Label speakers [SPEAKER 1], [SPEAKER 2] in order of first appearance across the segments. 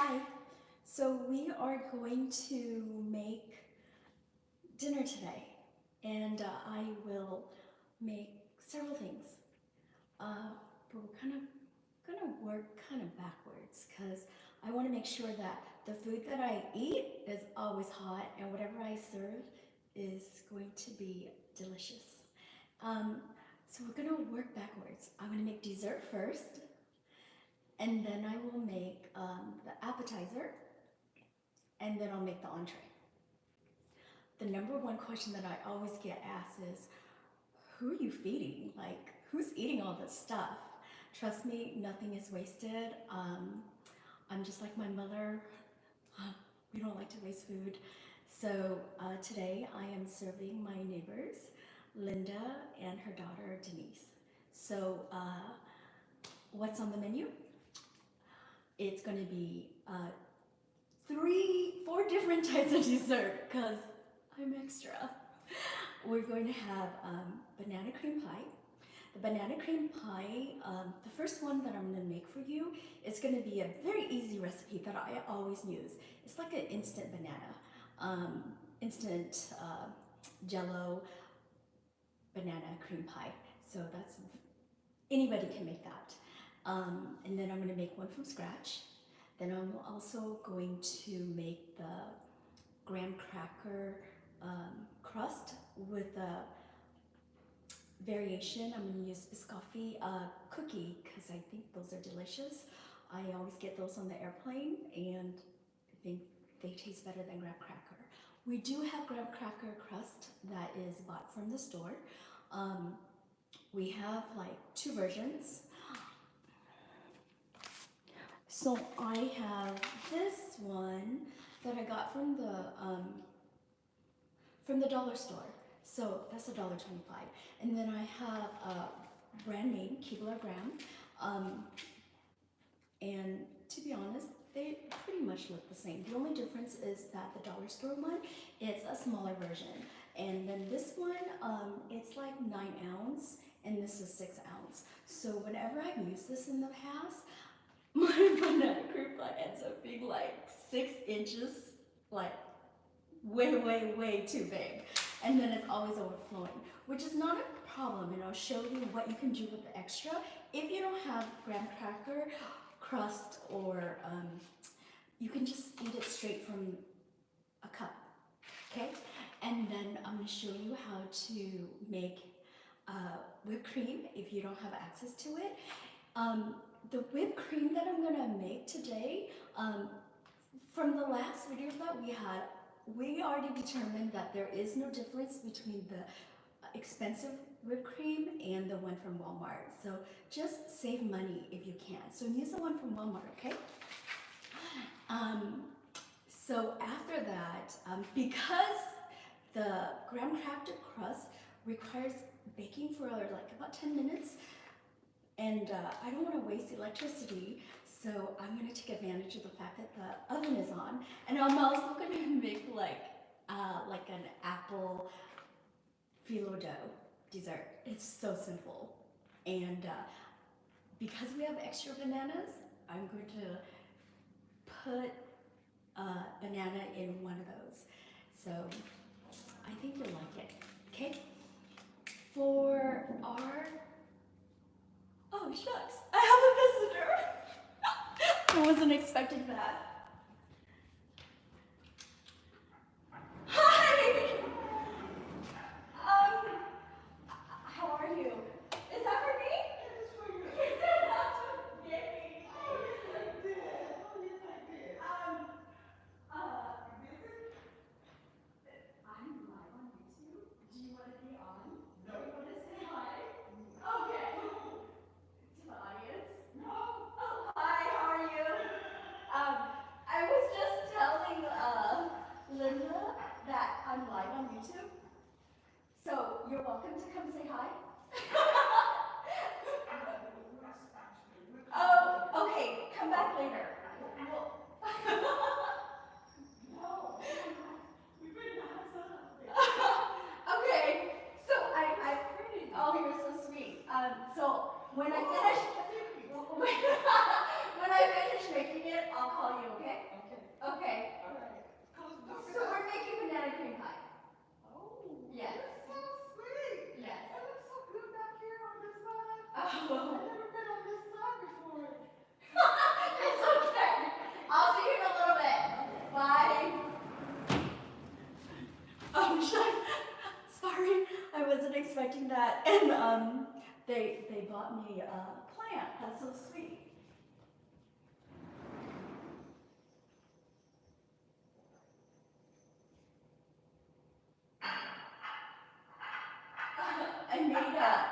[SPEAKER 1] Hi. So we are going to make dinner today, and I will make several things. But we're kind of gonna work kind of backwards because I want to make sure that the food that I eat is always hot, and whatever I serve is going to be delicious. Um, so we're gonna work backwards. I'm gonna make dessert first, and then I will make the appetizer, and then I'll make the entree. The number one question that I always get asked is, who are you feeding? Like, who's eating all this stuff? Trust me, nothing is wasted. I'm just like my mother. We don't like to waste food. So today I am serving my neighbors, Linda and her daughter, Denise. So what's on the menu? It's going to be 4 different types of dessert because I'm extra. We're going to have banana cream pie. The banana cream pie, the first one that I'm going to make for you is going to be a very easy recipe that I always use. It's like an instant banana, instant jello banana cream pie. So that's, anybody can make that. And then I'm going to make one from scratch. Then I'm also going to make the graham cracker crust with a variation. I'm going to use biscotti cookie because I think those are delicious. I always get those on the airplane and I think they taste better than graham cracker. We do have graham cracker crust that is bought from the store. We have like 2 versions. So I have this one that I got from the dollar store. So that's $1.25. And then I have a brand name, Keebler Graham. And to be honest, they pretty much look the same. The only difference is that the dollar store one is a smaller version. And then this one, it's like 9 ounce and this is 6 ounce. So whenever I've used this in the past, my banana cream pie ends up being like 6 inches, like way too big. And then it's always overflowing, which is not a problem. And I'll show you what you can do with the extra. If you don't have graham cracker crust, or you can just eat it straight from a cup, okay? And then I'm gonna show you how to make whipped cream if you don't have access to it. The whipped cream that I'm gonna make today, from the last video that we had, we already determined that there is no difference between the expensive whipped cream and the one from Walmart. So just save money if you can. So use the one from Walmart, okay? So after that, because the graham cracker crust requires baking for like about 10 minutes, and I don't want to waste electricity, so I'm going to take advantage of the fact that the oven is on. And I'm also going to make like an apple filo dough dessert. It's so simple. And because we have extra bananas, I'm going to put a banana in one of those. So I think you'll like it. Okay? For our... Oh, shucks. I have a visitor. I wasn't expecting that. Hi! How are you? Is that for me? It is for you. You did not to get me. Oh, yes, I did. Oh, yes, I did. I'm live on YouTube. Do you want to be on? No. You want to say hi? Okay. To the audience? No. Oh, hi, how are you? I was just telling Linda that I'm live on YouTube. So you're welcome to come say hi. Oh, okay. Come back later. No. Okay. So oh, you're so sweet. So when I finish, when I finish making it, I'll call you. Okay? sunshine. Sorry, I wasn't expecting that. And they bought me a plant. That's so sweet.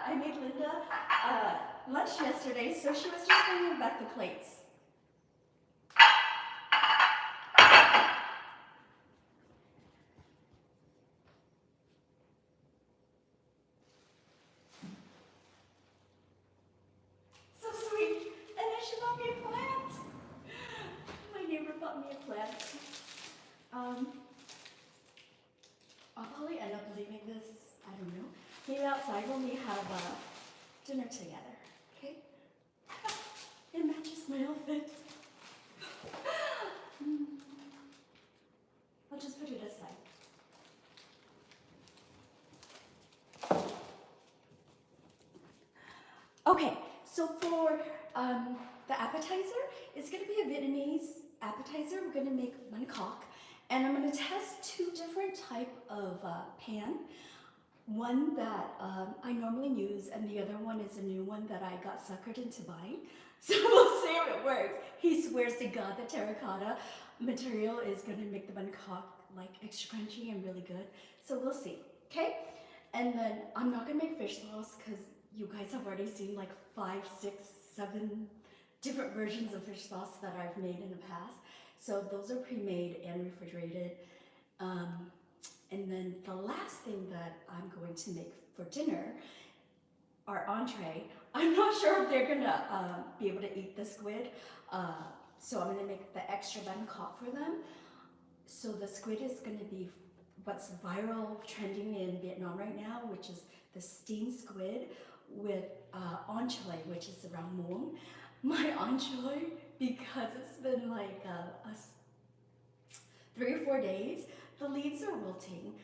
[SPEAKER 1] I made Linda lunch yesterday, so she was just bringing back the plates. So sweet. And then she bought me a plant. My neighbor bought me a plant. I'll probably end up leaving this, I don't know, maybe outside when we have dinner together, okay? It matches my outfit. I'll just put it aside. Okay, so for the appetizer, it's gonna be a Vietnamese appetizer. We're gonna make Banh Khot, and I'm gonna test two different type of pan. One that I normally use, and the other one is a new one that I got suckered into buying. So we'll see if it works. He swears to God that terracotta material is gonna make the Banh Khot like extra crunchy and really good. So we'll see, okay? And then I'm not gonna make fish sauce because you guys have already seen like 5, 6, 7 different versions of fish sauce that I've made in the past. So those are pre-made and refrigerated. And then the last thing that I'm going to make for dinner, our entree. I'm not sure if they're gonna be able to eat the squid. So I'm gonna make the extra Banh Khot for them. So the squid is gonna be what's viral, trending in Vietnam right now, which is the steamed squid with entree, which is around muông. My entree, because it's been like 3 or 4 days, the leaves are wilting,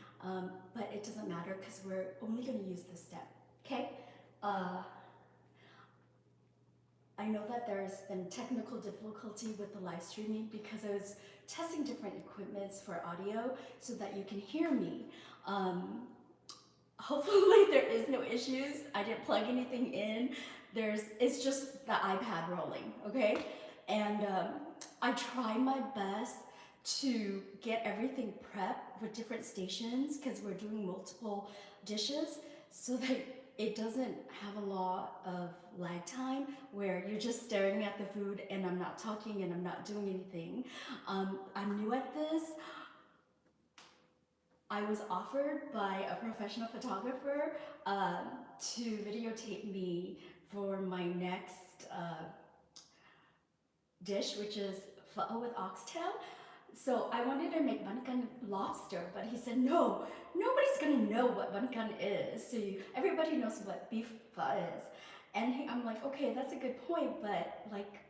[SPEAKER 1] but it doesn't matter because we're only going to use the stem, okay? I know that there's been technical difficulty with the live streaming because I was testing different equipments for audio so that you can hear me. Hopefully there is no issues. I didn't plug anything in. It's just the iPad rolling, okay? And I try my best to get everything prepped with different stations because we're doing multiple dishes so that it doesn't have a lot of lag time where you're just staring at the food and I'm not talking and I'm not doing anything. I'm new at this. I was offered by a professional photographer to videotape me for my next dish, which is pho with oxtail. So I wanted to make Banh Khot lobster, but he said, no, nobody's gonna know what Banh Khot is. So everybody knows what beef pho is. And I'm like, okay, that's a good point, but like,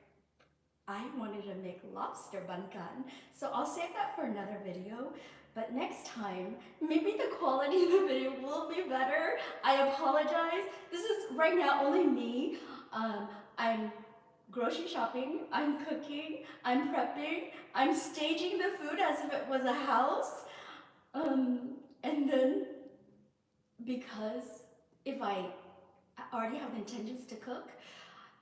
[SPEAKER 1] I wanted to make lobster Banh Khot. So I'll save that for another video. But next time, maybe the quality of the video will be better. I apologize. This is right now only me. I'm grocery shopping, I'm cooking, I'm prepping, I'm staging the food as if it was a house. And then, because if I already have intentions to cook,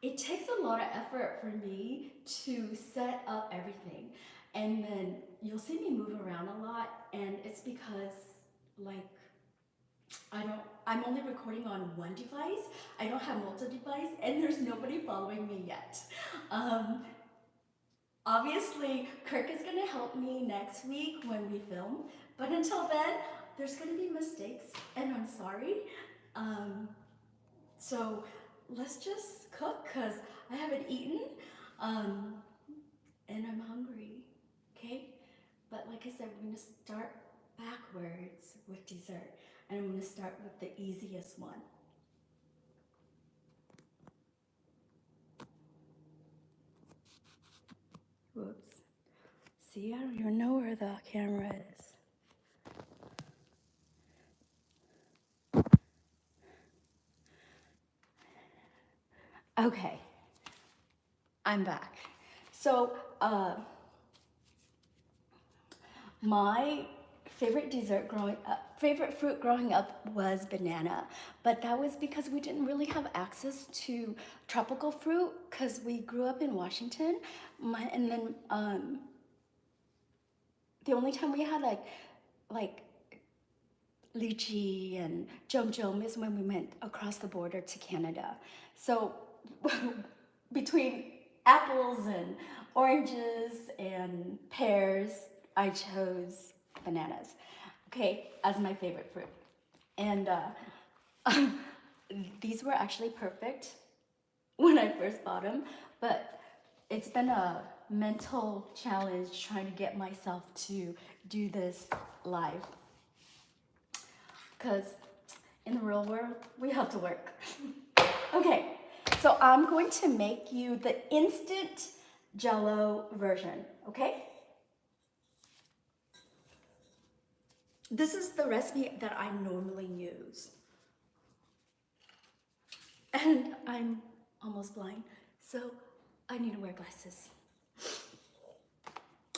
[SPEAKER 1] it takes a lot of effort for me to set up everything. And then you'll see me move around a lot, and it's because like I'm only recording on one device. I don't have multi-device, and there's nobody following me yet. Obviously, Kirk is gonna help me next week when we film, but until then, there's gonna be mistakes, and I'm sorry. So let's just cook, cause I haven't eaten, and I'm hungry, okay? But like I said, we're gonna start backwards with dessert. And I'm going to start with the easiest one. Whoops. See, I don't even know where the camera is. Okay. I'm back. So, my favorite fruit growing up was banana, but that was because we didn't really have access to tropical fruit because we grew up in Washington. And then the only time we had like lychee and jom is when we went across the border to Canada. So between apples and oranges and pears, I chose bananas, okay, as my favorite fruit. And these were actually perfect when I first bought them, but it's been a mental challenge trying to get myself to do this live. Because in the real world, we have to work. Okay, so I'm going to make you the instant Jell-O version, okay? This is the recipe that I normally use. And I'm almost blind, so I need to wear glasses.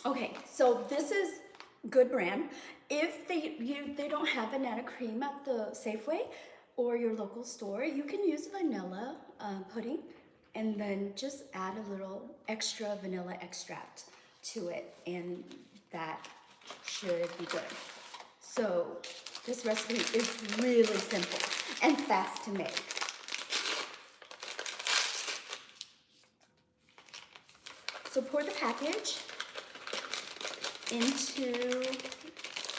[SPEAKER 1] Okay, so this is good brand. If they don't have banana cream at the Safeway or your local store, you can use vanilla pudding and then just add a little extra vanilla extract to it, and that should be good. So this recipe is really simple and fast to make. So pour the package into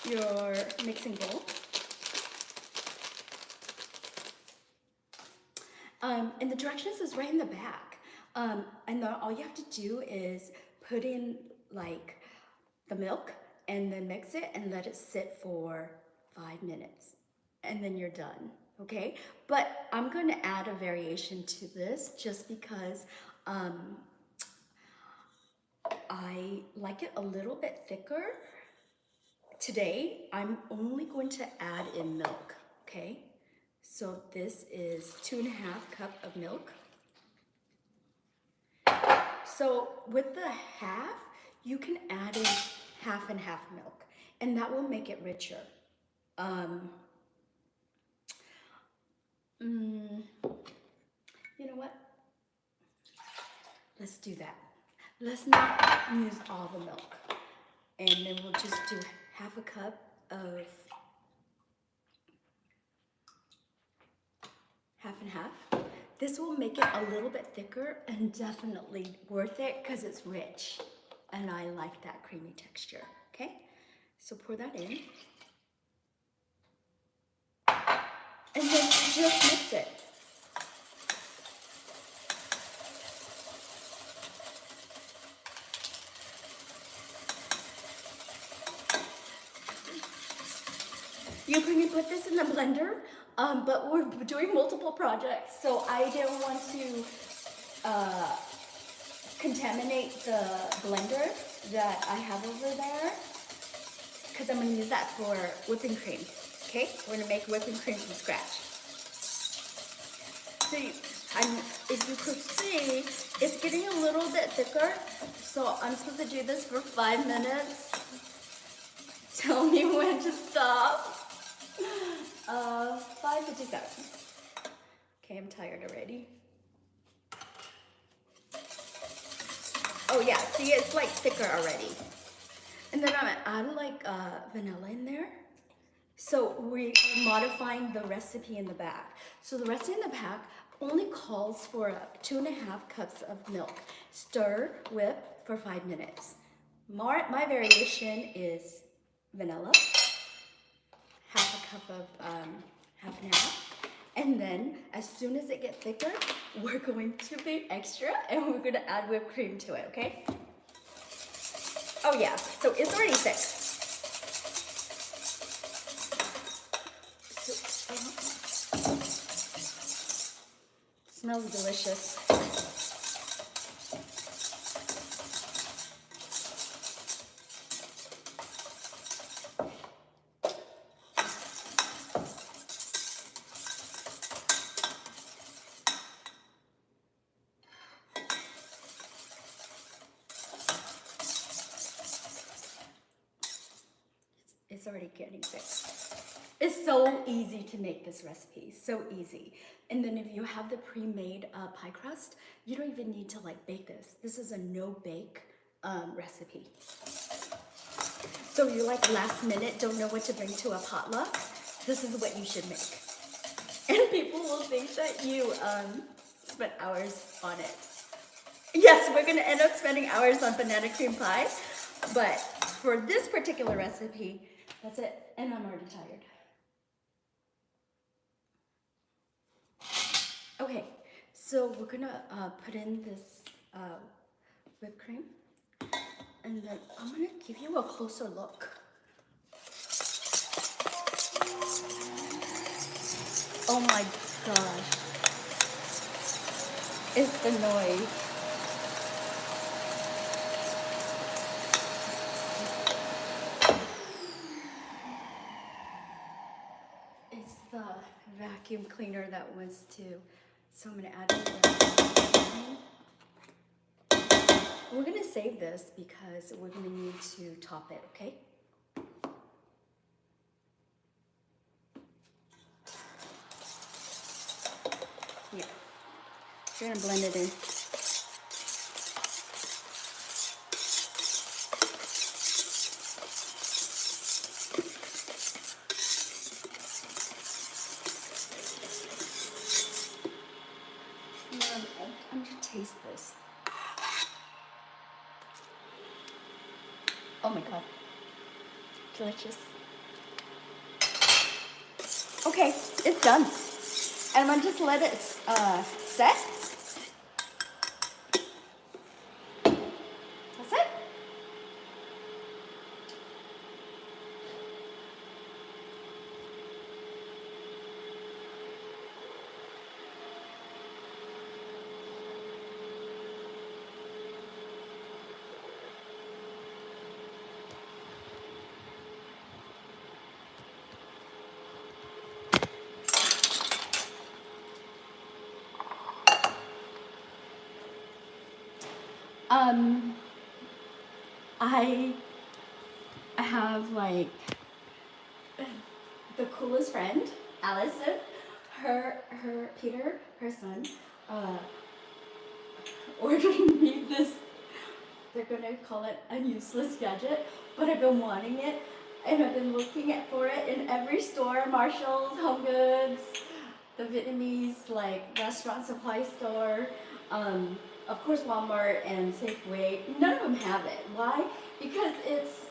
[SPEAKER 1] your mixing bowl. And the directions is right in the back. And then all you have to do is put in like the milk and then mix it and let it sit for 5 minutes. And then you're done, okay? But I'm going to add a variation to this just because I like it a little bit thicker. Today, I'm only going to add in milk, okay? So this is 2.5 cups of milk. So with the half, you can add in half and half milk, and that will make it richer. You know what? Let's do that. Let's not use all the milk. And then we'll just do half a cup of half and half. This will make it a little bit thicker and definitely worth it because it's rich. And I like that creamy texture, okay? So pour that in. And then just mix it. You can put this in the blender, but we're doing multiple projects, so I didn't want to contaminate the blender that I have over there, because I'm going to use that for whipping cream, okay? We're going to make whipping cream from scratch. So if you could see, it's getting a little bit thicker, so I'm supposed to do this for 5 minutes. Tell me when to stop. 5:57. Okay, I'm tired already. Oh yeah, see, it's like thicker already. And then I'm gonna add like vanilla in there. So we're modifying the recipe in the back. So the recipe in the back only calls for 2.5 cups of milk. Stir, whip for 5 minutes. My variation is vanilla, half a cup of half and half. And then as soon as it gets thicker, we're going to be extra and we're gonna add whipped cream to it, okay? Oh yeah, so it's already thick. Smells delicious. It's already getting thick. It's so easy to make this recipe, so easy. And then if you have the pre-made pie crust, you don't even need to like bake this. This is a no-bake recipe. So you like last minute, don't know what to bring to a potluck, this is what you should make. And people will think that you spent hours on it. Yes, we're gonna end up spending hours on banana cream pie, but for this particular recipe, that's it, and I'm already tired. Okay, so we're gonna put in this whipped cream, and then I'm gonna give you a closer look. Oh my gosh, it's the noise. It's the vacuum cleaner that wants to, so I'm gonna add it. We're gonna save this because we're gonna need to top it, okay? Yeah, we're gonna blend it in. I'm gonna taste this. Oh my god, delicious. Okay, it's done. And I'm gonna just let it set. That's it. I have like the coolest friend, Allison. Peter, her son, ordered me this. They're gonna call it a useless gadget, but I've been wanting it, and I've been looking for it in every store: Marshalls, Home Goods, the Vietnamese like restaurant supply store. Of course, Walmart and Safeway. None of them have it. Why? Because it's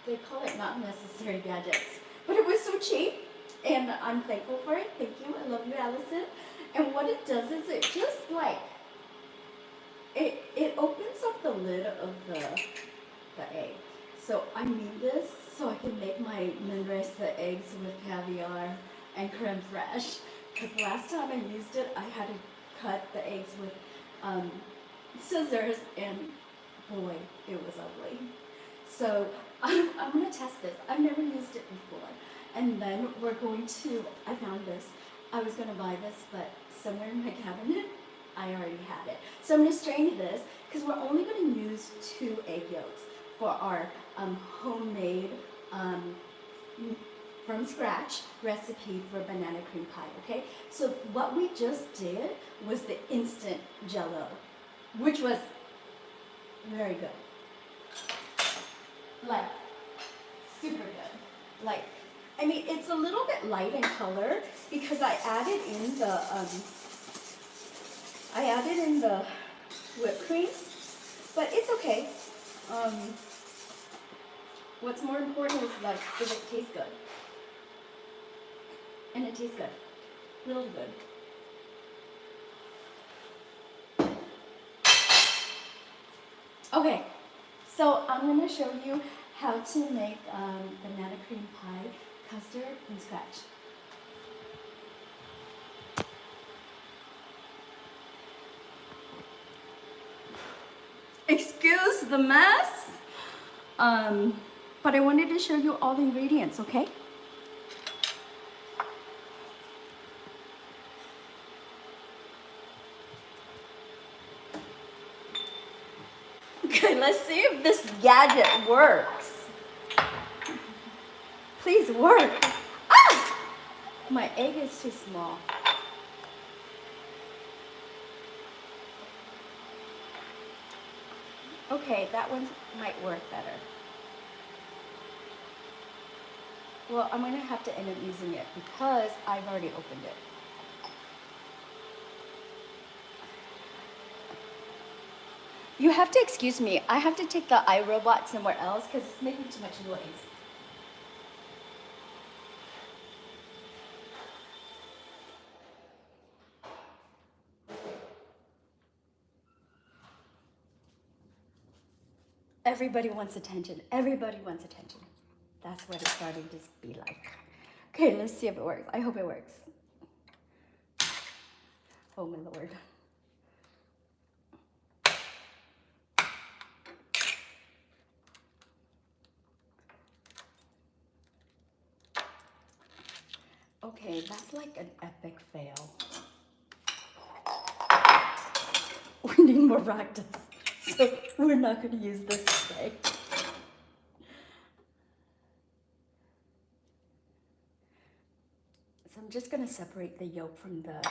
[SPEAKER 1] they call it not necessary gadgets, but it was so cheap, and I'm thankful for it. Thank you. I love you, Allison. And what it does is it just like it opens up the lid of the egg. So I need this so I can make my Menresa eggs with caviar and creme fraiche. Because last time I used it, I had to cut the eggs with scissors, and boy, it was ugly. So I'm gonna test this. I've never used it before. And then we're going to, I found this. I was gonna buy this, but somewhere in my cabinet, I already had it. So I'm gonna strain this, because we're only gonna use 2 egg yolks for our homemade, from scratch recipe for banana cream pie, okay? So what we just did was the instant jello, which was very good. Like, super good. Like, I mean, it's a little bit light in color because I added in the whipped cream, but it's okay. What's more important is like, does it taste good? And it tastes good, really good. Okay, so I'm gonna show you how to make banana cream pie custard from scratch. Excuse the mess, but I wanted to show you all the ingredients, okay? Okay, let's see if this gadget works. Please work. Ah! My egg is too small. Okay, that one might work better. Well, I'm gonna have to end up using it because I've already opened it. You have to excuse me. I have to take the iRobot somewhere else because it's making too much noise. Everybody wants attention. Everybody wants attention. That's what it's starting to be like. Okay, let's see if it works. I hope it works. Oh my Lord. Okay, that's like an epic fail. We need more practice. So we're not going to use this today. So I'm just going to separate the yolk from the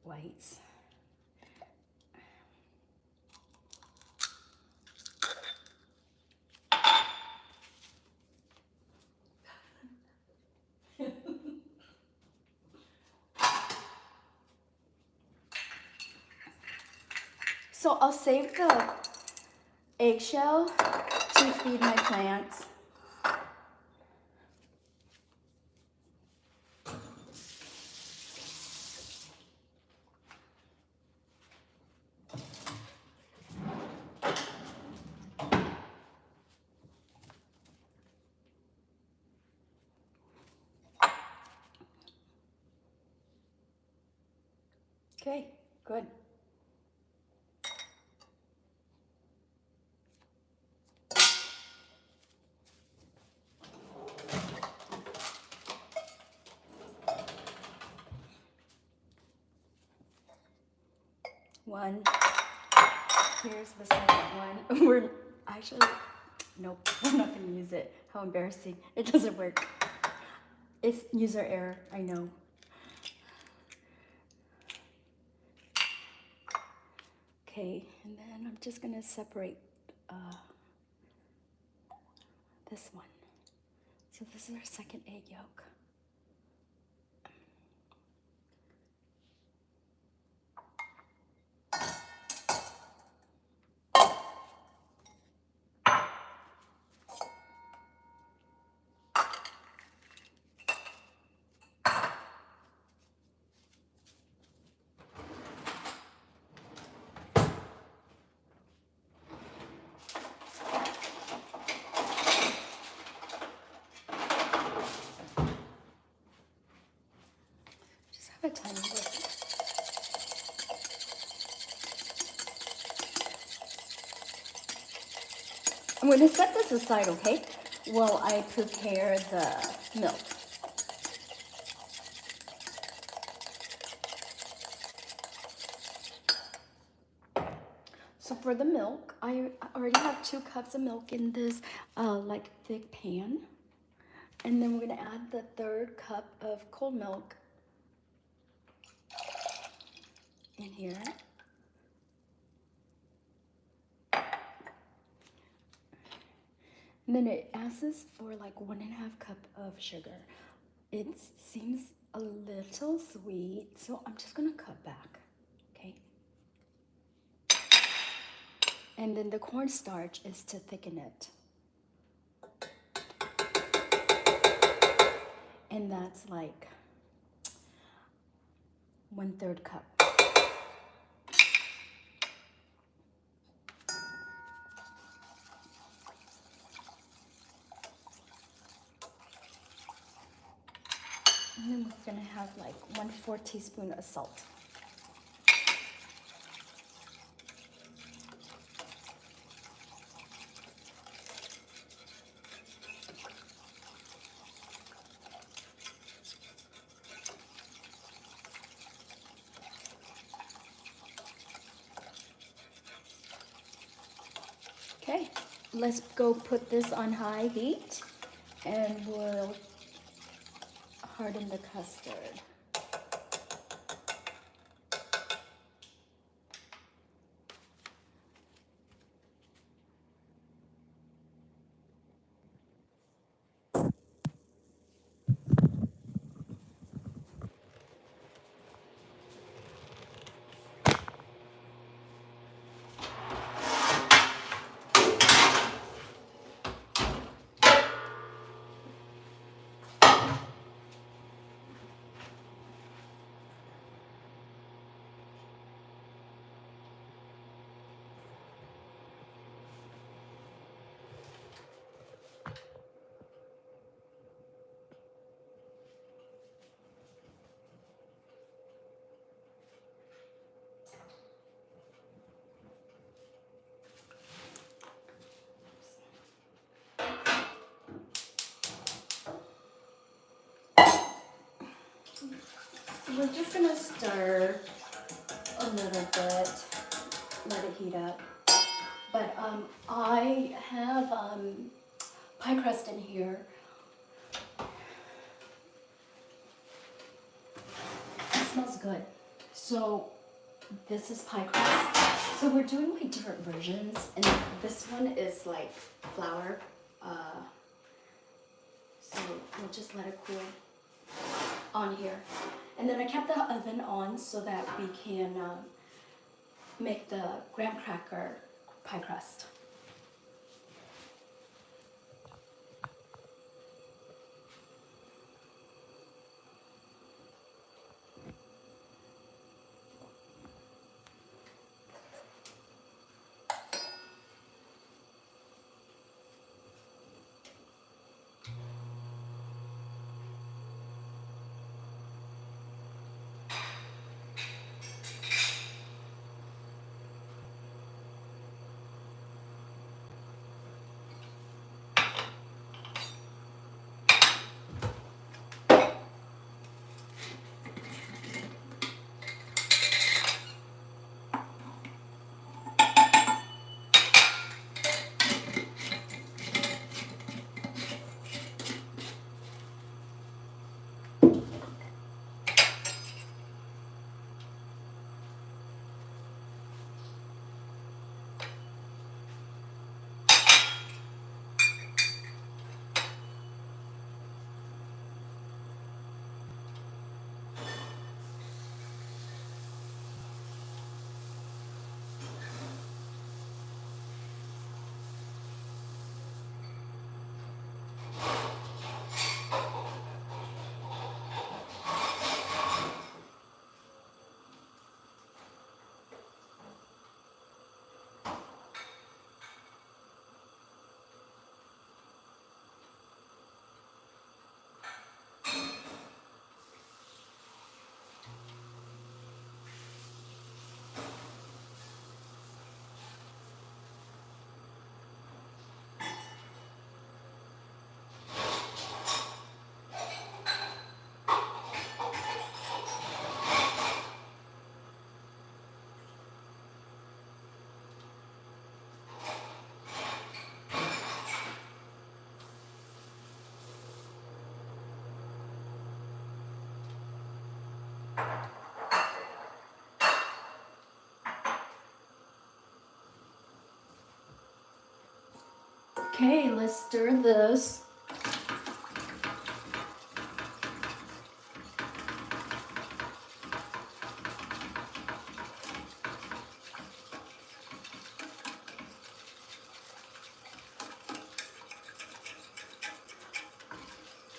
[SPEAKER 1] whites. So I'll save the eggshell to feed my plants. Okay, good. One. Here's the second one. We're actually, nope, we're not going to use it. How embarrassing. It doesn't work. It's user error, I know. Okay, and then I'm just going to separate this one. So this is our second egg yolk. Just have a tiny bit. I'm going to set this aside, okay, while I prepare the milk. So for the milk, I already have 2 cups of milk in this like thick pan. And then we're going to add the 3rd cup of cold milk in here. And then it asks for like 1.5 cup of sugar. It seems a little sweet, so I'm just gonna cut back, okay? And then the cornstarch is to thicken it. And that's like 1/3 cup. And then we're gonna have like 1/4 teaspoon of salt. Okay, let's go put this on high heat and we'll harden the custard. So we're just gonna stir a little bit, let it heat up. But I have pie crust in here. It smells good. So this is pie crust. So we're doing like different versions, and this one is like flour. So we'll just let it cool on here. And then I kept the oven on so that we can make the graham cracker pie crust. Okay, let's stir this.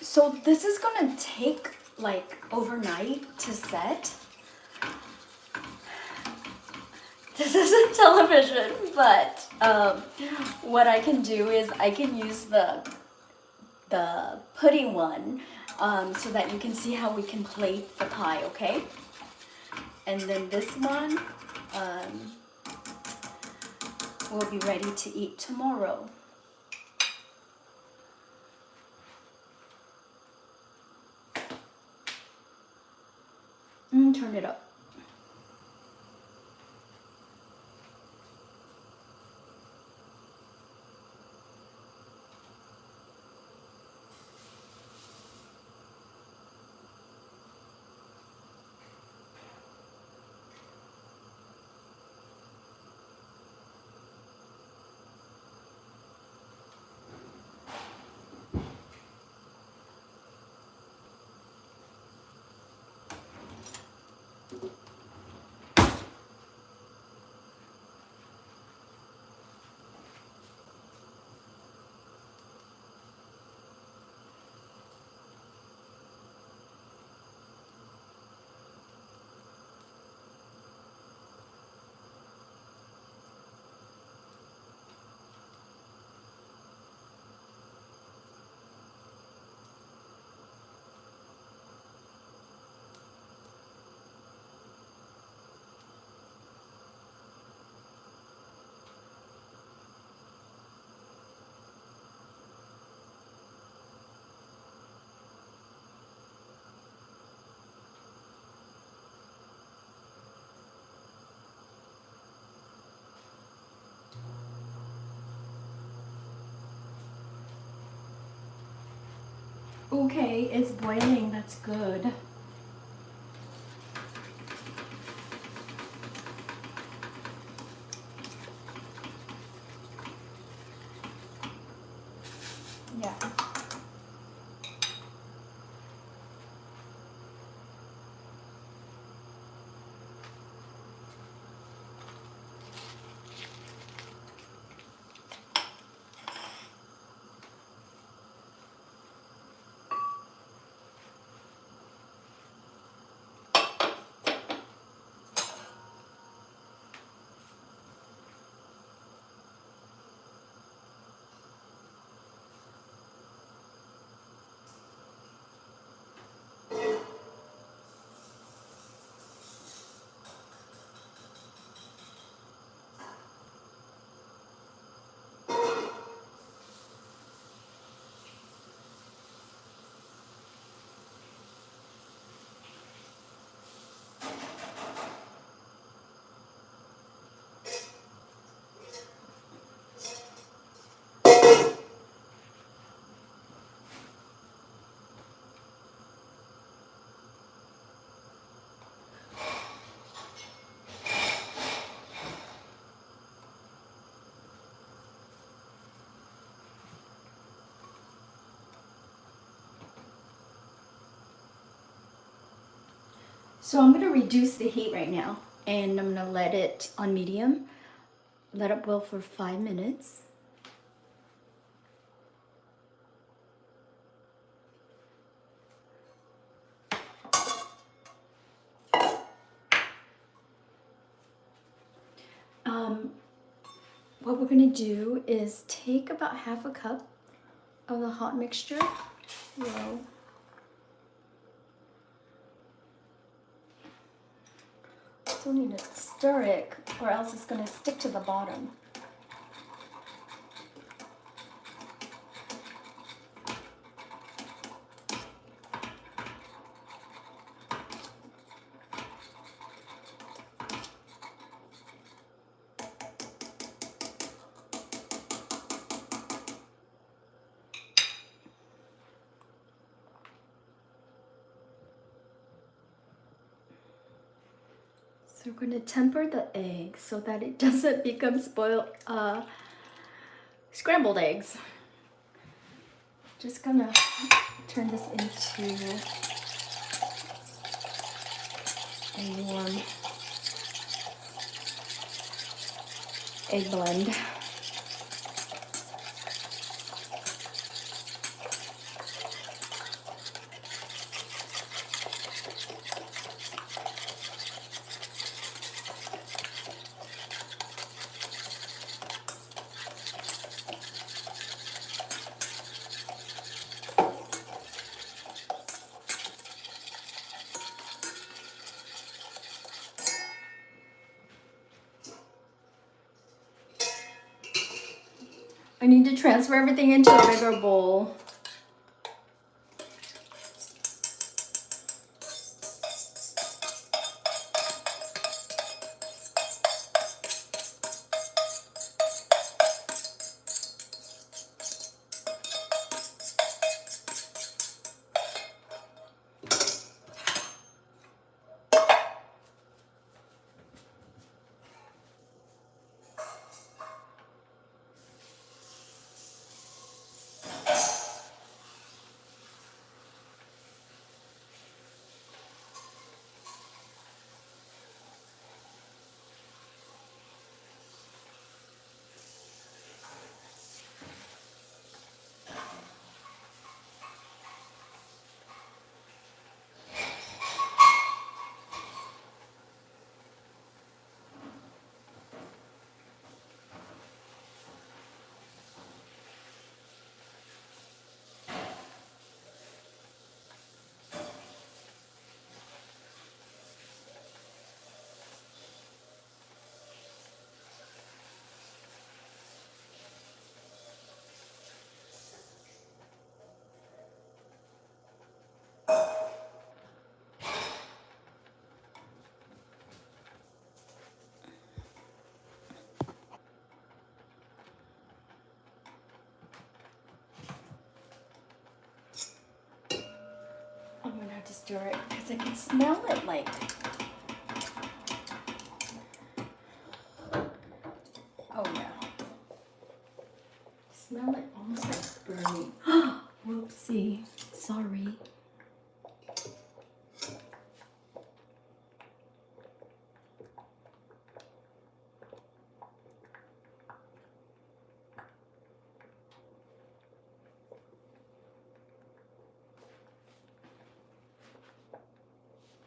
[SPEAKER 1] So this is gonna take like overnight to set. This isn't television, but what I can do is I can use the pudding one so that you can see how we can plate the pie, okay? And then this one will be ready to eat tomorrow. Turn it up. Okay, it's boiling. That's good. Yeah. So I'm going to reduce the heat right now, and I'm going to let it on medium, let it boil for 5 minutes. What we're going to do is take about half a cup of the hot mixture. Whoa. Still need to stir it, or else it's going to stick to the bottom. So we're going to temper the egg so that it doesn't become scrambled eggs. Just gonna turn this into a warm egg blend. I need to transfer everything into a bigger bowl. I'm gonna have to stir it because I can smell it like. Oh yeah. Smell it almost like burning. Whoopsie. Sorry.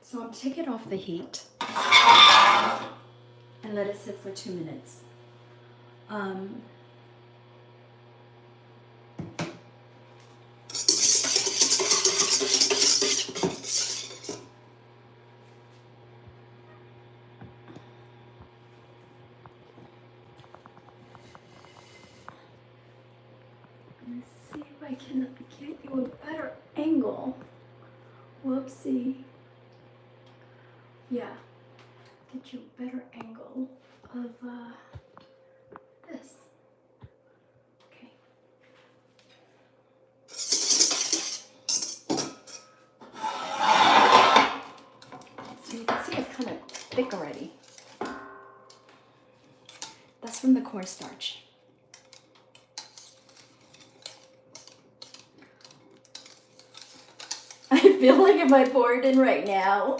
[SPEAKER 1] So I'm take it off the heat and let it sit for 2 minutes. Let's see if I can get you a better angle. Whoopsie. Yeah, get you a better angle of this. Okay. So you can see it's kind of thick already. That's from the cornstarch. I feel like if I pour it in right now,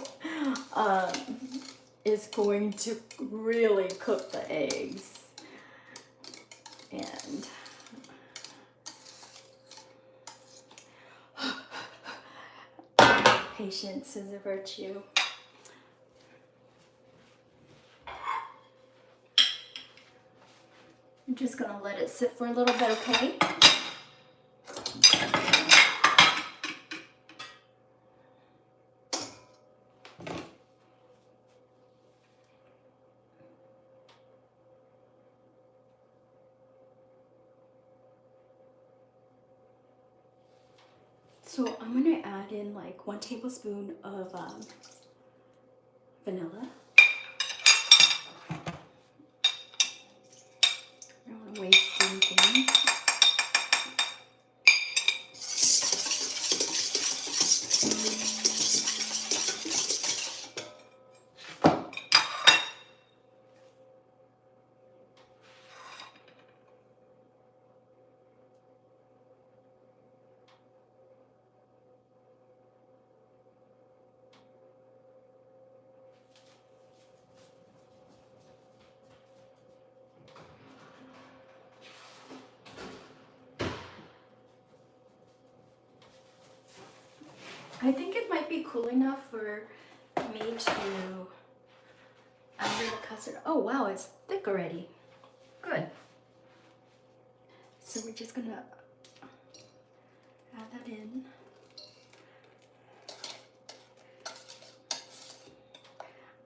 [SPEAKER 1] it's going to really cook the eggs. And patience is a virtue. I'm just gonna let it sit for a little bit, okay? So I'm gonna add in like 1 tablespoon of vanilla. I don't want to waste anything. I think it might be cool enough for me to add the custard. Oh wow, it's thick already. Good. So we're just gonna add that in.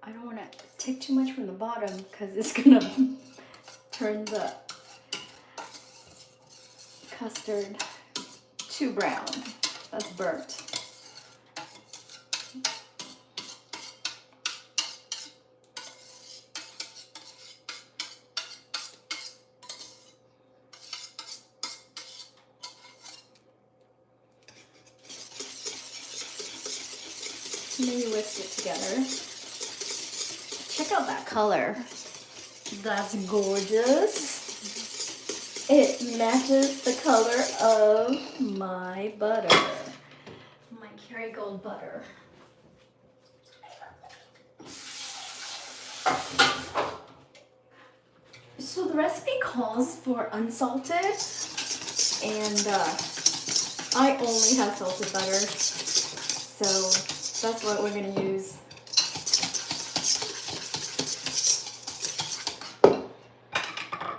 [SPEAKER 1] I don't want to take too much from the bottom because it's gonna turn the custard too brown. That's burnt. And then you whisk it together. Check out that color. That's gorgeous. It matches the color of my butter. My Kerrygold butter. So the recipe calls for unsalted, and I only have salted butter, so that's what we're going to use.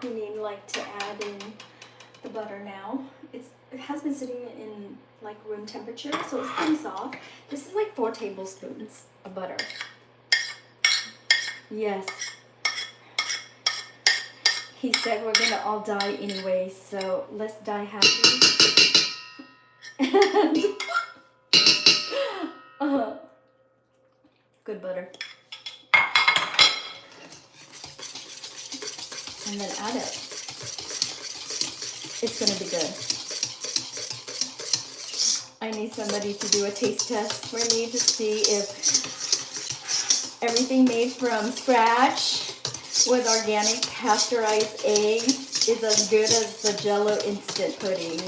[SPEAKER 1] We need like to add in the butter now. It has been sitting in like room temperature, so it's pretty soft. This is like 4 tablespoons of butter. Yes. He said we're gonna all die anyway, so let's die happy. And good butter. And then add it. It's gonna be good. I I need somebody to do a taste test for me to see if everything made from scratch with organic pasteurized eggs is as good as the Jell-O instant pudding.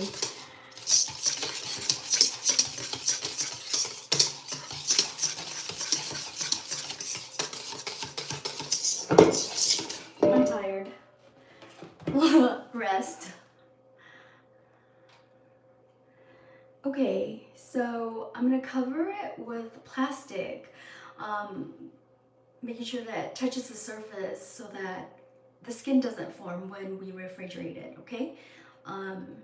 [SPEAKER 1] I'm tired. Rest. Okay, so I'm gonna cover it with plastic, making sure that it touches the surface so that the skin doesn't form when we refrigerate it, okay? And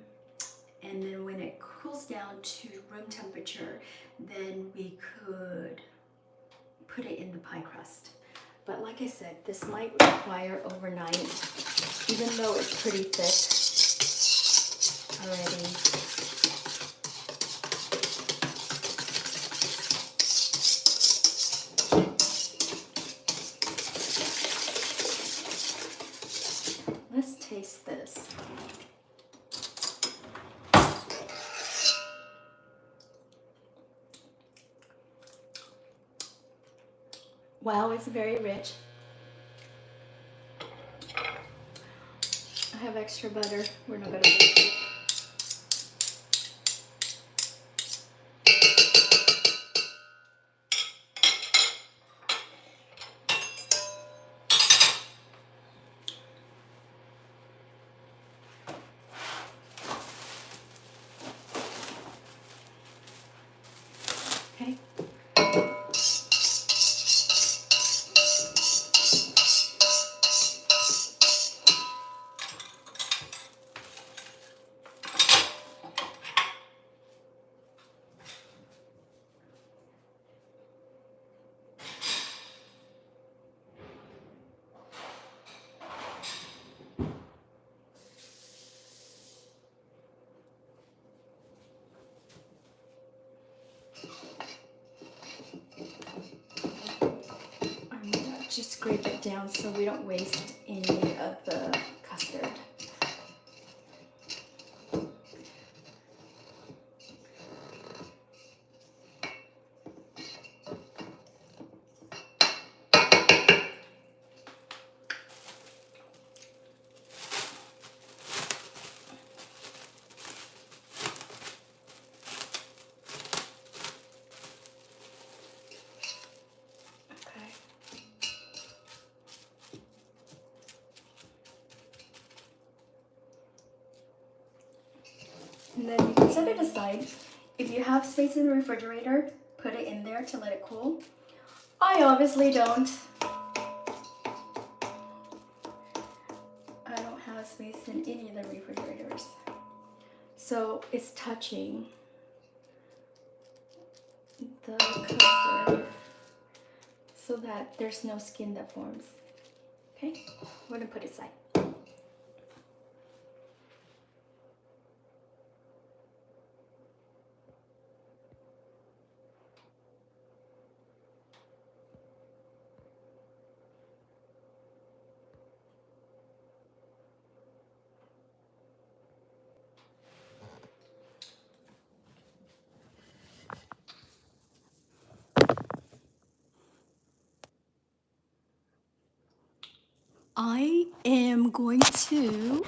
[SPEAKER 1] then when it cools down to room temperature, then we could put it in the pie crust. But like I said, this might require overnight, even though it's pretty thick already. Let's taste this. Wow, it's very rich. I have extra butter. We're not gonna waste it. Okay. I'm gonna just scrape it down so we don't waste any of the custard. And then you can set it aside. If you have space in the refrigerator, put it in there to let it cool. I obviously don't. I don't have space in any of the refrigerators. So it's touching the custard so that there's no skin that forms. Okay, we're gonna put it aside. I am going to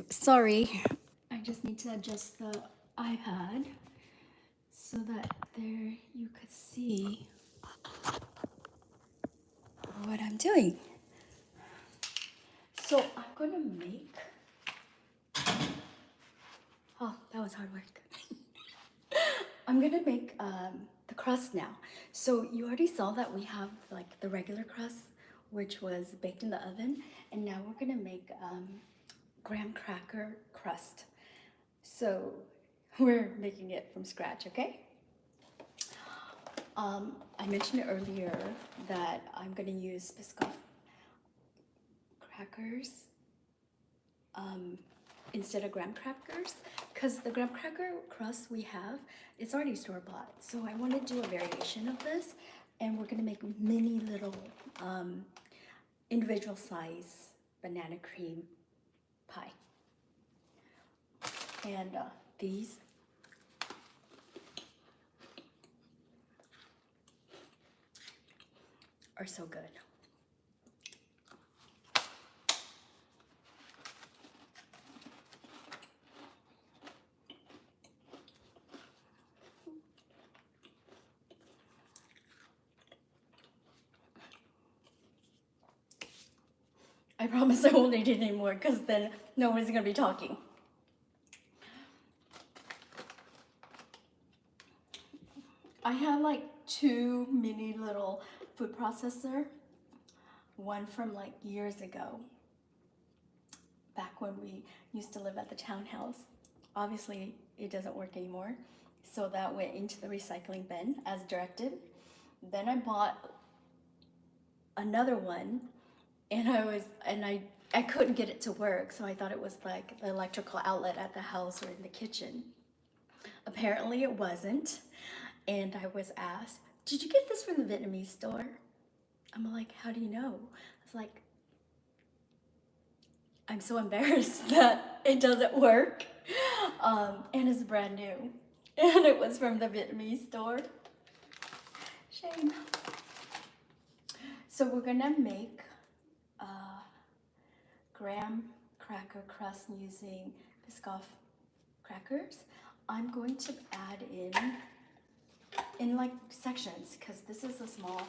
[SPEAKER 1] sorry, I just need to adjust the iPad so that there you could see what I'm doing. So I'm gonna make, oh, that was hard work. I'm gonna make the crust now. So you already saw that we have like the regular crust, which was baked in the oven, and now we're gonna make graham cracker crust. So we're making it from scratch, okay? I mentioned earlier that I'm gonna use Biscoff crackers instead of graham crackers, because the graham cracker crust we have, it's already store-bought. So I want to do a variation of this, and we're gonna make mini little individual size banana cream pie. And these are so good. I promise I won't eat it anymore because then nobody's gonna be talking. I have like 2 mini little food processor. One from like years ago, back when we used to live at the townhouse. Obviously, it doesn't work anymore. So that went into the recycling bin as directed. Then I bought another one, and I couldn't get it to work, so I thought it was like the electrical outlet at the house or in the kitchen. Apparently it wasn't, and I was asked, "Did you get this from the Vietnamese store?" I'm like, "How do you know?" It's like, I'm so embarrassed that it doesn't work, and it's brand new, and it was from the Vietnamese store. Shame. So we're gonna make graham cracker crust using Biscoff crackers. I'm going to add in like sections because this is a small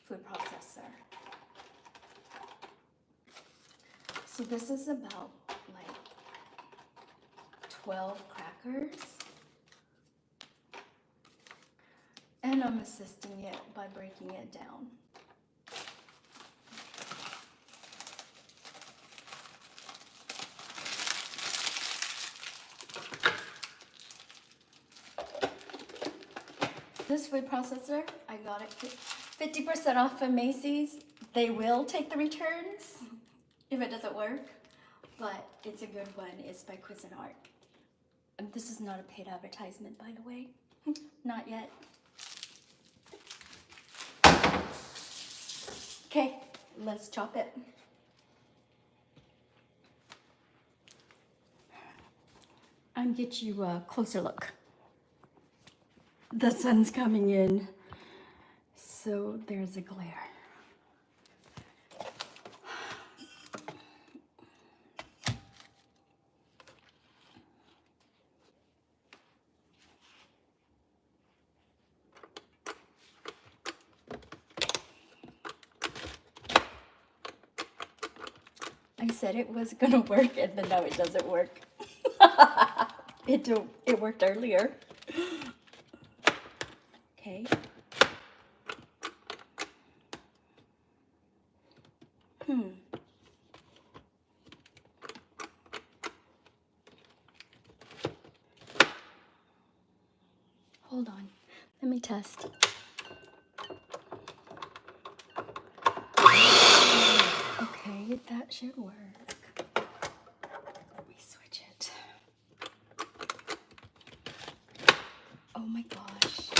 [SPEAKER 1] food processor. So this is about like 12 crackers. And I'm assisting it by breaking it down. This food processor, I got it 50% off from Macy's. They will take the returns if it doesn't work, but it's a good one. It's by Cuisinart. And this is not a paid advertisement, by the way. Not yet. Okay, let's chop it. I'm gonna get you a closer look. The sun's coming in, so there's a glare. I said it was gonna work, and then now it doesn't work. It worked earlier. Okay. Hold on. Let me test. Okay, that should work. Let me switch it. Oh my gosh.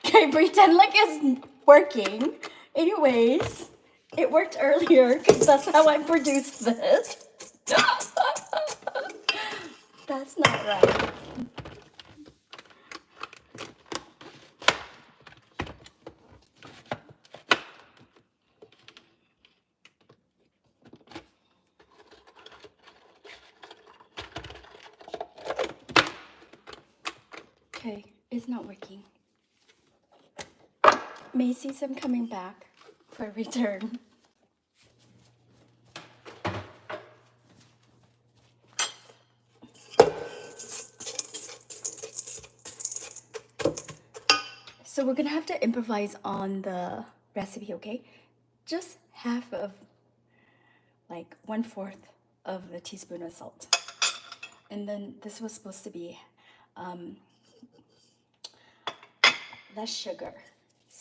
[SPEAKER 1] Okay, pretend like it's working. Anyways, it worked earlier because that's how I produced this. That's not right. Okay, it's not working. Macy's, I'm coming back for a return. So we're gonna have to improvise on the recipe, okay? Just half of, like 1/4 of the teaspoon of salt. And then this was supposed to be less sugar.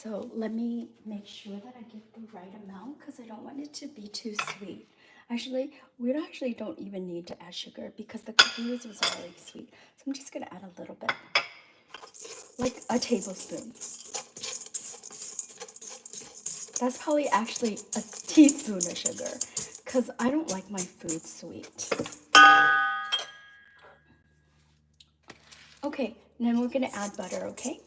[SPEAKER 1] So let me make sure that I get the right amount because I don't want it to be too sweet. Actually, we actually don't even need to add sugar because the cookie was already sweet. So I'm just gonna add a little bit, like a tablespoon. That's probably actually a teaspoon of sugar because I don't like my food sweet. Okay, then we're gonna add butter, okay?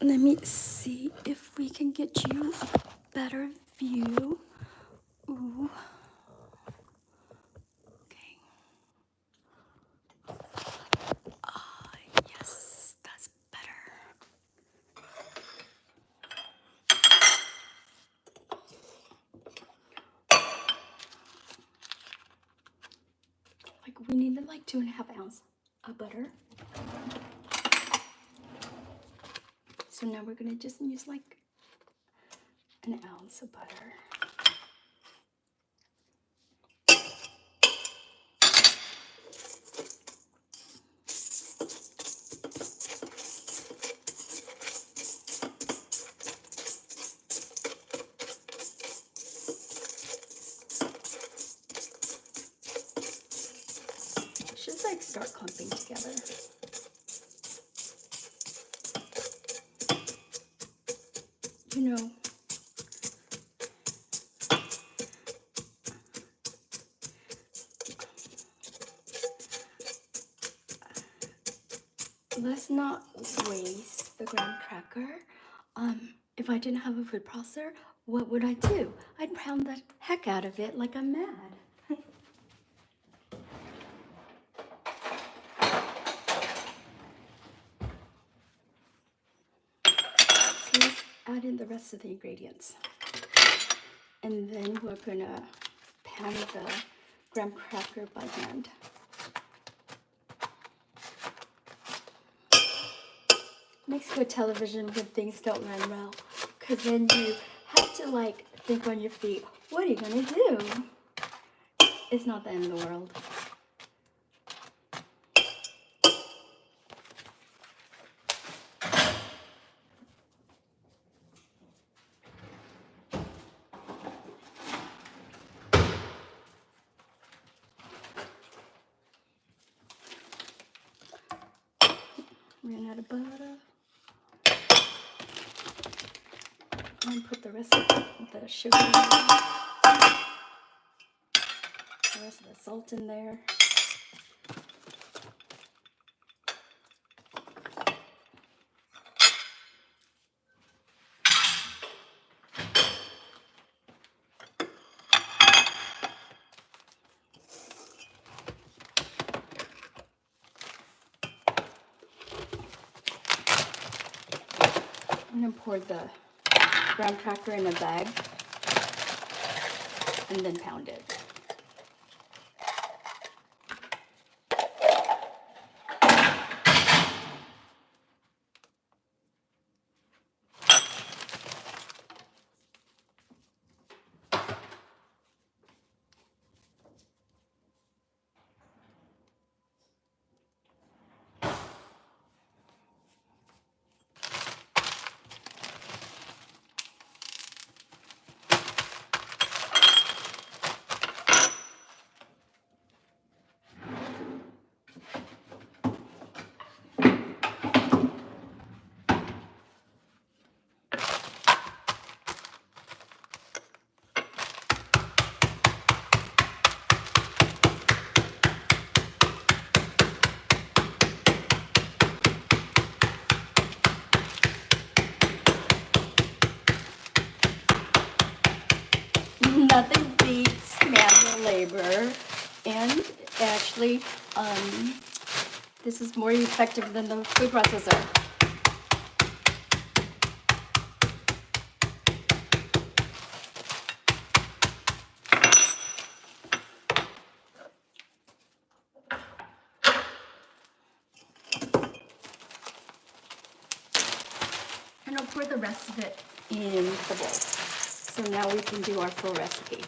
[SPEAKER 1] Let me see if we can get you a better view. Ooh. Okay. Ah, yes, that's better. Like we need like 2.5 ounces of butter. So now we're gonna just use like an ounce of butter. Just like start clumping together. You know, let's not waste the graham cracker. If I didn't have a food processor, what would I do? I'd pound the heck out of it like I'm mad. So let's add in the rest of the ingredients. And then we're gonna pound the graham cracker by hand. Makes good television when things don't run well, because then you have to like think on your feet, what are you gonna do? It's not the end of the world. Ran out of butter. And put the rest of the sugar in there. The rest of the salt in there. I'm gonna pour the graham cracker in a bag and then pound it. Nothing beats manual labor, and actually, this is more effective than the food processor. pour the rest of it in the bowl. So now we can do our full recipe.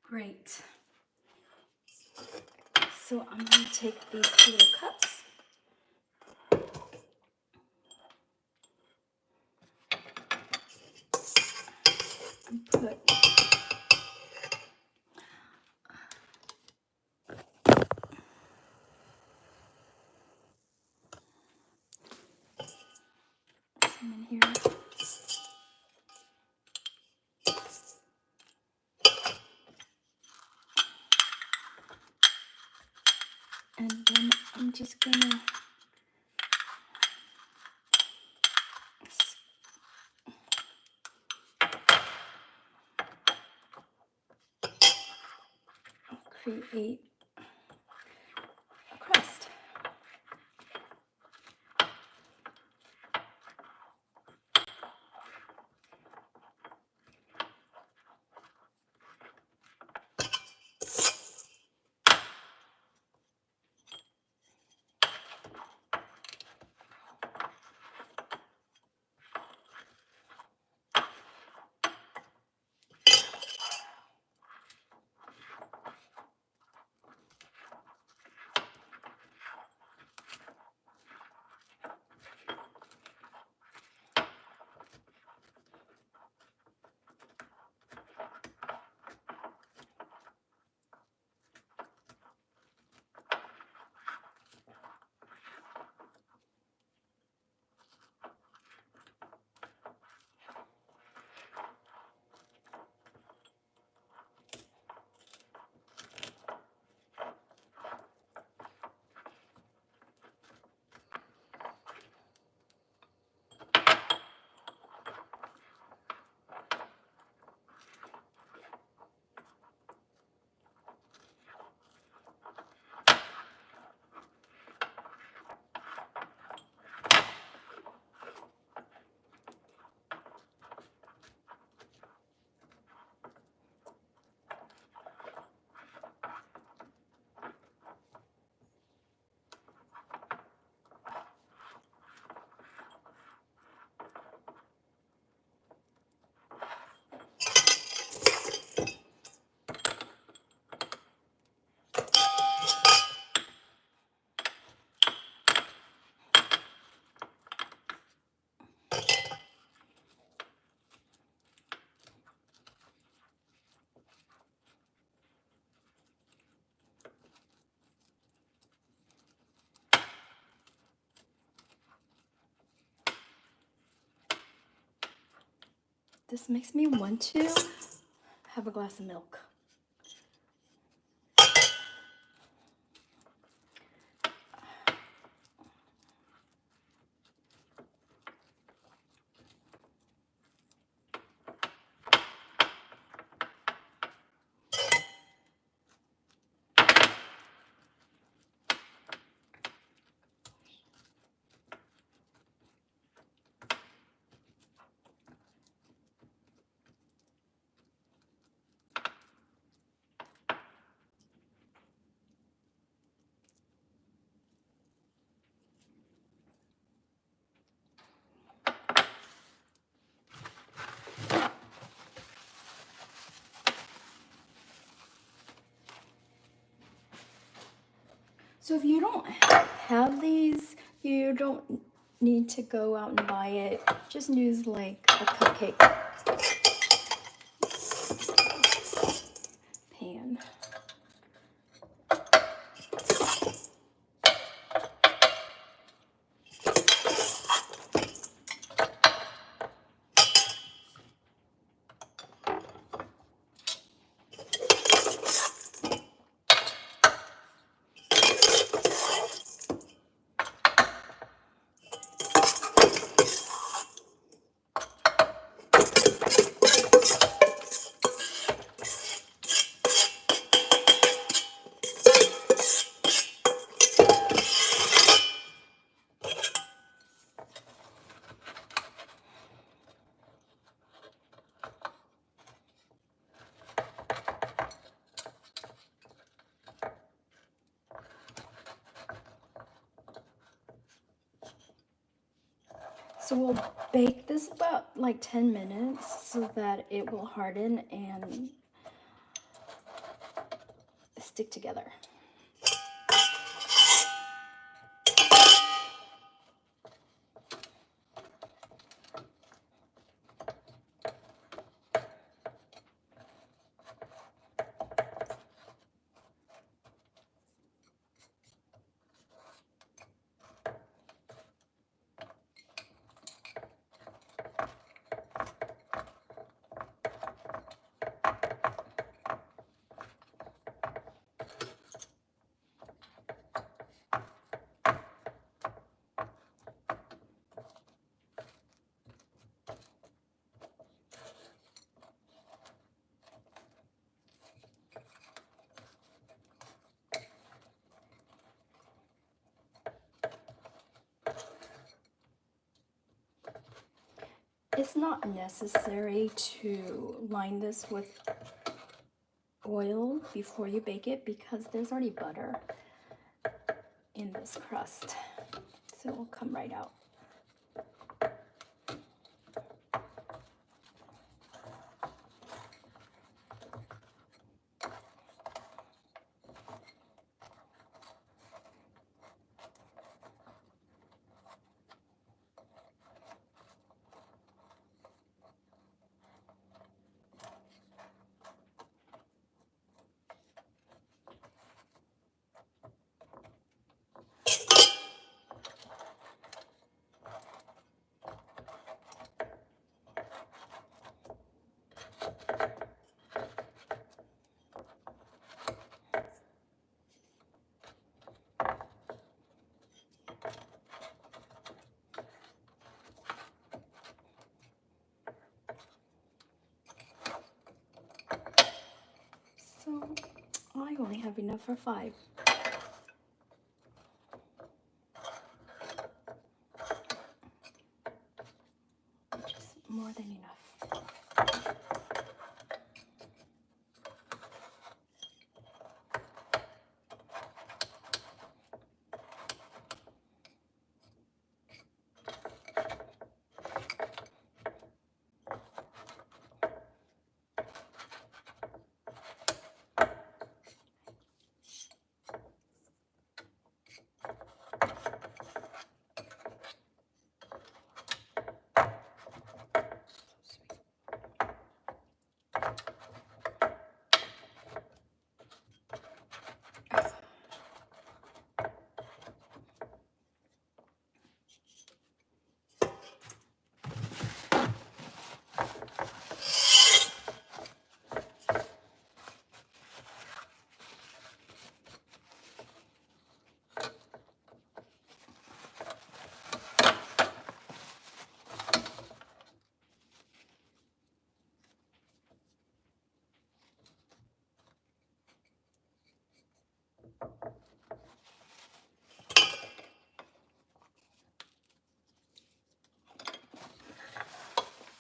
[SPEAKER 1] Great. So I'm going to take these two little cups and put some in here. And then I'm just gonna create a crust. This makes me want to have a glass of milk. So if you don't have these, you don't need to go out and buy it. Just use like a cupcake pan. So we'll bake this about like 10 minutes so that it will harden and stick together. It's not necessary to line this with oil before you bake it because there's already butter in this crust. So it will come right out. So I only have enough for 5. Which is more than enough.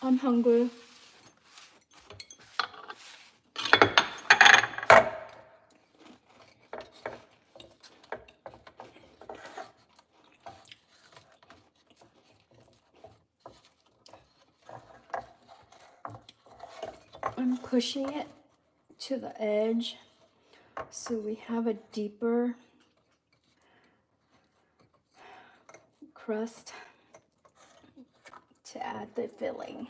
[SPEAKER 1] I'm hungry. I'm pushing it to the edge so we have a deeper crust to add the filling.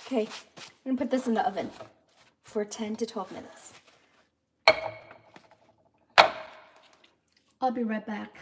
[SPEAKER 1] Okay, I'm gonna put this in the oven for 10 to 12 minutes. I'll be right back.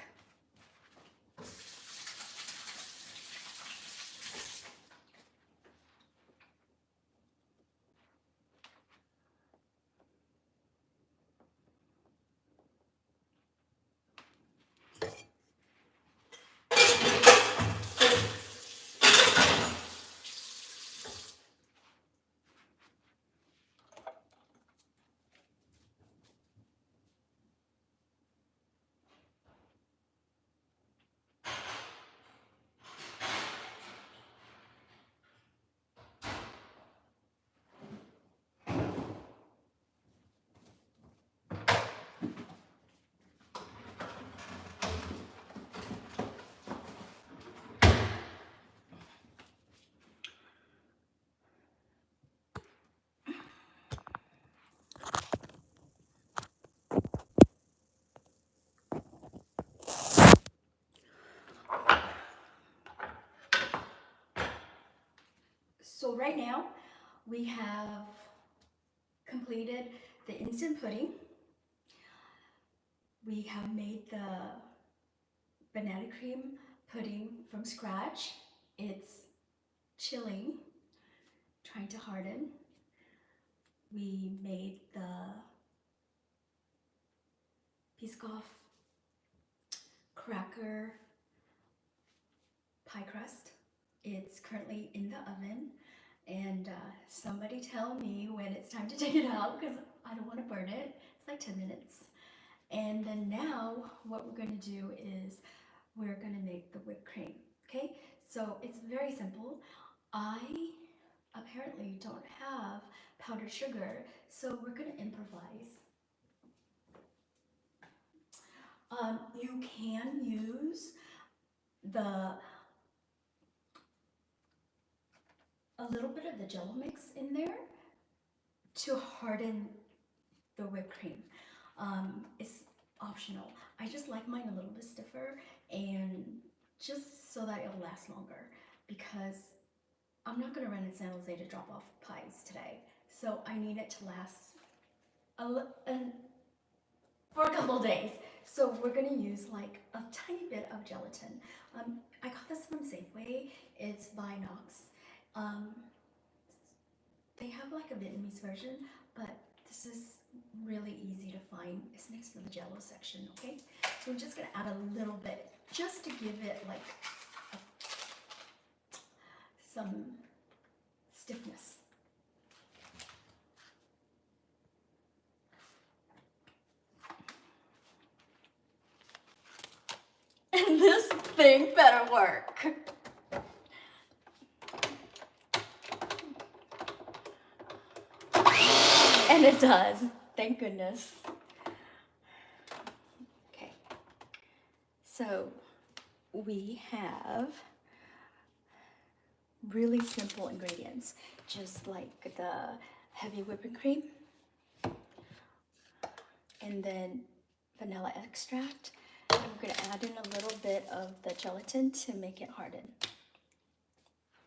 [SPEAKER 1] So right now we have completed the instant pudding. We have made the banana cream pudding from scratch. It's chilling, trying to harden. We made the Biscoff cracker pie crust. It's currently in the oven, and somebody tell me when it's time to take it out because I don't want to burn it. It's like 10 minutes. And then now what we're going to do is we're going to make the whipped cream. Okay, so it's very simple. I apparently don't have powdered sugar, so we're going to improvise. You can use a little bit of the Jello mix in there to harden the whipped cream. It's optional. I just like mine a little bit stiffer, and just so that it'll last longer, because I'm not going to run in San Jose to drop off pies today, so I need it to last for a couple days. So we're going to use like a tiny bit of gelatin. I got this from Safeway. It's by Knox. They have like a Vietnamese version, but this is really easy to find. It's next to the Jello section, okay? So I'm just gonna add a little bit just to give it like some stiffness. And this thing better work. And it does, thank goodness. Okay, so we have really simple ingredients, just like the heavy whipping cream, and then vanilla extract. And we're gonna add in a little bit of the gelatin to make it harden.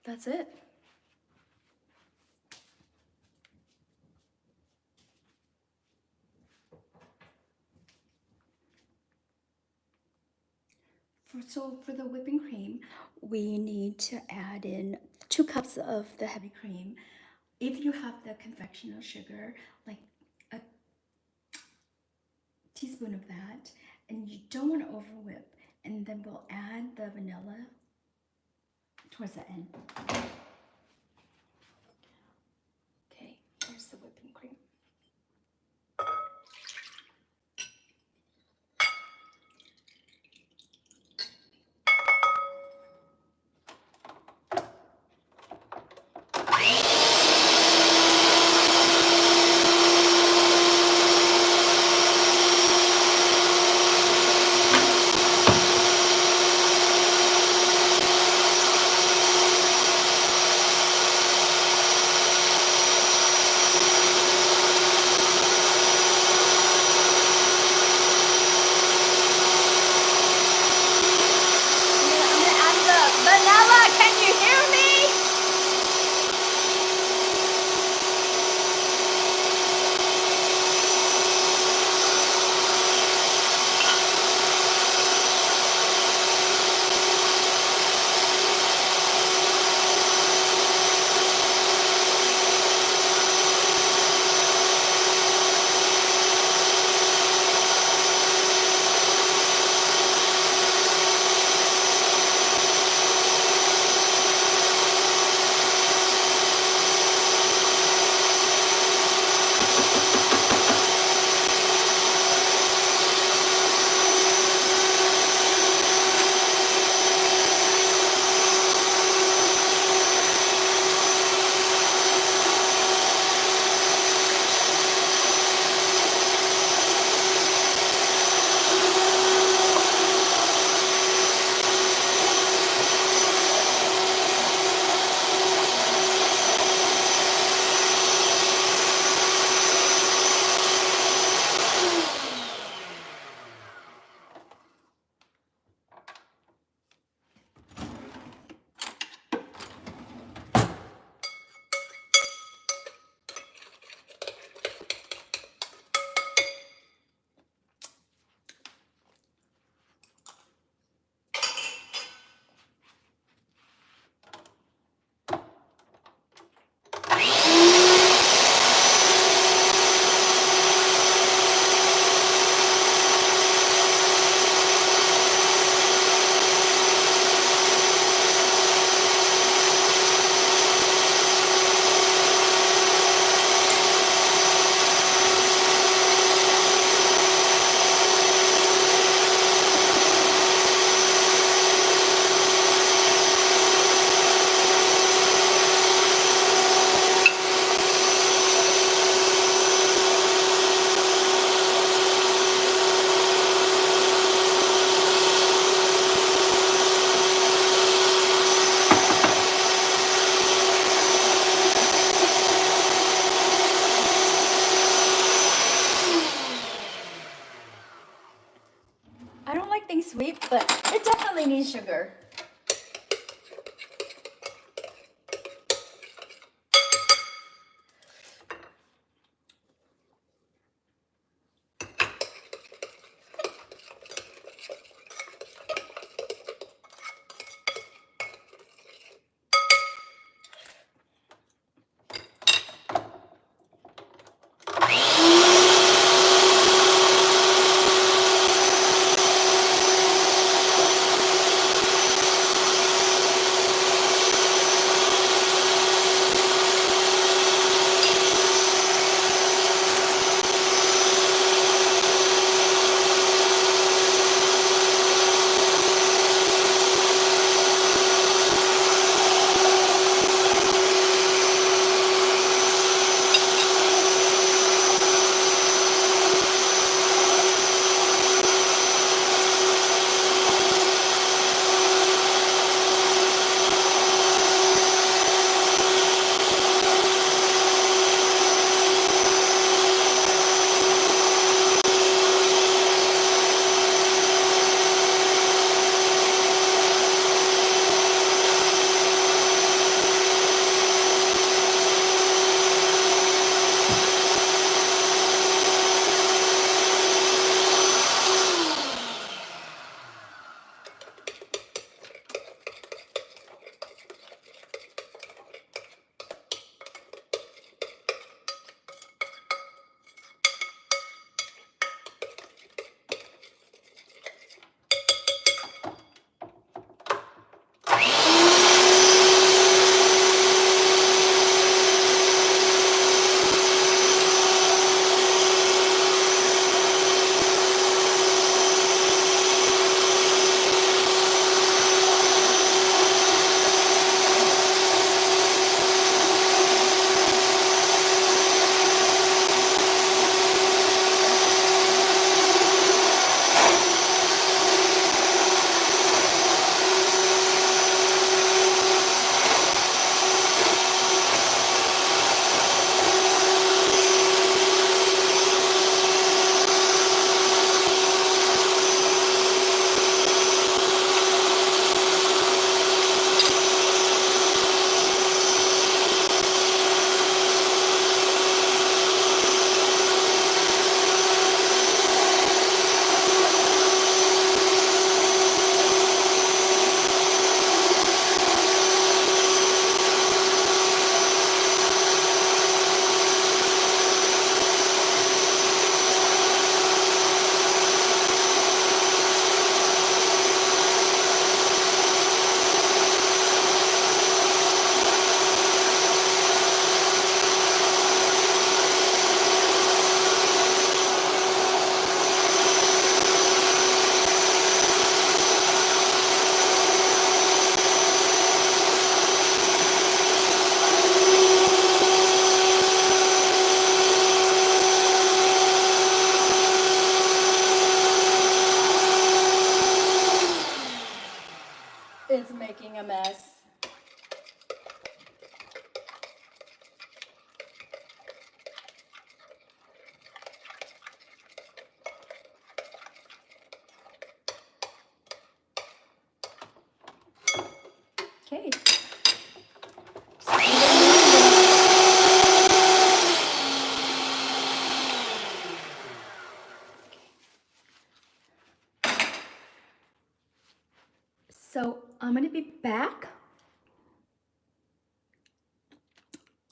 [SPEAKER 1] That's it. for the whipping cream, we need to add in 2 cups of the heavy cream. If you have the confectional sugar, like a teaspoon of that, and you don't want to over whip, and then we'll add the vanilla towards the end. Okay, here's the whipping cream. I don't like things sweet, but it definitely needs sugar.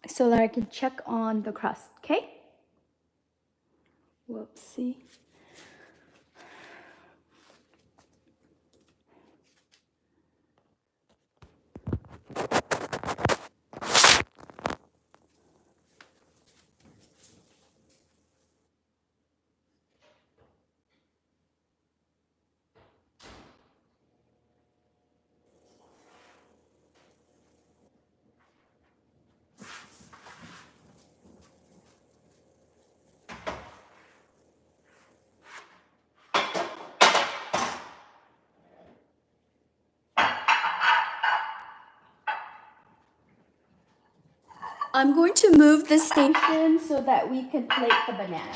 [SPEAKER 1] so that I can check on the crust, okay? Whoopsie. I'm going to move the station so that we can plate the banana.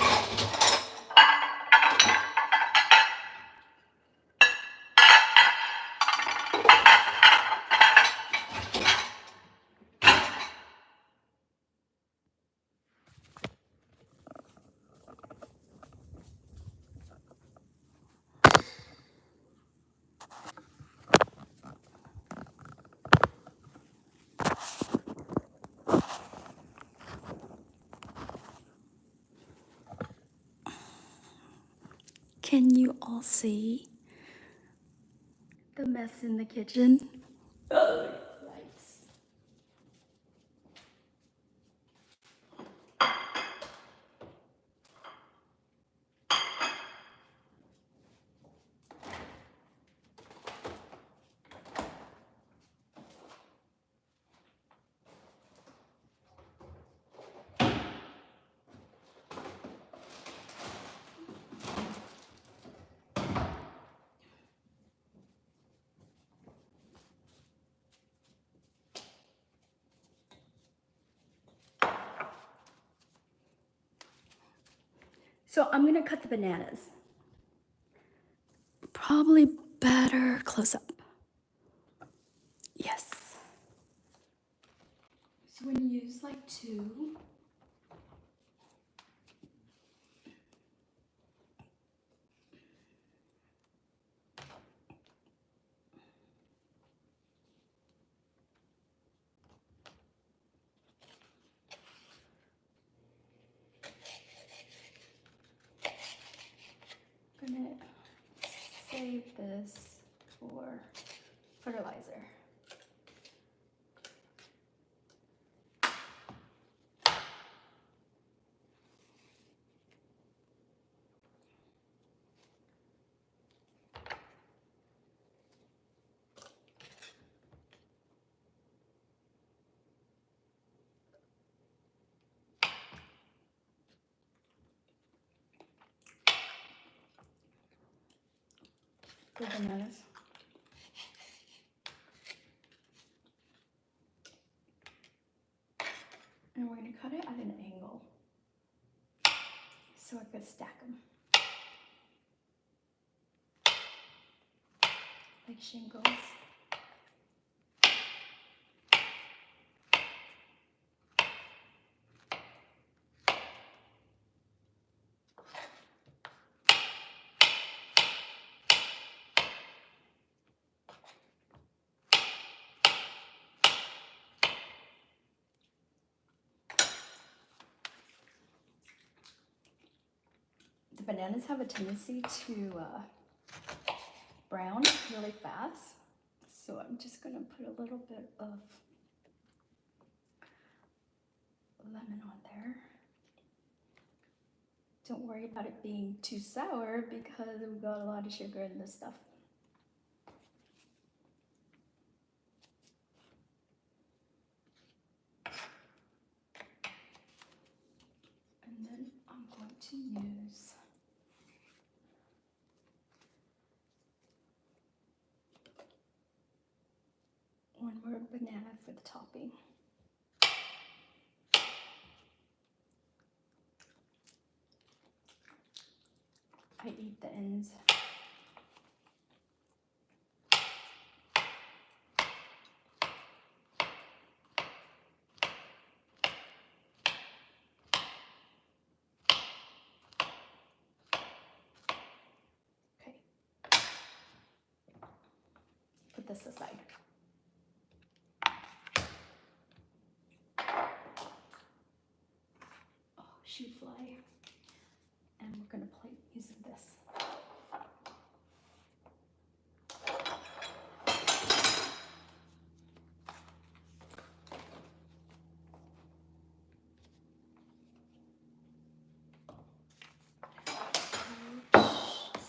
[SPEAKER 1] Can you all see the mess in the kitchen? Oh, yikes. So I'm gonna cut the bananas. Probably better close up. Yes. So we're gonna use like 2. I'm gonna save this for fertilizer. The bananas. And we're gonna cut it at an angle so I could stack them. Like shingles. The bananas have a tendency to brown really fast. So I'm just gonna put a little bit of lemon on there. Don't worry about it being too sour because we've got a lot of sugar in this stuff. And then I'm going to use one more banana for the topping. I eat the ends. Okay. Put this aside. shoe fly. And we're gonna plate using this.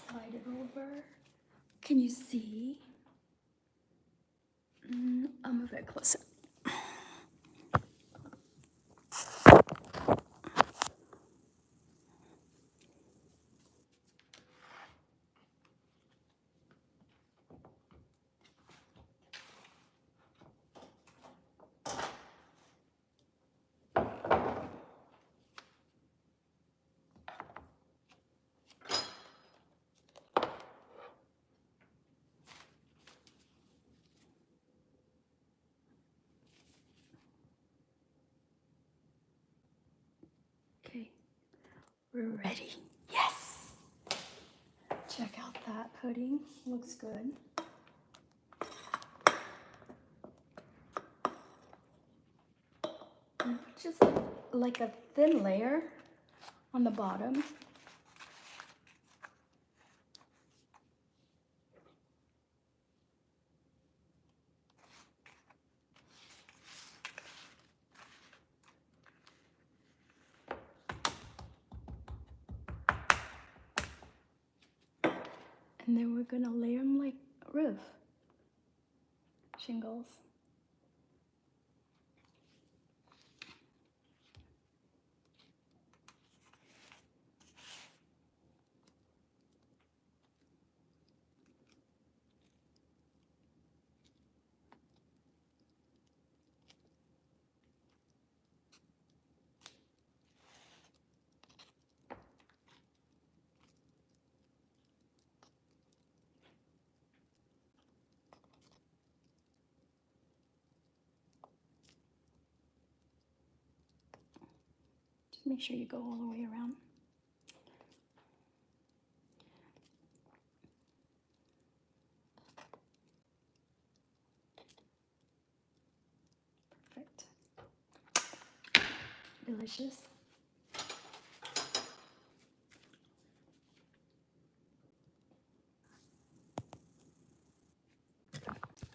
[SPEAKER 1] Slide it over. Can you see? I'll move it closer. Okay, we're ready. Yes! Check out that pudding. Looks good. Just like a thin layer on the bottom. And then we're gonna layer them like a roof. Shingles. Just make sure you go all the way around. Perfect. Delicious.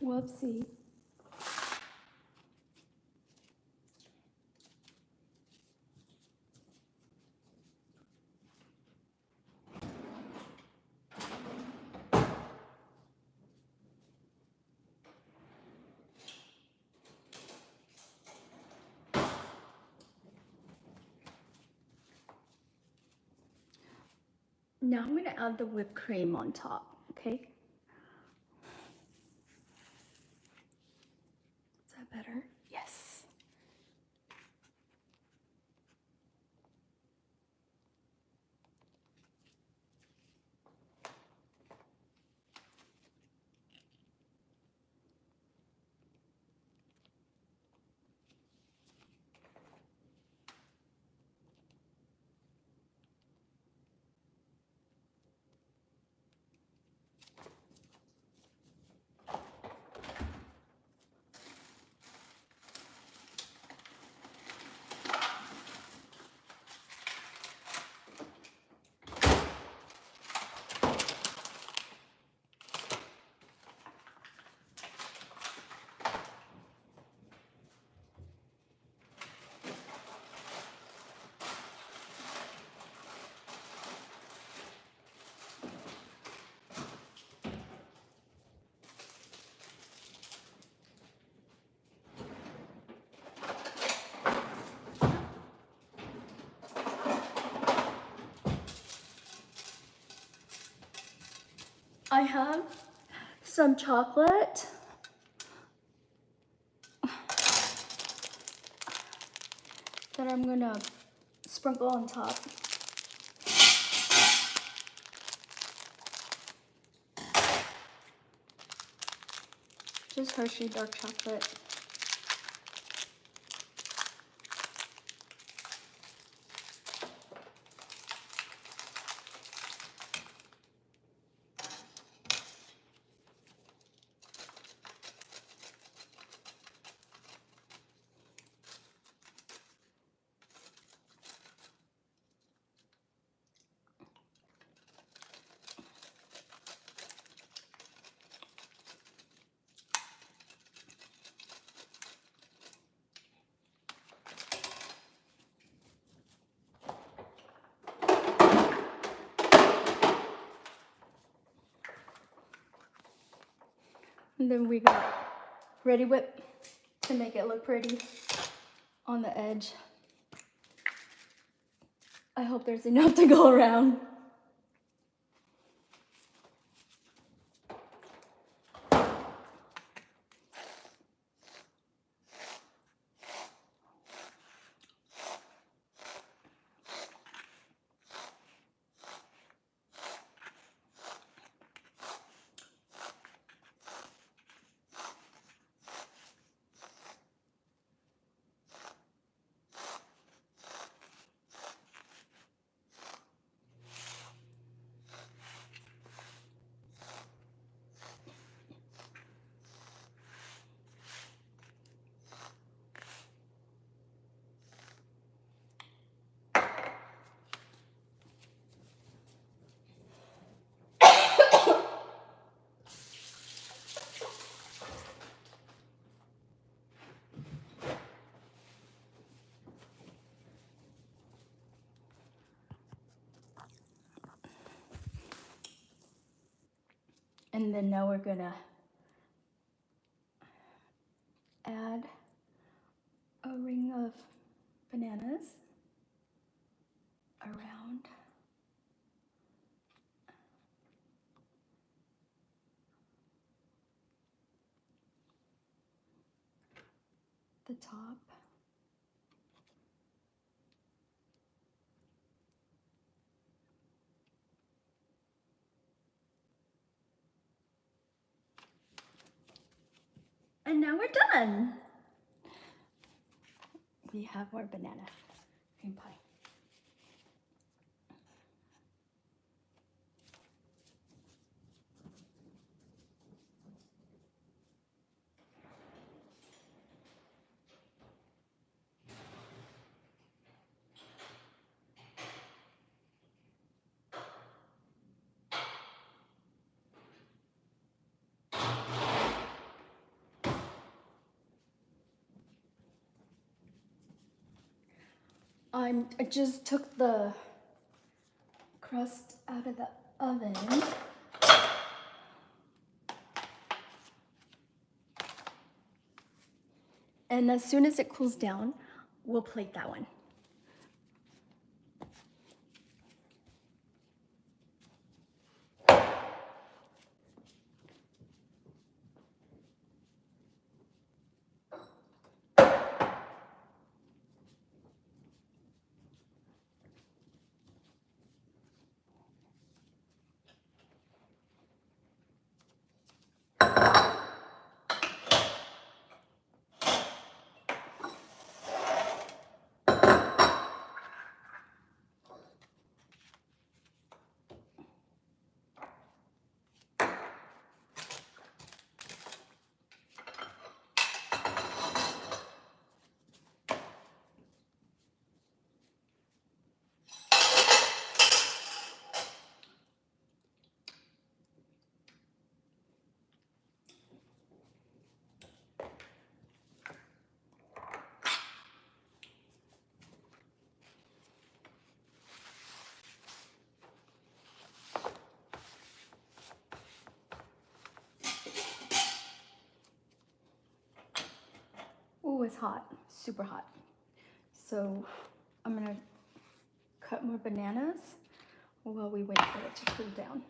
[SPEAKER 1] Whoopsie. Now I'm gonna add the whipped cream on top, okay? Is that better? Yes. I have some chocolate. That I'm gonna sprinkle on top. Just Hershey dark chocolate. And then we got Ready Whip to make it look pretty on the edge. I hope there's enough to go around. And then now we're gonna add a ring of bananas around the top. And now we're done. We have our banana cream pie. I just took the crust out of the oven. And as soon as it cools down, we'll plate that one. Oh, it's hot, super hot. So I'm gonna cut more bananas while we wait for it to cool down.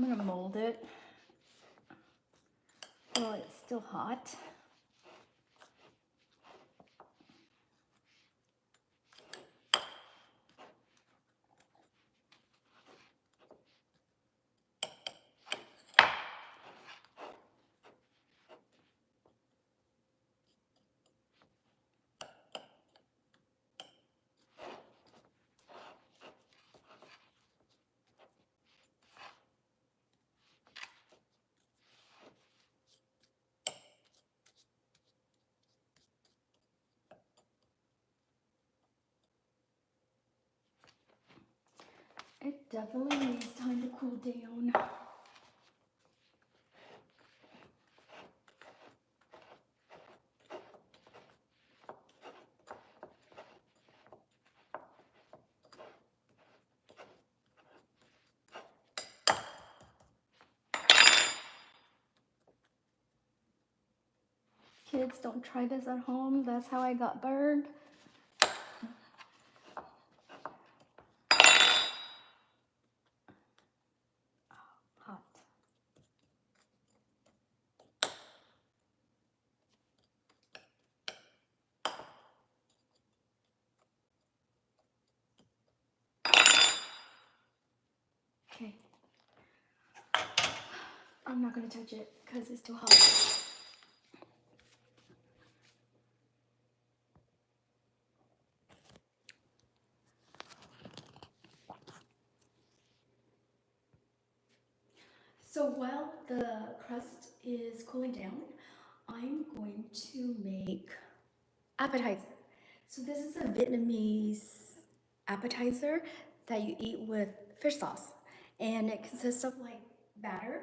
[SPEAKER 1] I'm gonna mold it while it's still hot. It definitely needs time to cool down. Kids, don't try this at home. That's how I got burned. Hot. Okay. I'm not gonna touch it because it's too hot. So while the crust is cooling down, I'm going to make appetizer. So this is a Vietnamese appetizer that you eat with fish sauce. And it consists of like batter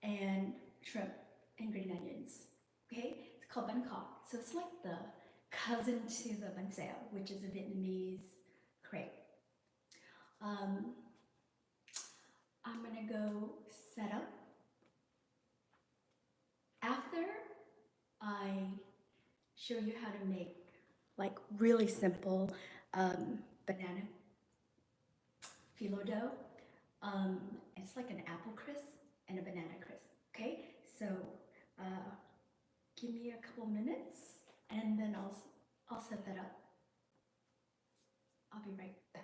[SPEAKER 1] and shrimp and green onions. Okay, it's called Banh Khot. So it's like the cousin to the bánh xèo, which is a Vietnamese crepe. I'm gonna go set up. After I show you how to make like really simple banana filo dough. It's like an apple crisp and a banana crisp. Okay, so give me a couple minutes and then I'll set that up. I'll be right back.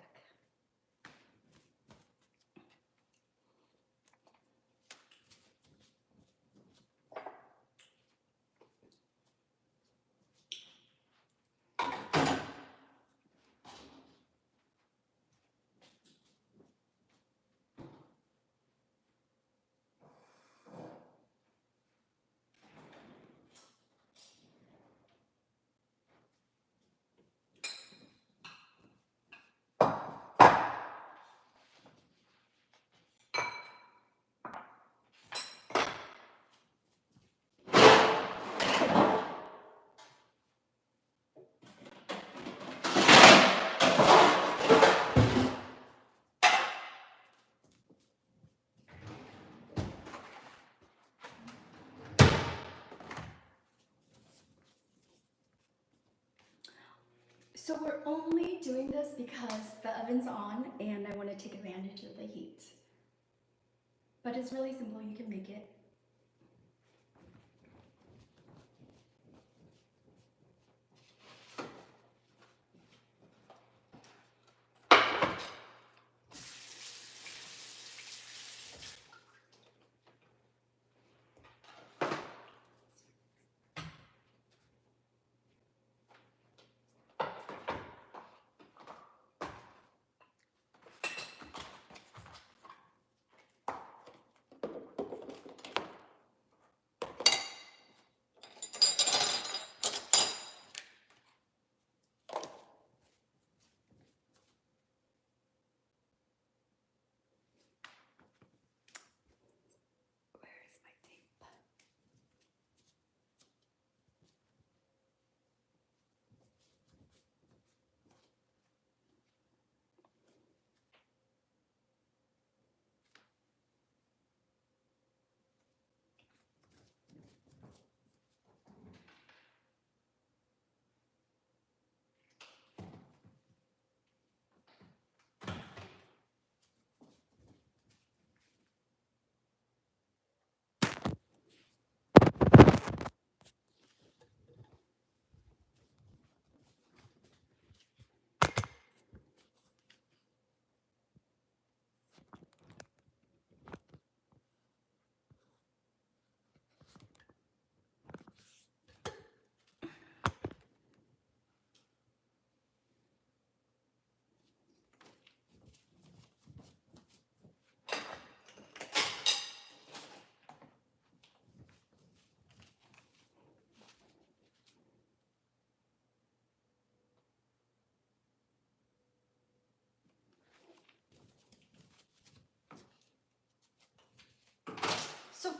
[SPEAKER 1] So we're only doing this because the oven's on and I want to take advantage of the heat. But it's really simple, you can make it.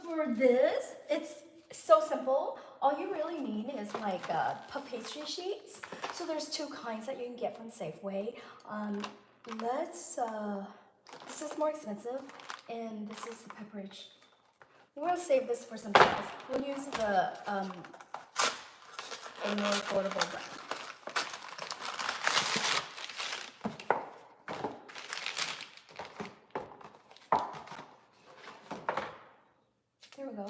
[SPEAKER 1] for this, it's so simple. All you really need is like puff pastry sheets. So there's two kinds that you can get from Safeway. This is more expensive, and this is the pepperidge. We're gonna save this for something else. We'll use the more affordable brand. There we go.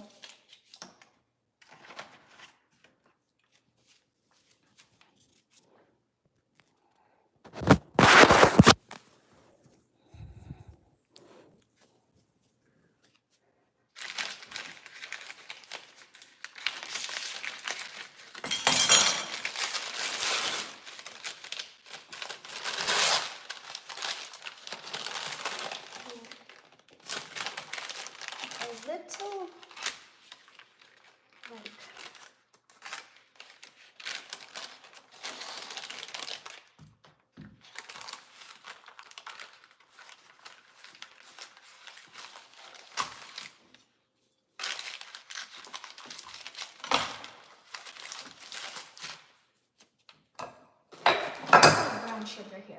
[SPEAKER 1] A little like brown sugar here.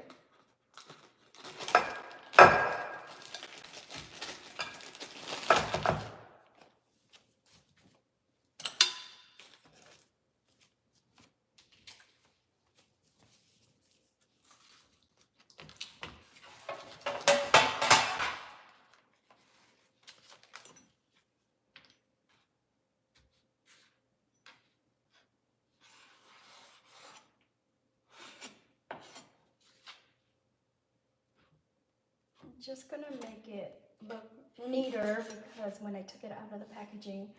[SPEAKER 1] Just gonna make it look neater because when I took it out of the packaging,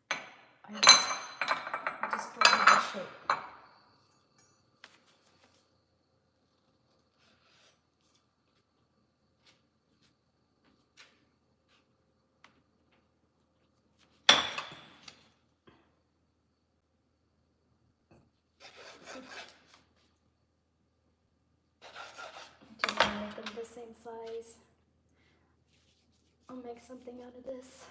[SPEAKER 1] I distorted the shape. Do you want to make them the same size? I'll make something out of this.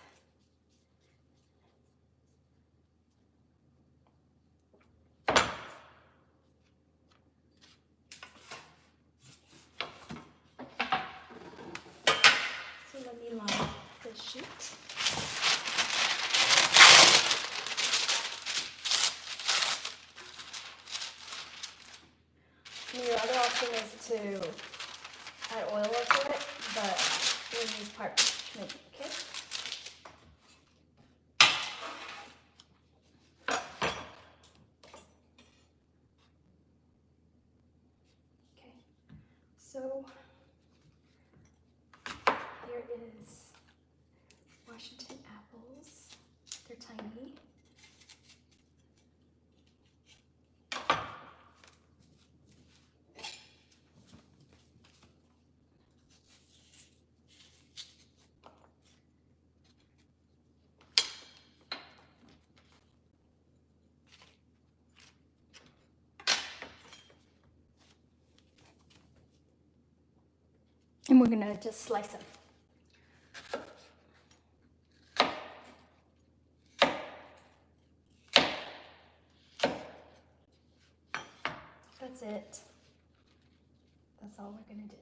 [SPEAKER 1] So let me line this sheet. And your other option is to add oil to it, but we'll use parchment, okay? Okay, so here is Washington apples. They're tiny. And we're gonna just slice them. That's it. That's all we're gonna do.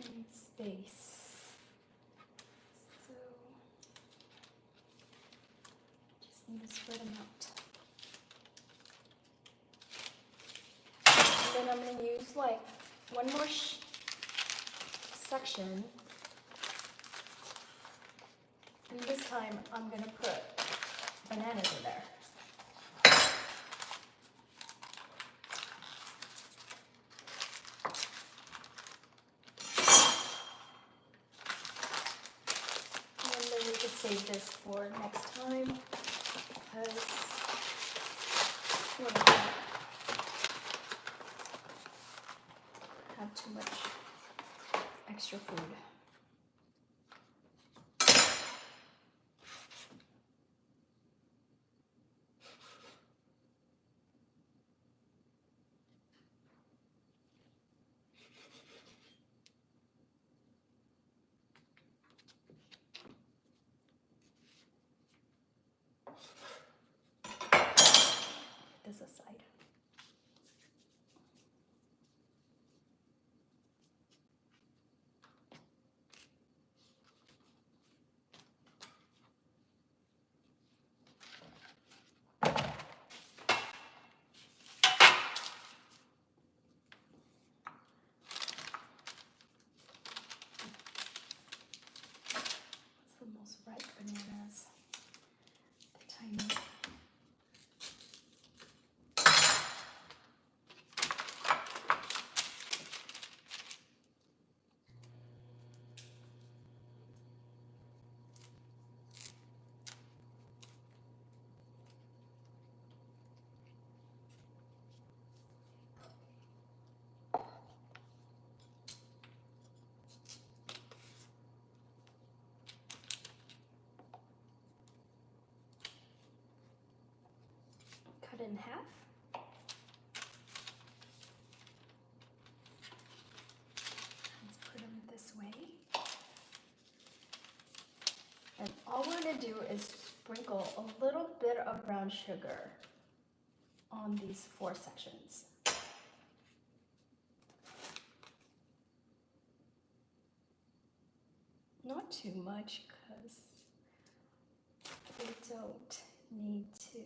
[SPEAKER 1] And space. So just need to spread them out. And then I'm going to use like one more section. And this time I'm going to put bananas in there. And then we can save this for next time. extra food. This aside. The most ripe bananas, the tiny. Cut in half. Let's put them this way. And all we're going to do is sprinkle a little bit of brown sugar on these 4 sections. Not too much because we don't need to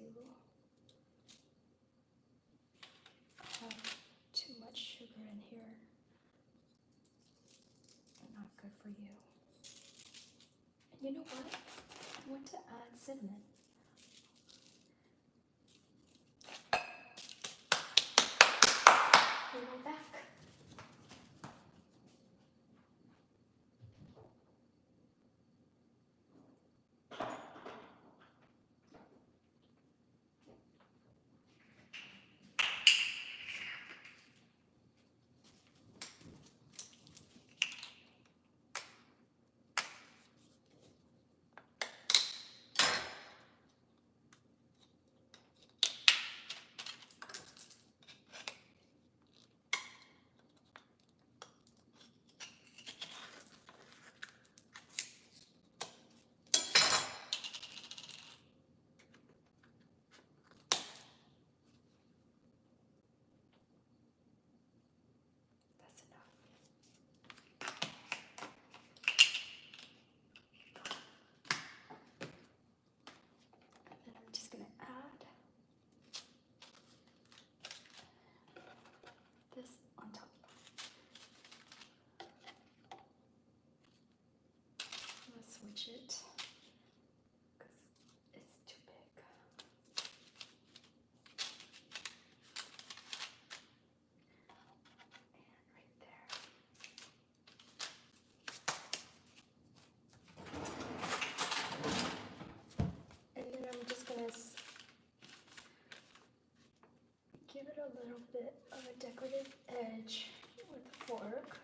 [SPEAKER 1] have too much sugar in here. Not good for you. And you know what? I want to add cinnamon. Be right back. Switch it because it's too big. And right there. And then I'm just going to give it a little bit of a decorative edge with a fork.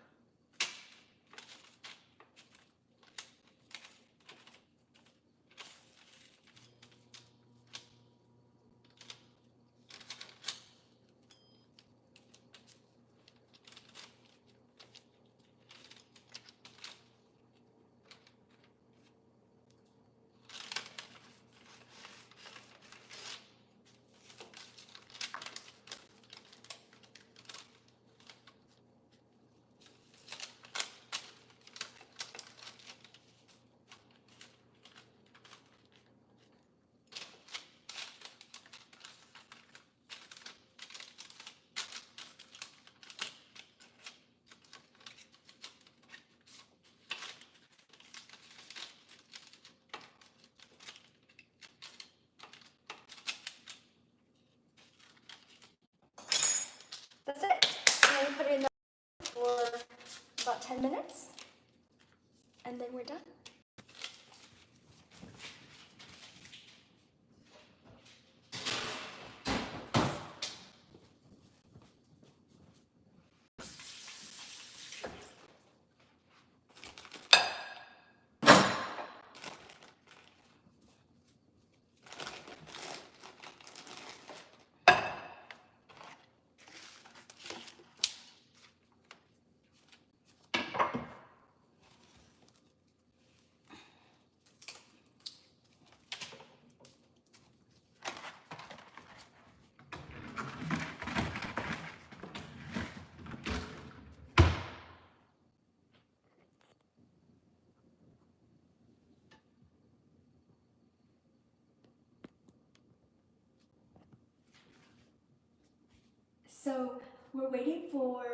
[SPEAKER 1] we're waiting for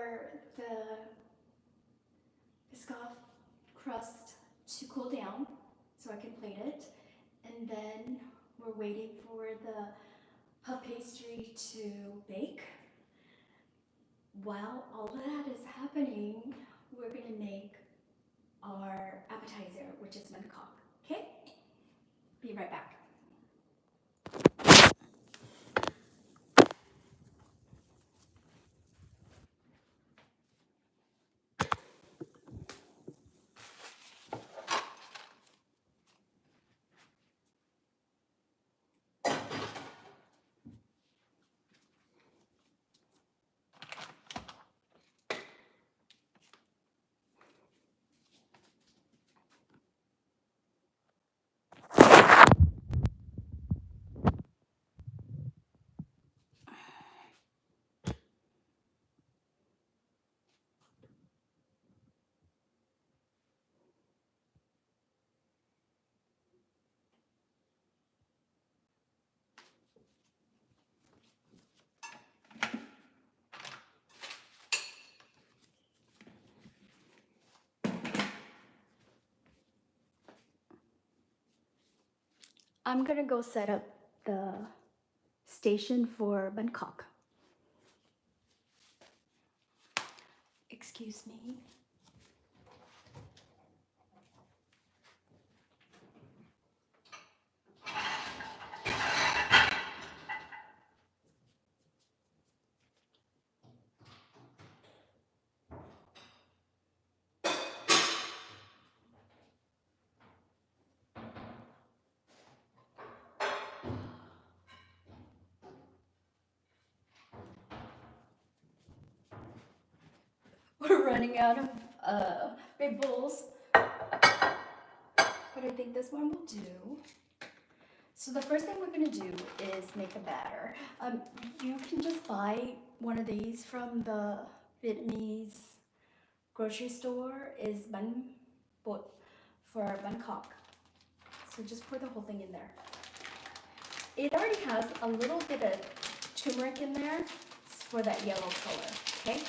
[SPEAKER 1] the biscoff crust to cool down so I can plate it. And then we're waiting for the puff pastry to bake. While all of that is happening, we're gonna make our appetizer, which is Banh Khot. Okay? Be right back. I'm gonna go set up the station for Banh Khot. Excuse me. We're running out of big bowls, but I think this one will do. So the first thing we're gonna do is make a batter. You can just buy one of these from the Vietnamese grocery store. Is Banh Khot for Banh Khot. So just pour the whole thing in there. It already has a little bit of turmeric in there for that yellow color, okay?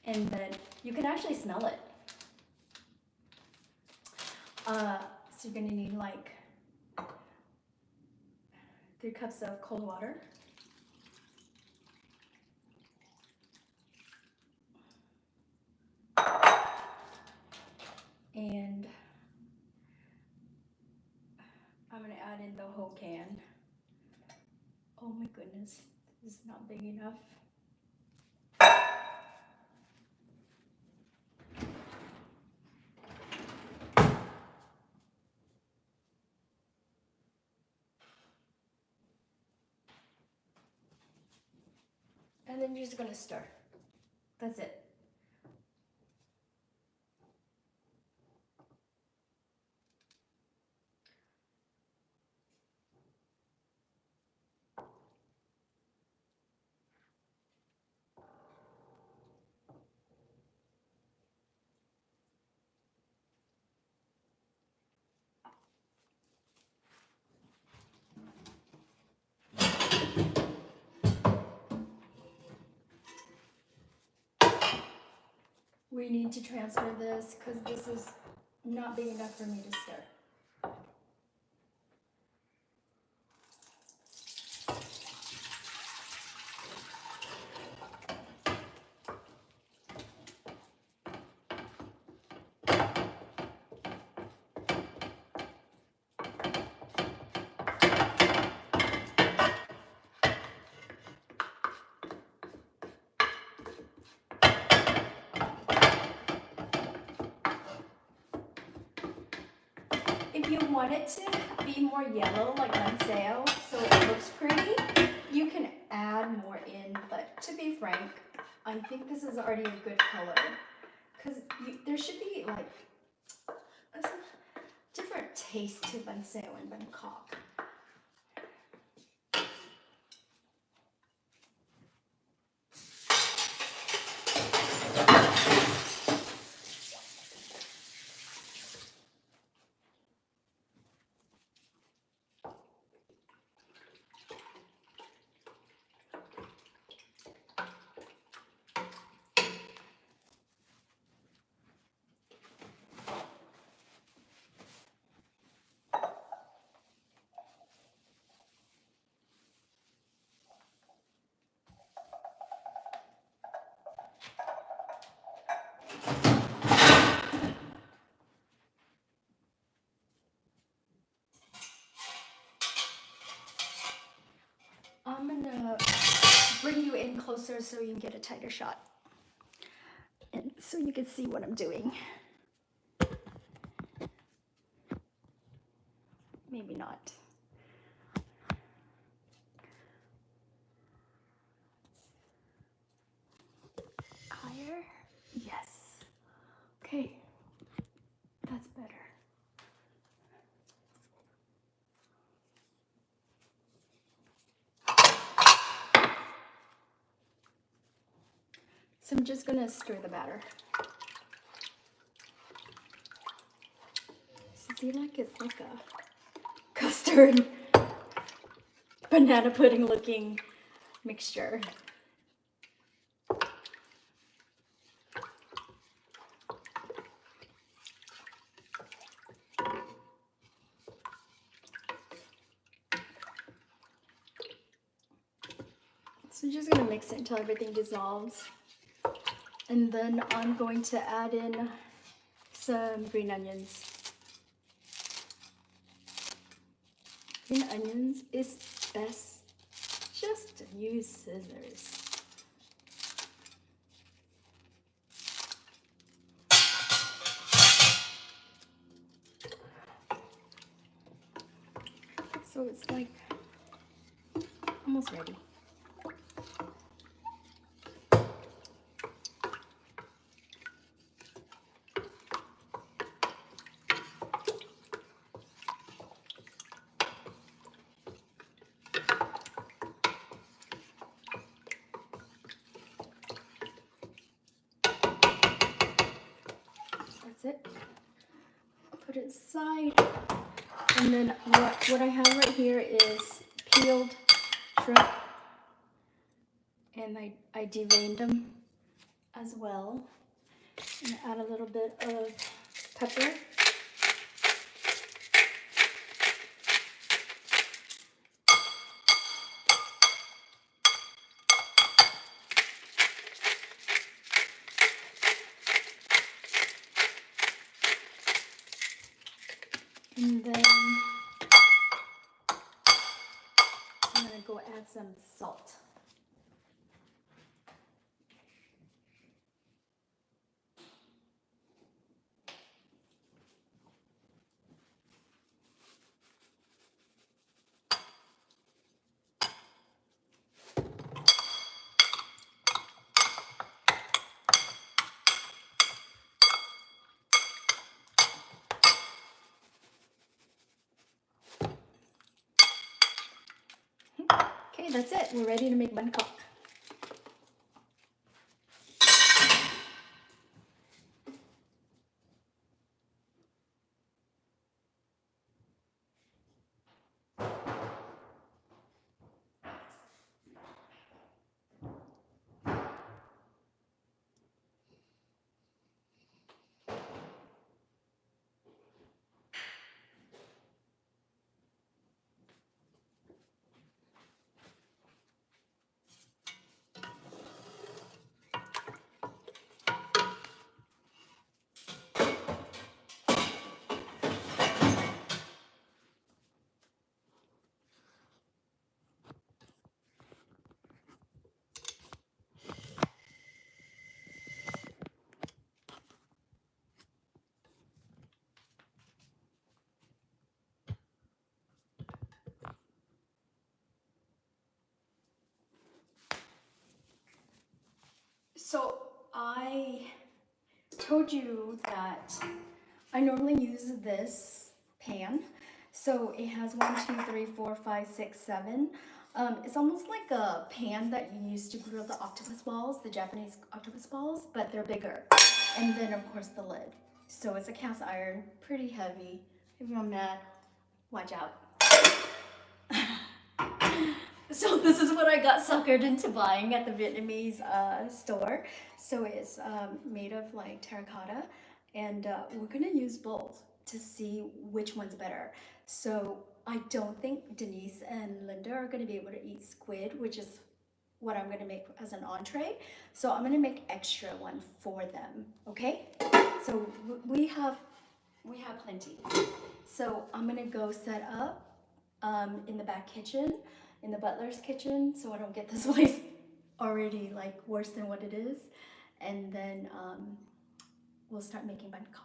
[SPEAKER 1] And then you can actually smell it. So you're gonna need like 3 cups of cold water. And I'm gonna add in the whole can. Oh my goodness, this is not big enough. And then you're just gonna stir. That's it. We need to transfer this because this is not big enough for me to stir. If you want it to be more yellow, like Manseo, so it looks pretty, you can add more in, but to be frank, I think this is already a good color. Because there should be like a different taste to Manseo and Banh Khot. gonna bring you in closer so you can get a tighter shot. And so you can see what I'm doing. Maybe not. Higher? Yes. Okay. That's better. So I'm just gonna stir the batter. So see, like it's like a custard banana pudding looking mixture. So I'm just gonna mix it until everything dissolves. And then I'm going to add in some green onions. Green onions is best just to use scissors. So it's like almost ready. That's it. Put it aside. And then what I have right here is peeled shrimp. And I deveined them as well. And add a little bit of pepper. And then I'm gonna go add some salt. Okay, that's it. We're ready to make Banh Khot. So I told you that I normally use this pan. So it has 1, 2, 3, 4, 5, 6, 7. It's almost like a pan that you use to grill the octopus balls, the Japanese octopus balls, but they're bigger. And then of course the lid. So it's a cast iron, pretty heavy. If you're mad, watch out. So this is what I got suckered into buying at the Vietnamese store. So it's made of like terracotta, and we're gonna use both to see which one's better. So I don't think Denise and Linda are gonna be able to eat squid, which is what I'm gonna make as an entree. So I'm gonna make extra one for them, okay? So we have plenty. So I'm gonna go set up in the back kitchen in the butler's kitchen so I don't get this place already like worse than what it is. And then we'll start making Banh Khot.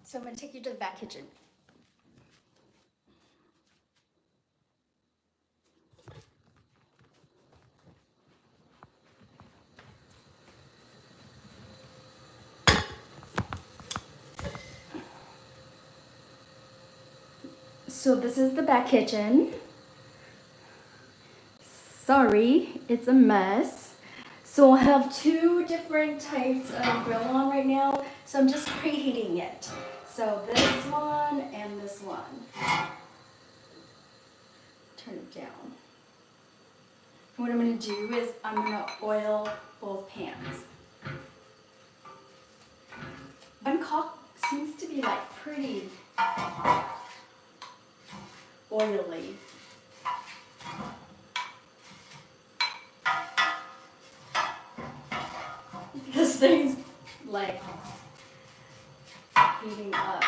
[SPEAKER 1] So I'm gonna take you to the back kitchen. So this is the back kitchen. Sorry, it's a mess. So I have two different types of grill on right now. So I'm just preheating it. So this one and this one. Turn it down. What I'm gonna do is I'm gonna oil both pans. Banh Khot seems to be like pretty oily. This thing's like heating up.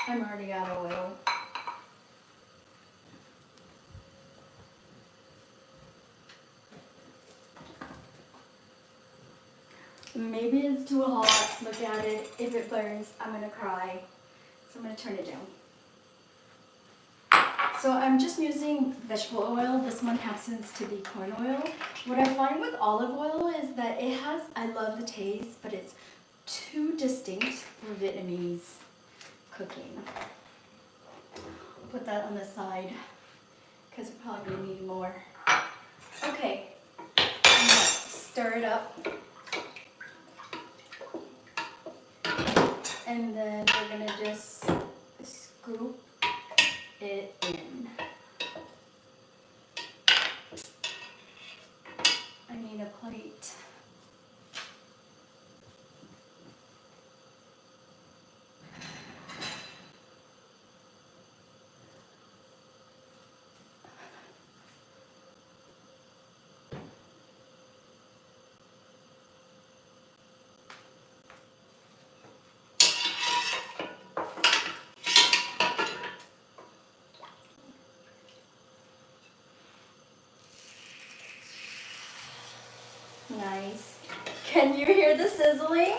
[SPEAKER 1] I'm already out of oil. Maybe it's too hot. Look at it. If it burns, I'm gonna cry. So I'm gonna turn it down. So I'm just using vegetable oil. This one happens to be corn oil. What I find with olive oil is that it has, I love the taste, but it's too distinct for Vietnamese cooking. Put that on the side because we're probably gonna need more. Okay, I'm gonna stir it up. And then we're gonna just scoop it in. I need a plate. Nice. Can you hear the sizzling?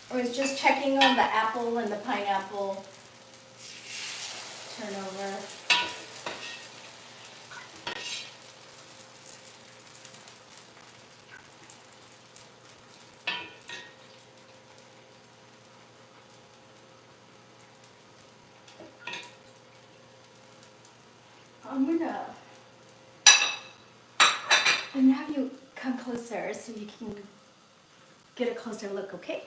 [SPEAKER 1] I was just checking on the apple and the pineapple. Turn over. I'm gonna have you come closer so you can get a closer look, okay?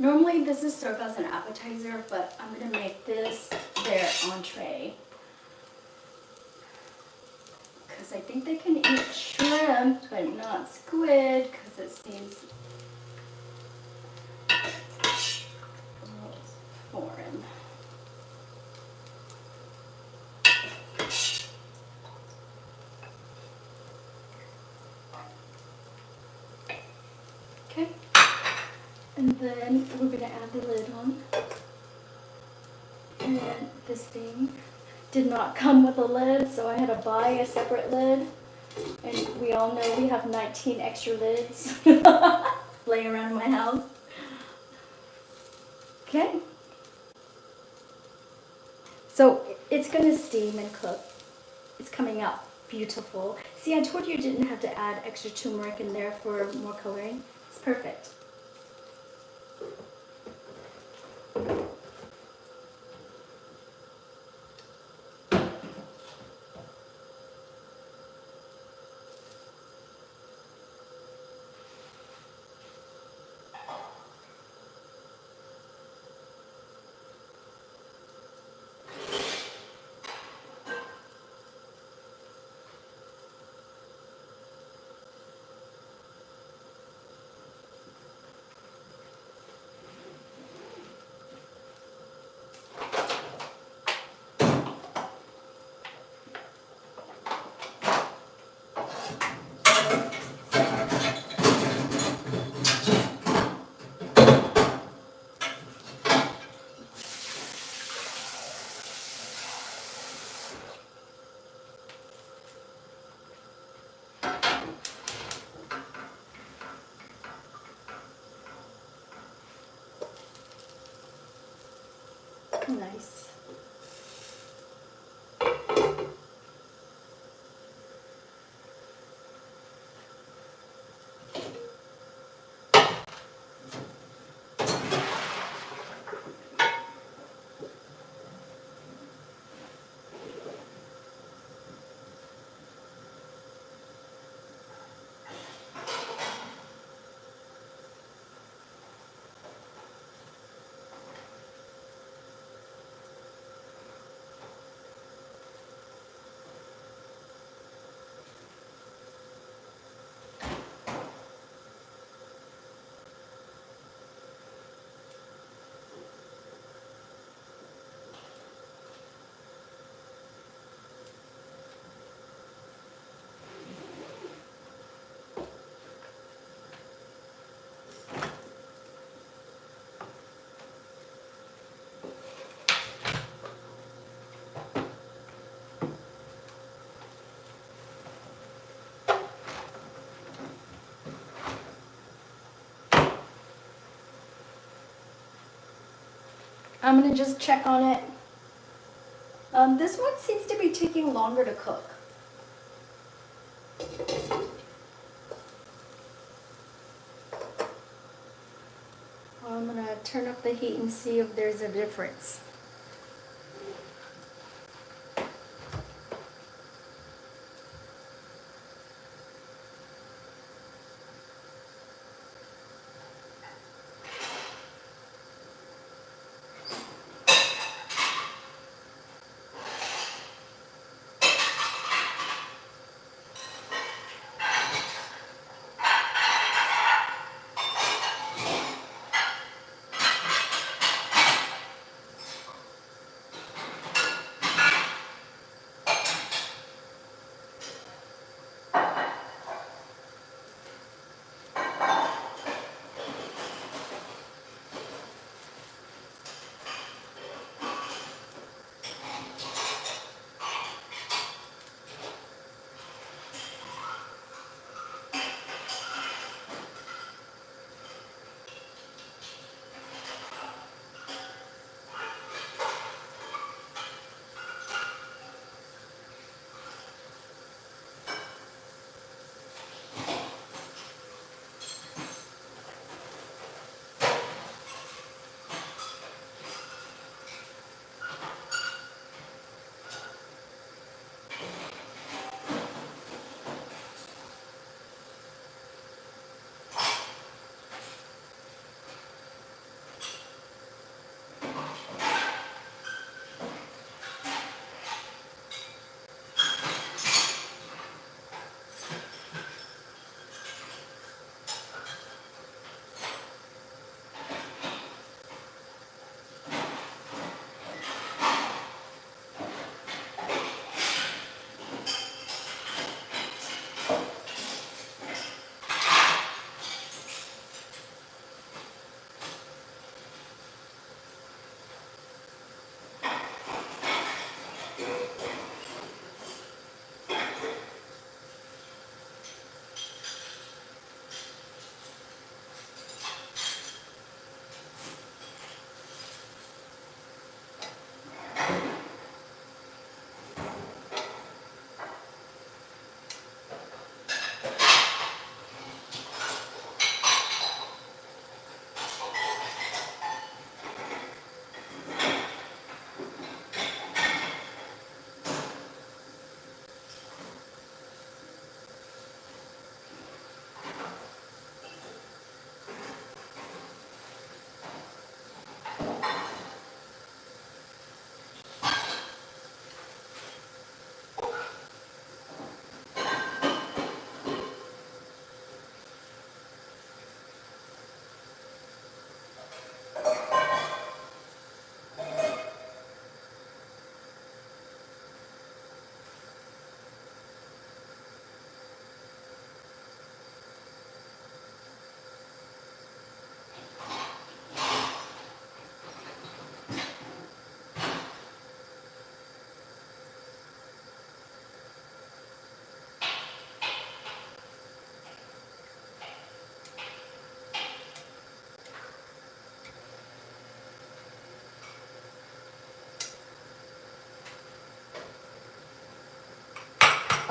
[SPEAKER 1] Normally this is served as an appetizer, but I'm gonna make this their entree. Because I think they can eat shrimp, but not squid, because it seems a little foreign. Okay, and then we're gonna add the lid on. And this thing did not come with a lid, so I had to buy a separate lid. And we all know we have 19 extra lids laying around my house. Okay. So it's gonna steam and cook. It's coming out beautiful. See, I told you didn't have to add extra turmeric in there for more coloring. It's perfect. Nice. I'm gonna just check on it. This one seems to be taking longer to cook. I'm gonna turn up the heat and see if there's a difference.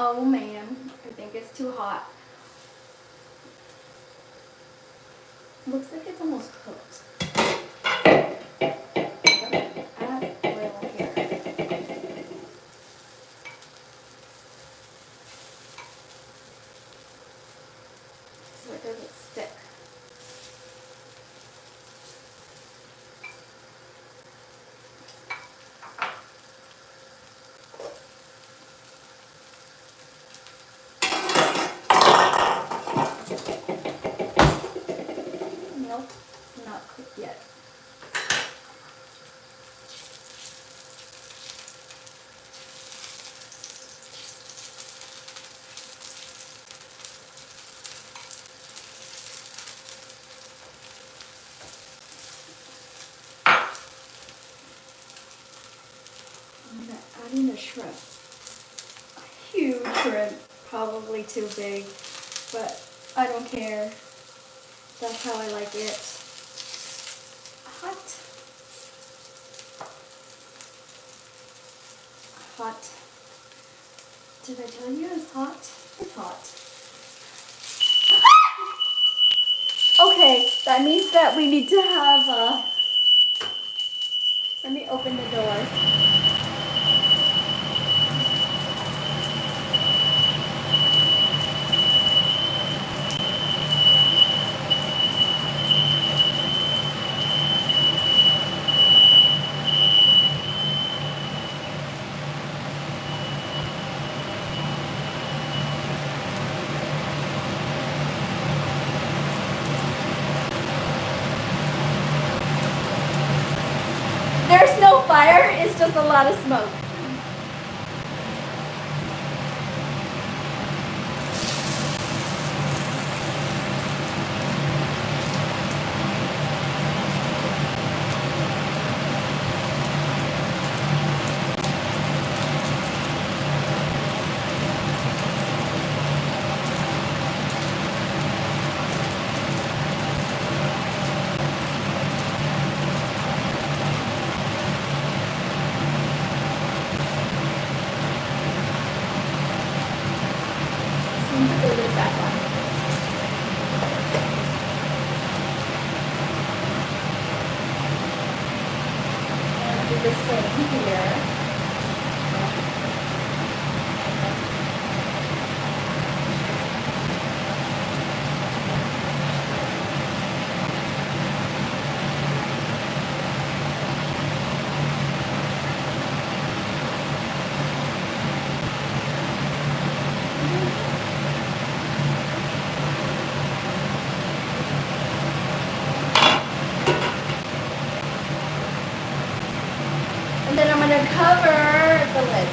[SPEAKER 1] Oh man, I think it's too hot. Looks like it's almost cooked. Add oil here. So it doesn't stick. Nope, not cooked yet. I'm adding the shrimp. Huge shrimp, probably too big, but I don't care. That's how I like it. Hot. Hot. Did I tell you it's hot? It's hot. Okay, that means that we need to have let me open the door. There's no fire, it's just a lot of smoke. Put the lid back on. And do the same here. And then I'm going to cover the lid.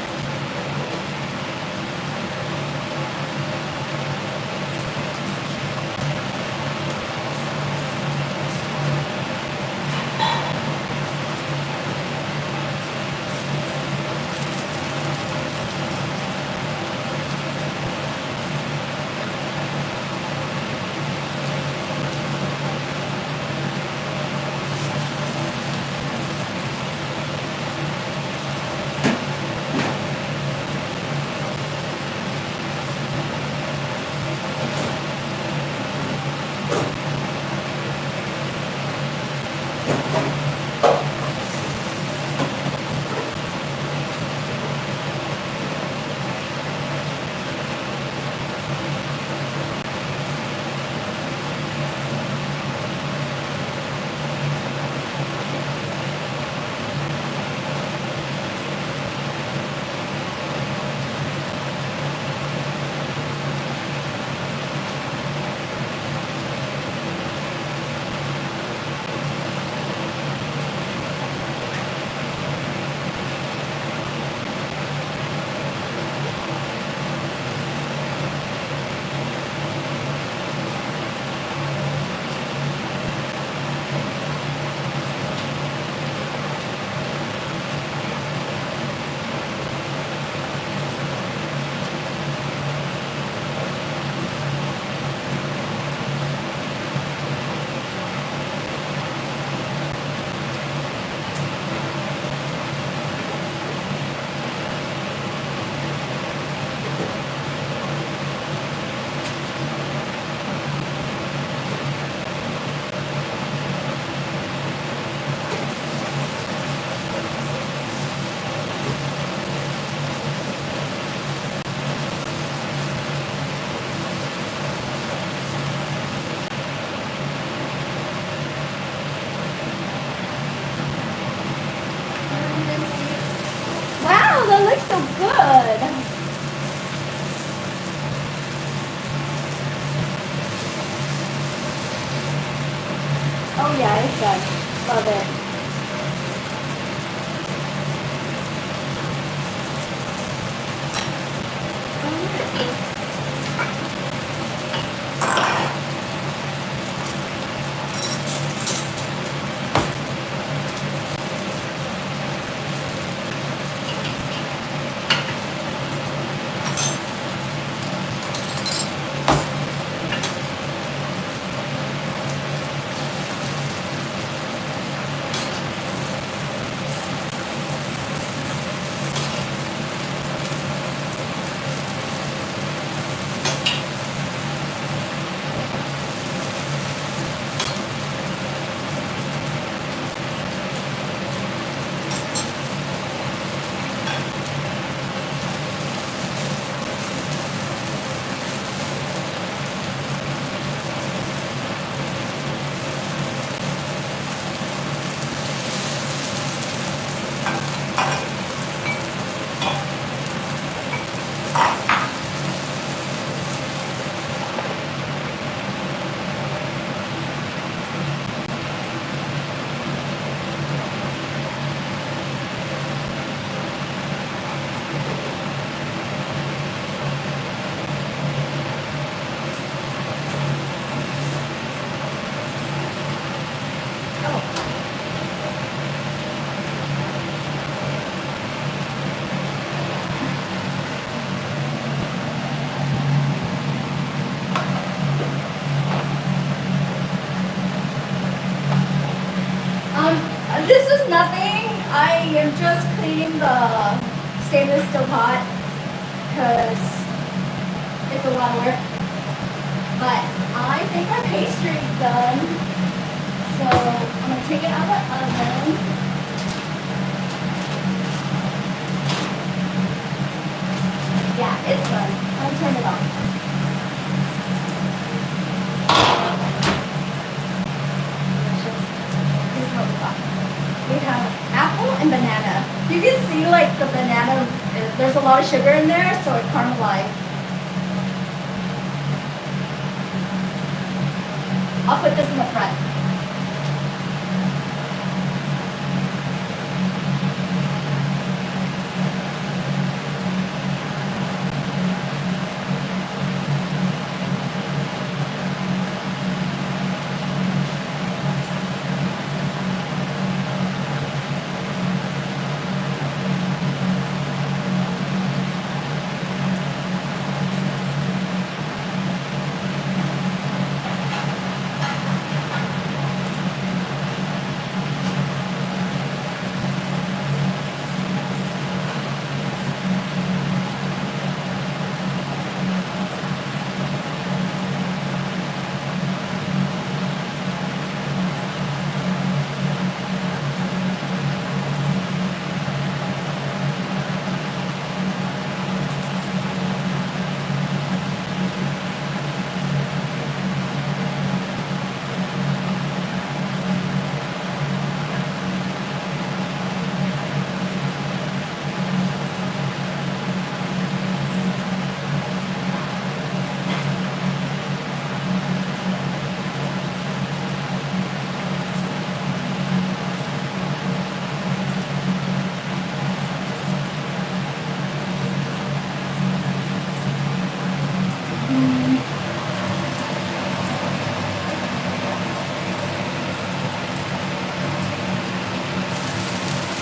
[SPEAKER 1] good. Oh yeah, it's done. Love it. This is nothing. I am just cleaning the stainless steel pot because it's a lot of work. But I think my pastry is done. So I'm going to take it out of the oven. Yeah, it's done. I'll turn it off. We have apple and banana. You can see like the banana, there's a lot of sugar in there, so it caramelized. I'll put this in the front.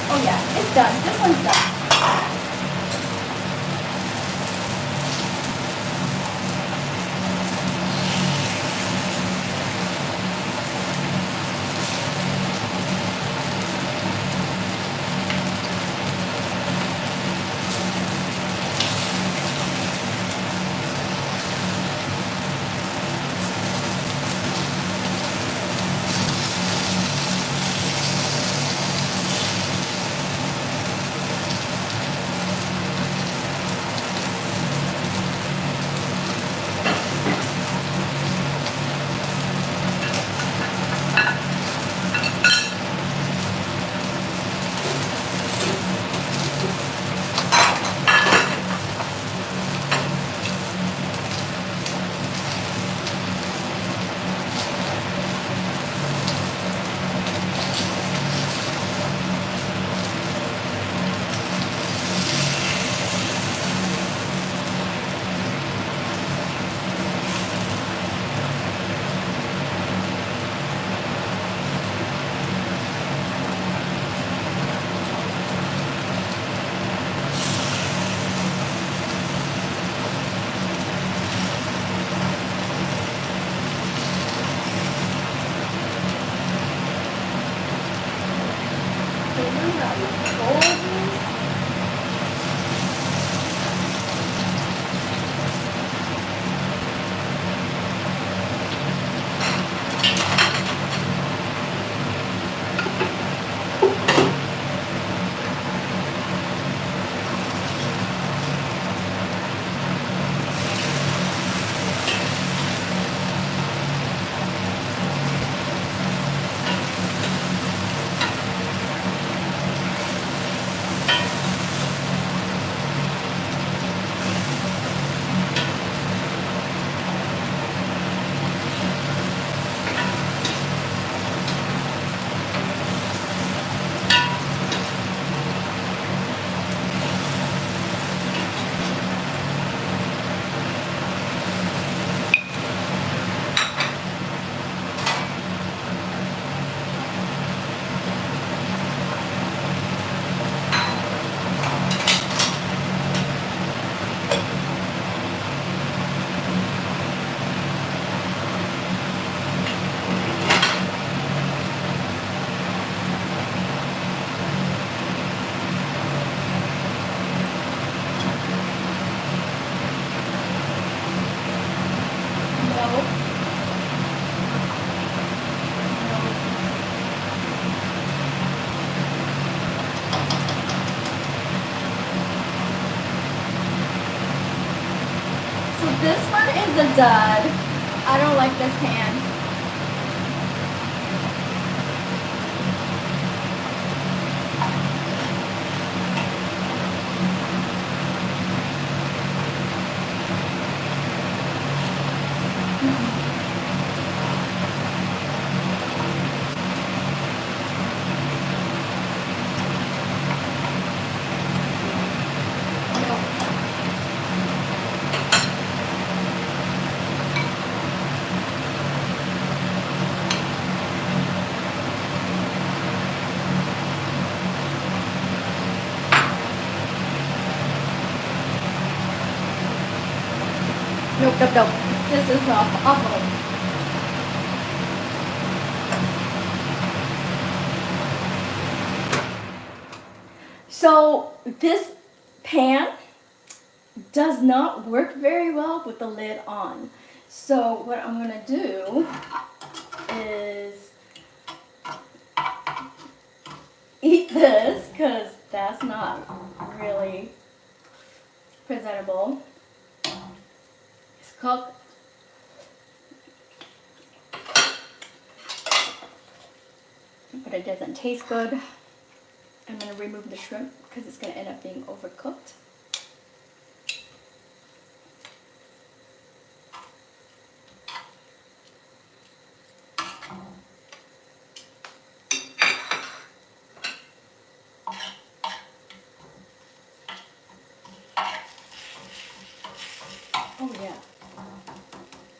[SPEAKER 1] Oh yeah, it's done. This one's done. Isn't that gorgeous? No. So this one is a dud. I don't like this pan. Nope, nope, nope. This is awful. So this pan does not work very well with the lid on. So what I'm gonna do is eat this because that's not really presentable. It's cooked. But it doesn't taste good. I'm going to remove the shrimp because it's going to end up being overcooked. Oh yeah,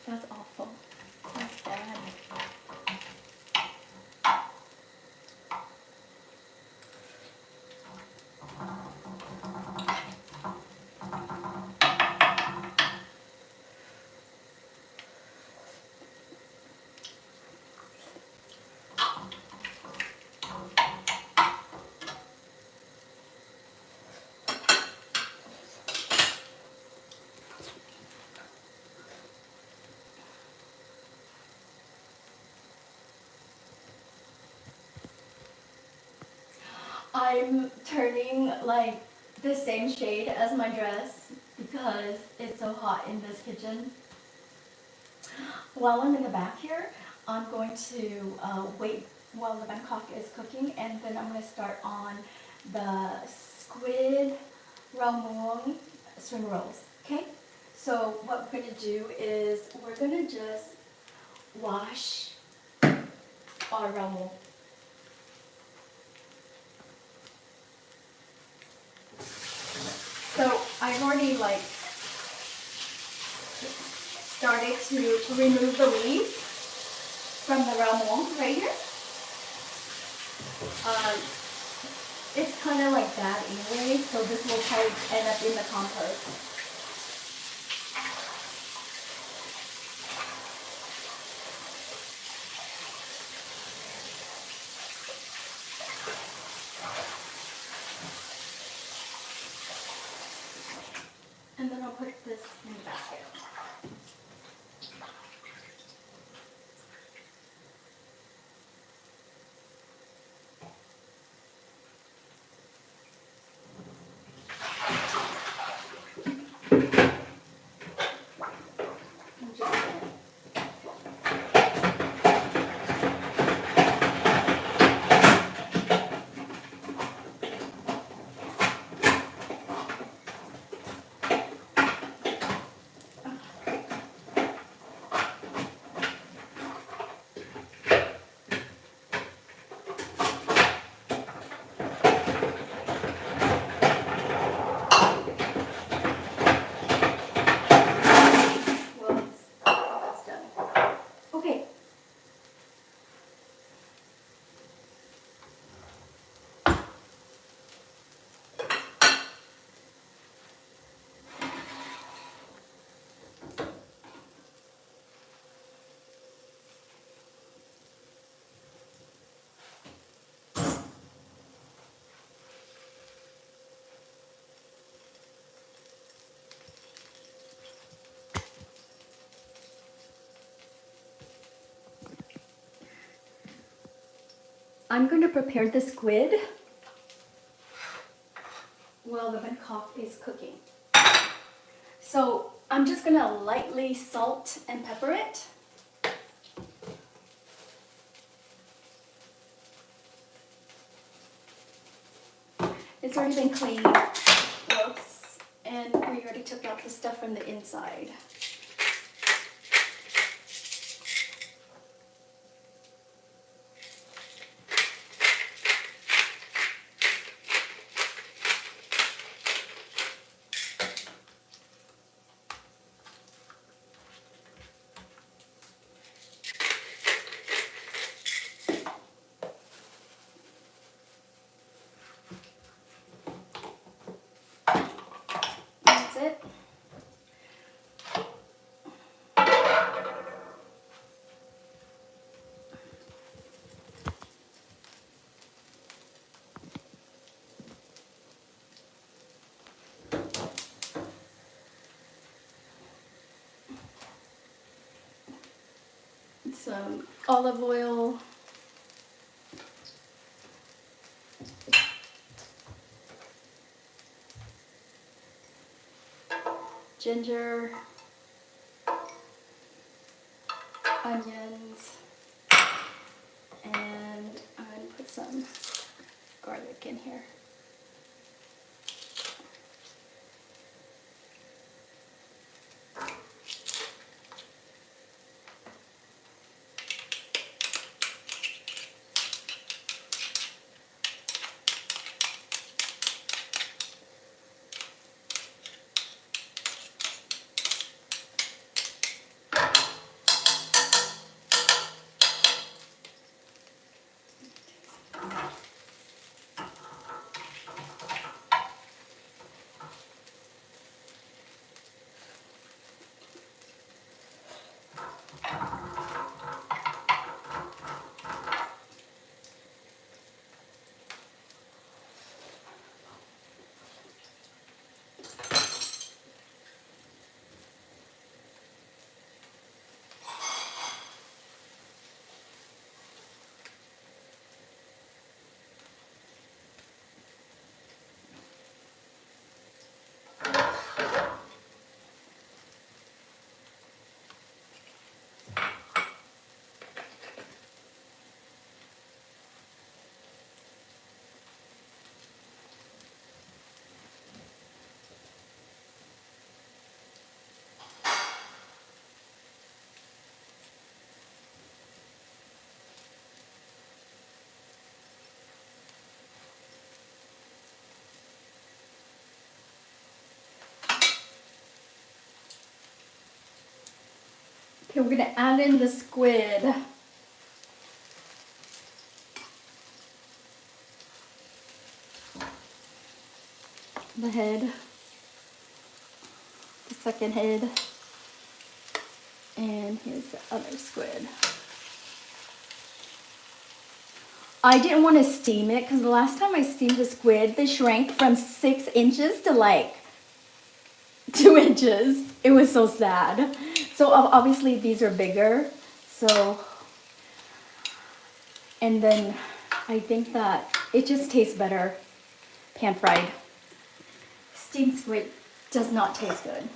[SPEAKER 1] that's awful. That's bad. I'm turning like the same shade as my dress because it's so hot in this kitchen. While I'm in the back here, I'm going to wait while the Banh Khot is cooking, and then I'm going to start on the squid ramon spring rolls. Okay? So what we're going to do is we're going to just wash our ramon. So I've already like started to remove the leaves from the ramon right here. It's kind of like that anyway, so this will probably end up in the compost. this in the basket. I'm going to prepare the squid while the Banh Khot is cooking. So I'm just going to lightly salt and pepper it. It's already been cleaned, whoops, and we already took out the stuff from the inside. That's it. Some olive oil, ginger, onions, and I'm going to put some garlic in here. Okay, we're going to add in the squid. The head, the second head, and here's the other squid. I didn't want to steam it because the last time I steamed the squid, they shrank from 6 inches to like 2 inches. It was so sad. So obviously these are bigger. So, and then I think that it just tastes better pan fried. Steamed squid does not taste good.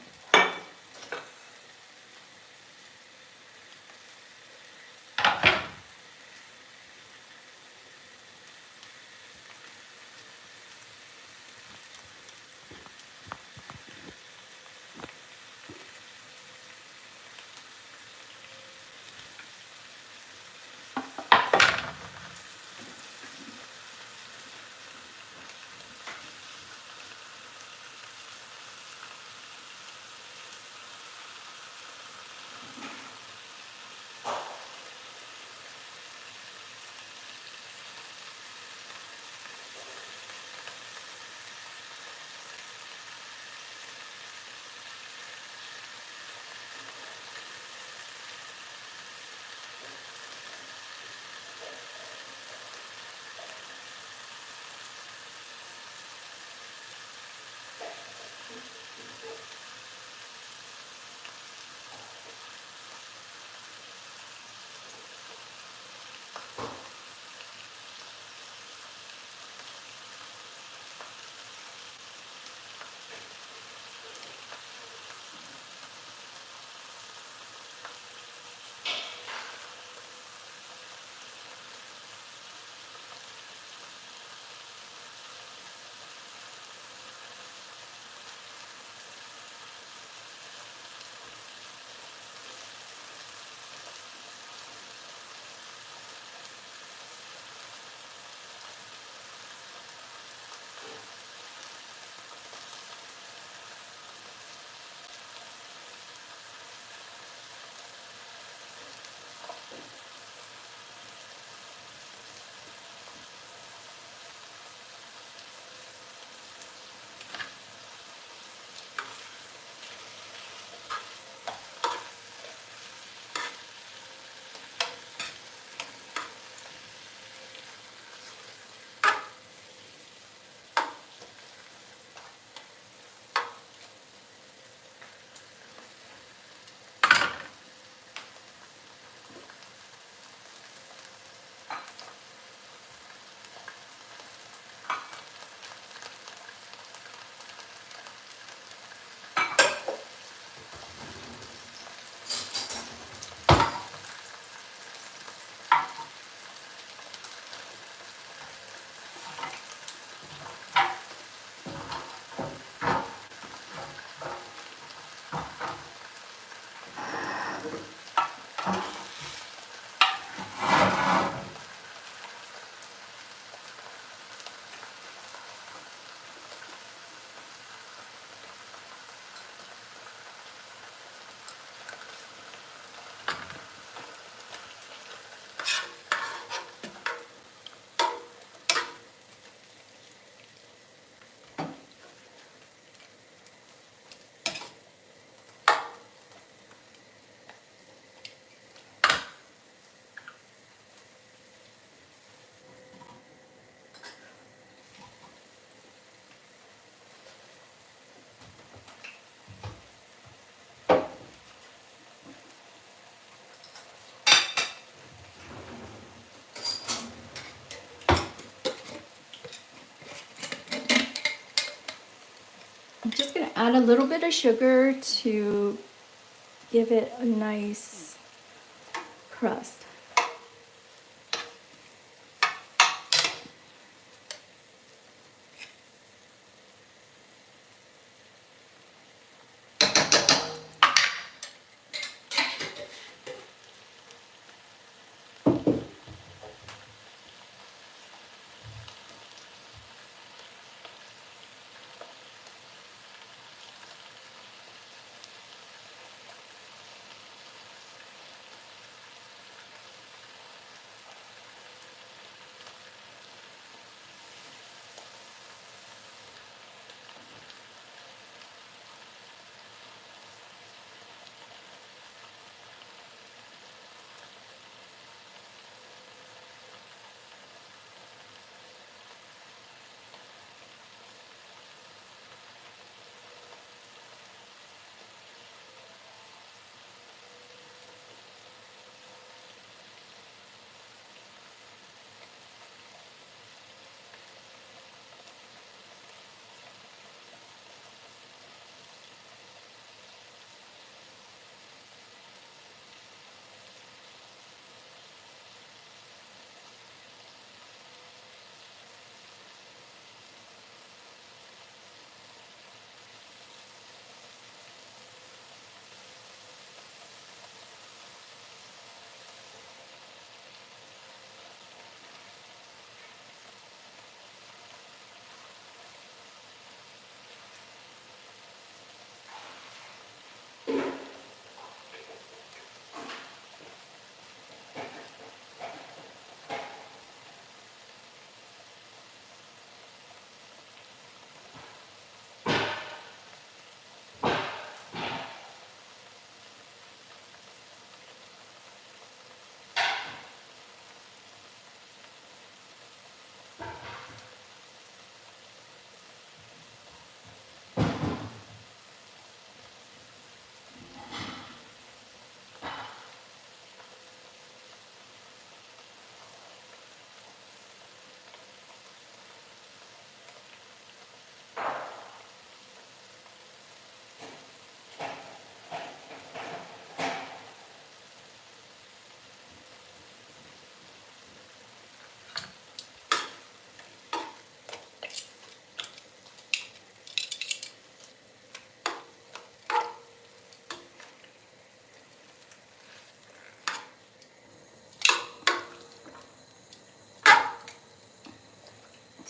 [SPEAKER 1] I'm just gonna add a little bit of sugar to give it a nice crust.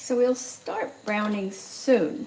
[SPEAKER 1] So we'll start browning soon.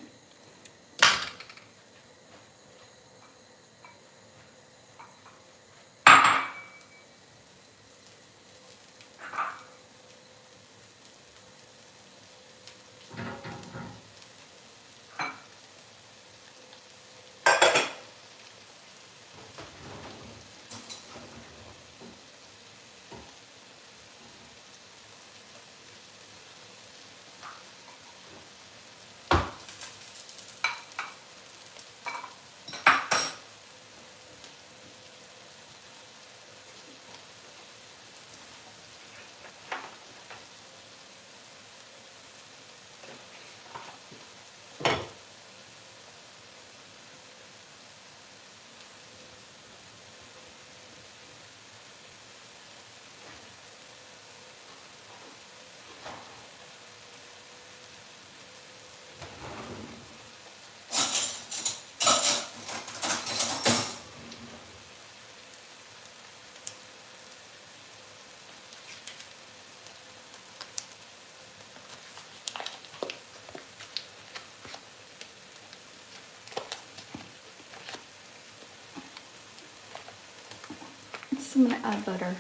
[SPEAKER 1] So I'm gonna add butter.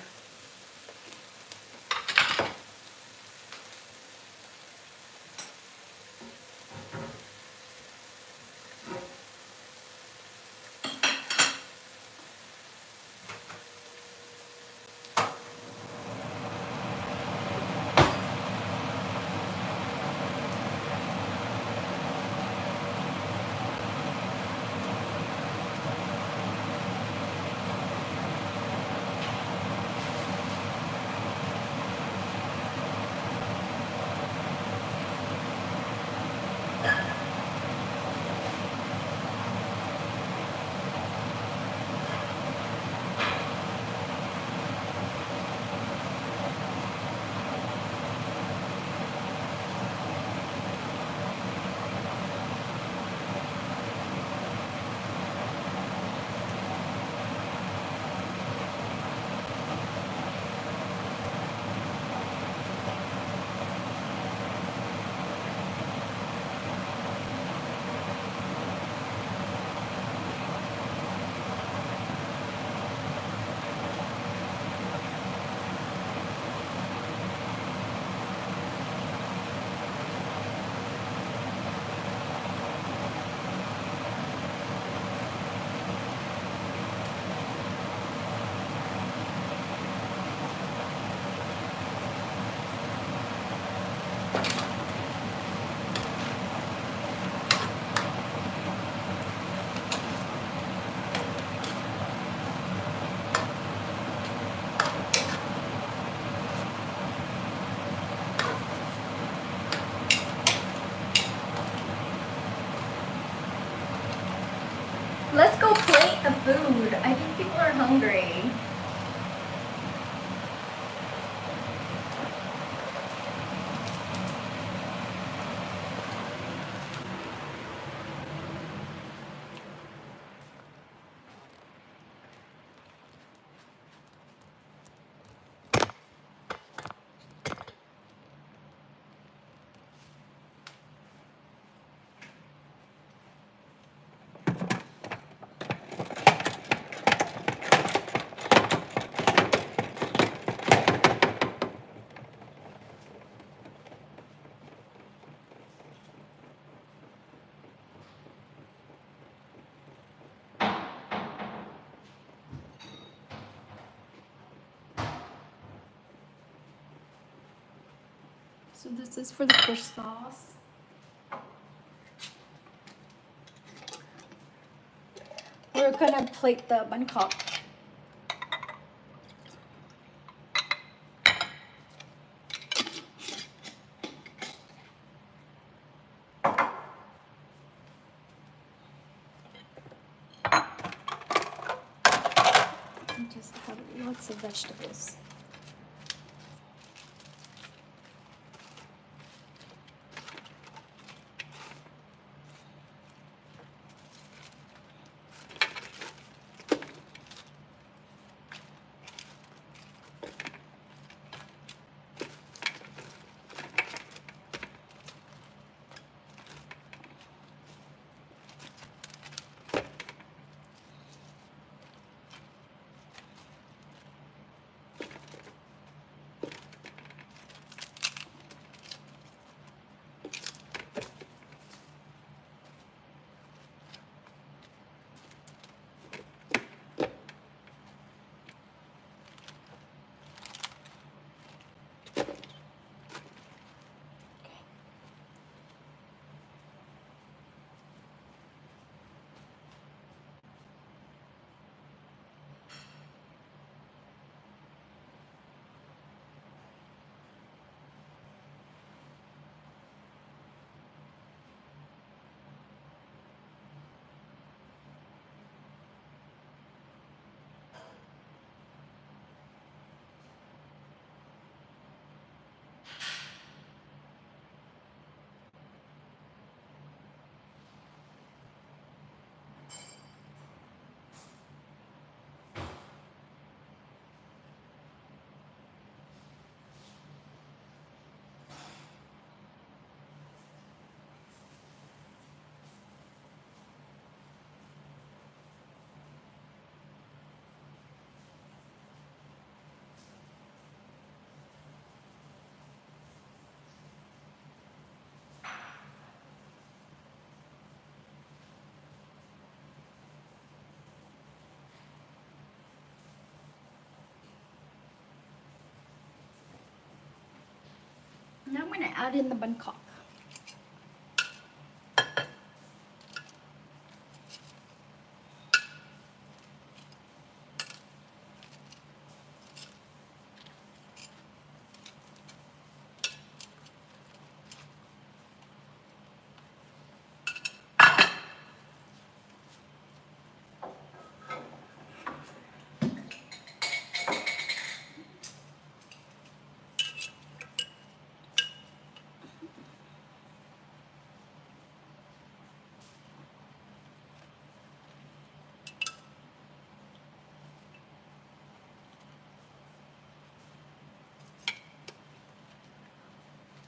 [SPEAKER 1] Let's go plate the food. I think people are hungry. So this is for the fish sauce. We're gonna plate the Banh Khot. And just have lots of vegetables. Now I'm going to add in the Banh Khot.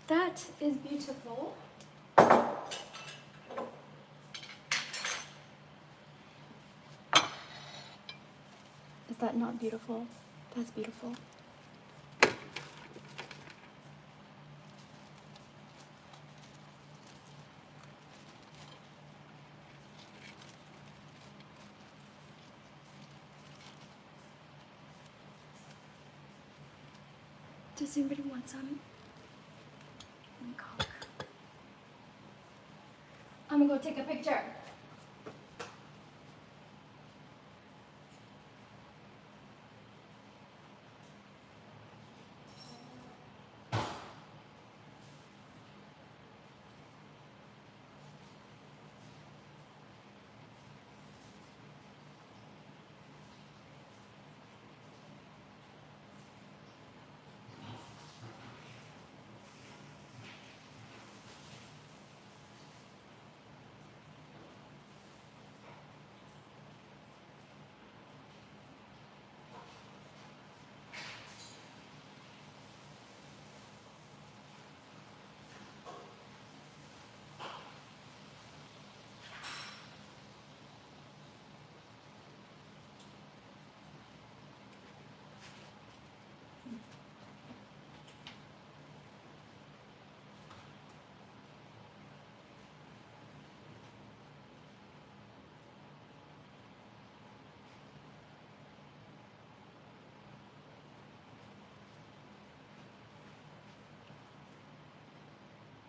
[SPEAKER 1] That is beautiful. Is that not beautiful? That's beautiful. Does anybody want some? I'm gonna go take a picture.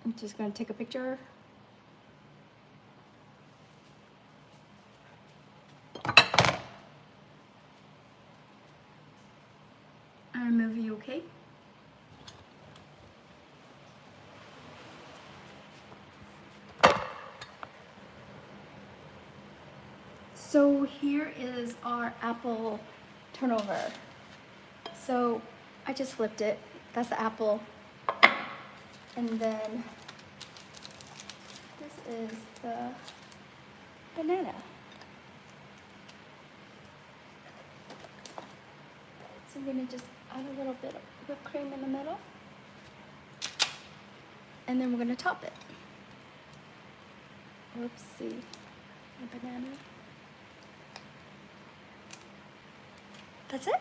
[SPEAKER 1] I'm just gonna take a picture. I'll move you, okay? So here is our apple turnover. So I just flipped it. That's the apple. And then this is the banana. So I'm gonna just add a little bit of whipped cream in the middle. And then we're gonna top it. Oopsie, a banana. That's it.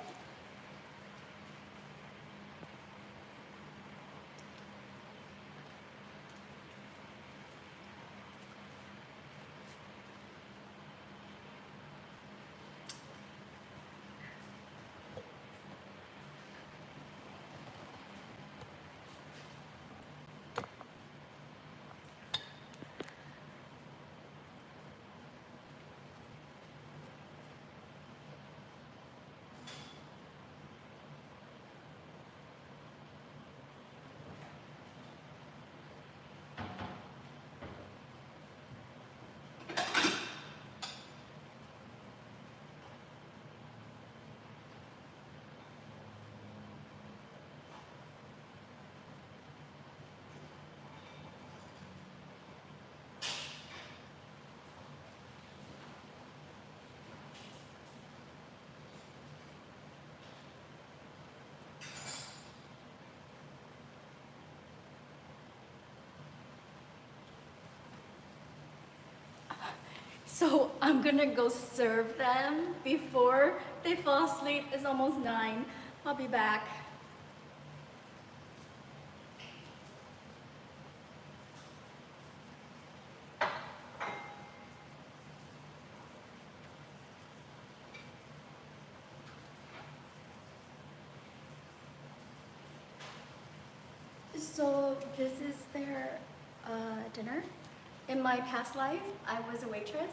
[SPEAKER 1] So I'm gonna go serve them before they fall asleep. It's almost 9. I'll be back. So this is their dinner. In my past life, I was a waitress.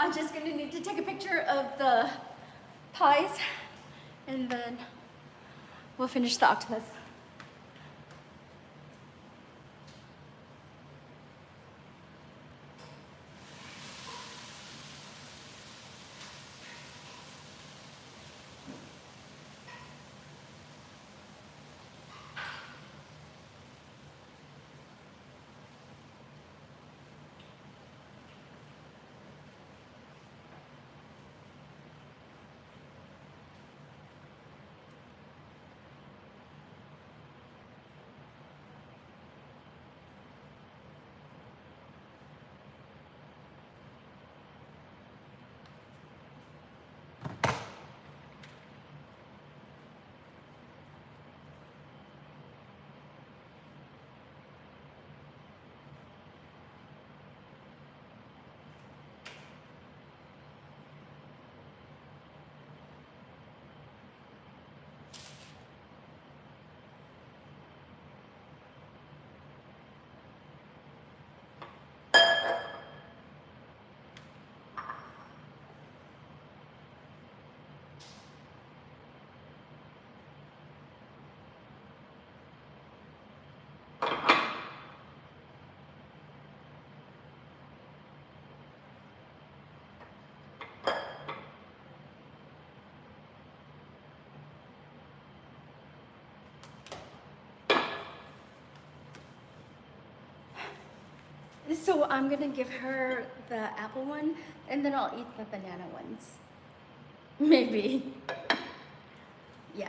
[SPEAKER 1] I'm just gonna need to take a picture of the pies and then we'll finish the octopus. So I'm gonna give her the apple one and then I'll eat the banana ones. Maybe. Yeah.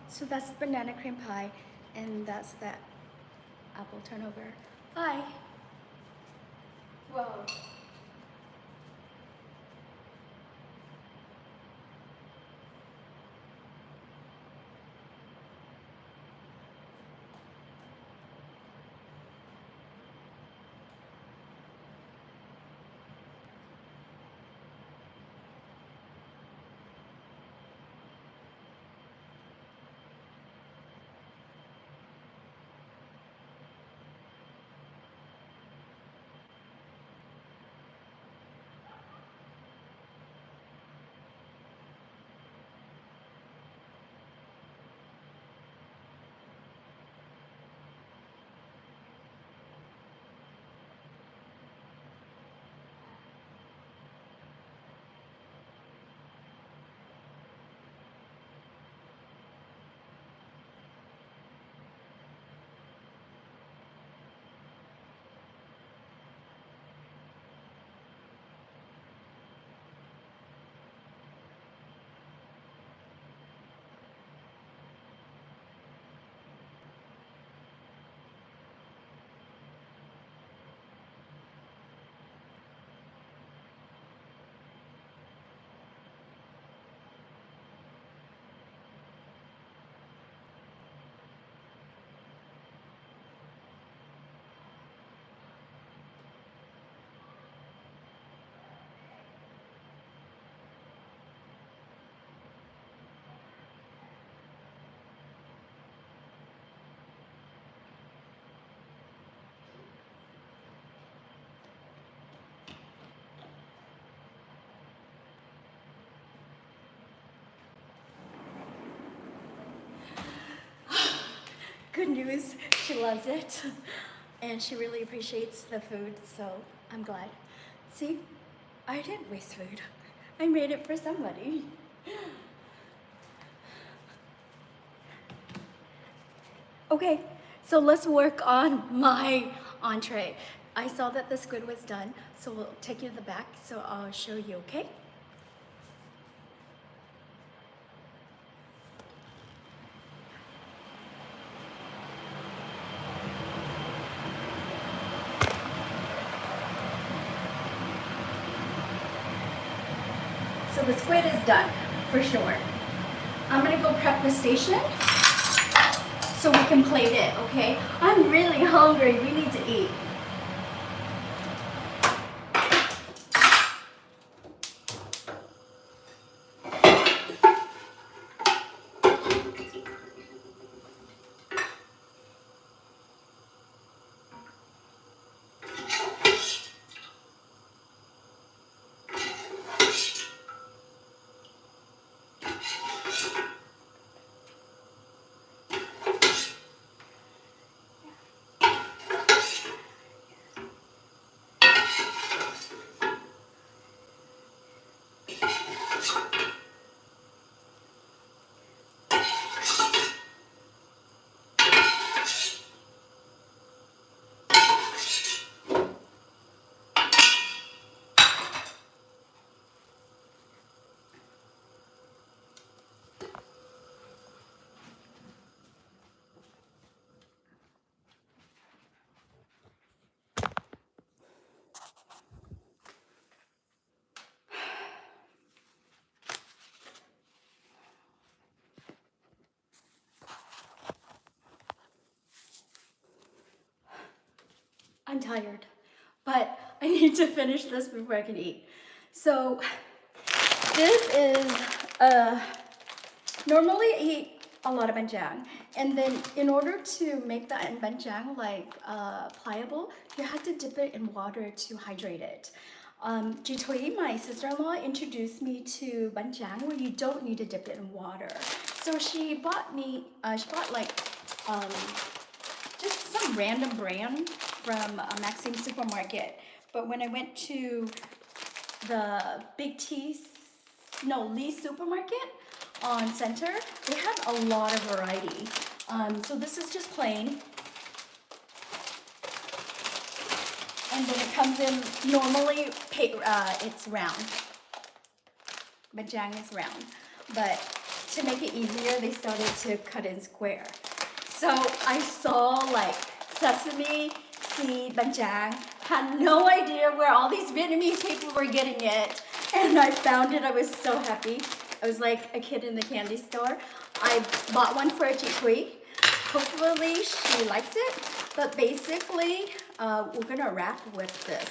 [SPEAKER 1] So that's banana cream pie, and that's that apple turnover. Bye. Whoa. good news. She loves it. And she really appreciates the food, so I'm glad. See, I didn't waste food. I made it for somebody. Okay, so let's work on my entree. I saw that the squid was done, so we'll take you to the back, so I'll show you, okay? So the squid is done, for sure. I'm gonna go prep the station so we can plate it, okay? I'm really hungry, we need to eat. I'm tired, but I need to finish this before I can eat. So this is, normally I eat a lot of banjang, and then in order to make the banjang like pliable, you have to dip it in water to hydrate it. Jitui, my sister-in-law, introduced me to banjang where you don't need to dip it in water. So she bought like just some random brand from a Maxim supermarket. But when I went to the Lee supermarket on Center, they had a lot of variety. So this is just plain. And then it comes in, normally it's round. Banjang is round. But to make it easier, they started to cut in square. So I saw like sesame seed banjang, had no idea where all these Vietnamese people were getting it. And I found it, I was so happy. I was like a kid in the candy store. I bought one for Chị Thúy. Hopefully she likes it. But basically, we're gonna wrap with this,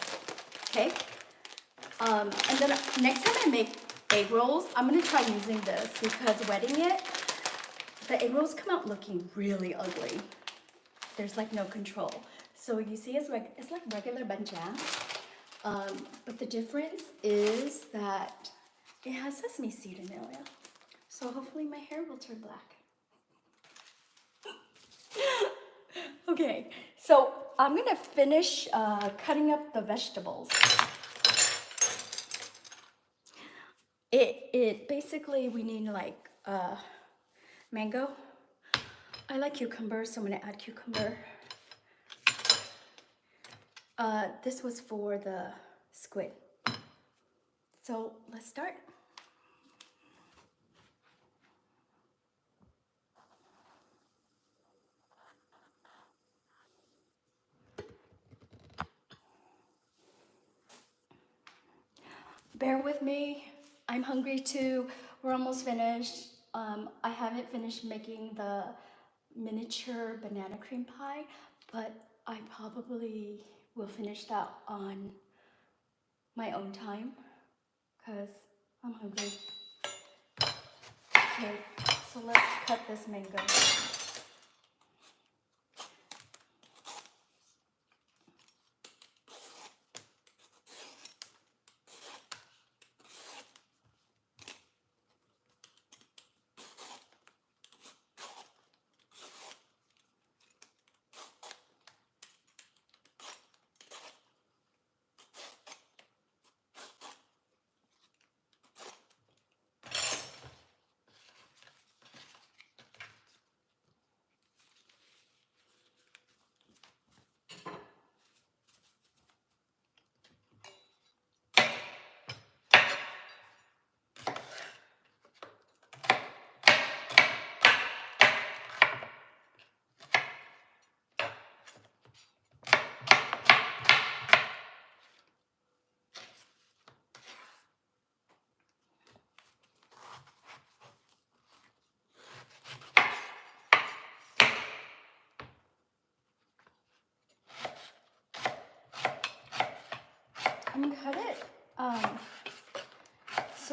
[SPEAKER 1] okay? And then next time I make egg rolls, I'm gonna try using this because wetting it, the egg rolls come out looking really ugly. There's like no control. So you see it's like regular banjang, but the difference is that it has sesame seed in it. So hopefully my hair will turn black. Okay, so I'm gonna finish cutting up the vegetables. It basically, we need like mango. I like cucumber, so I'm gonna add cucumber. This was for the squid. So let's start. Bear with me, I'm hungry too. We're almost finished. I haven't finished making the miniature banana cream pie, but I probably will finish that on my own time because I'm hungry. Okay, so let's cut this mango.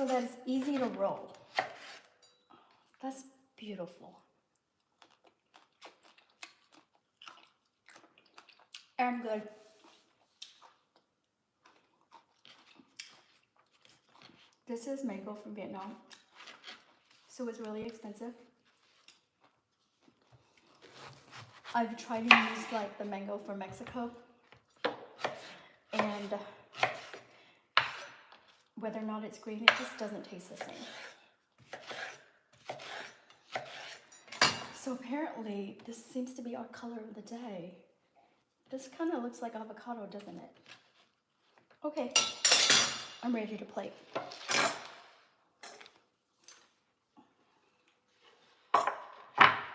[SPEAKER 1] so that it's easy to roll. That's beautiful. And good. This is mango from Vietnam, so it's really expensive. I've tried to use like the mango from Mexico, and whether or not it's green, it just doesn't taste the same. So apparently, this seems to be our color of the day. This kind of looks like avocado, doesn't it? Okay, I'm ready to plate.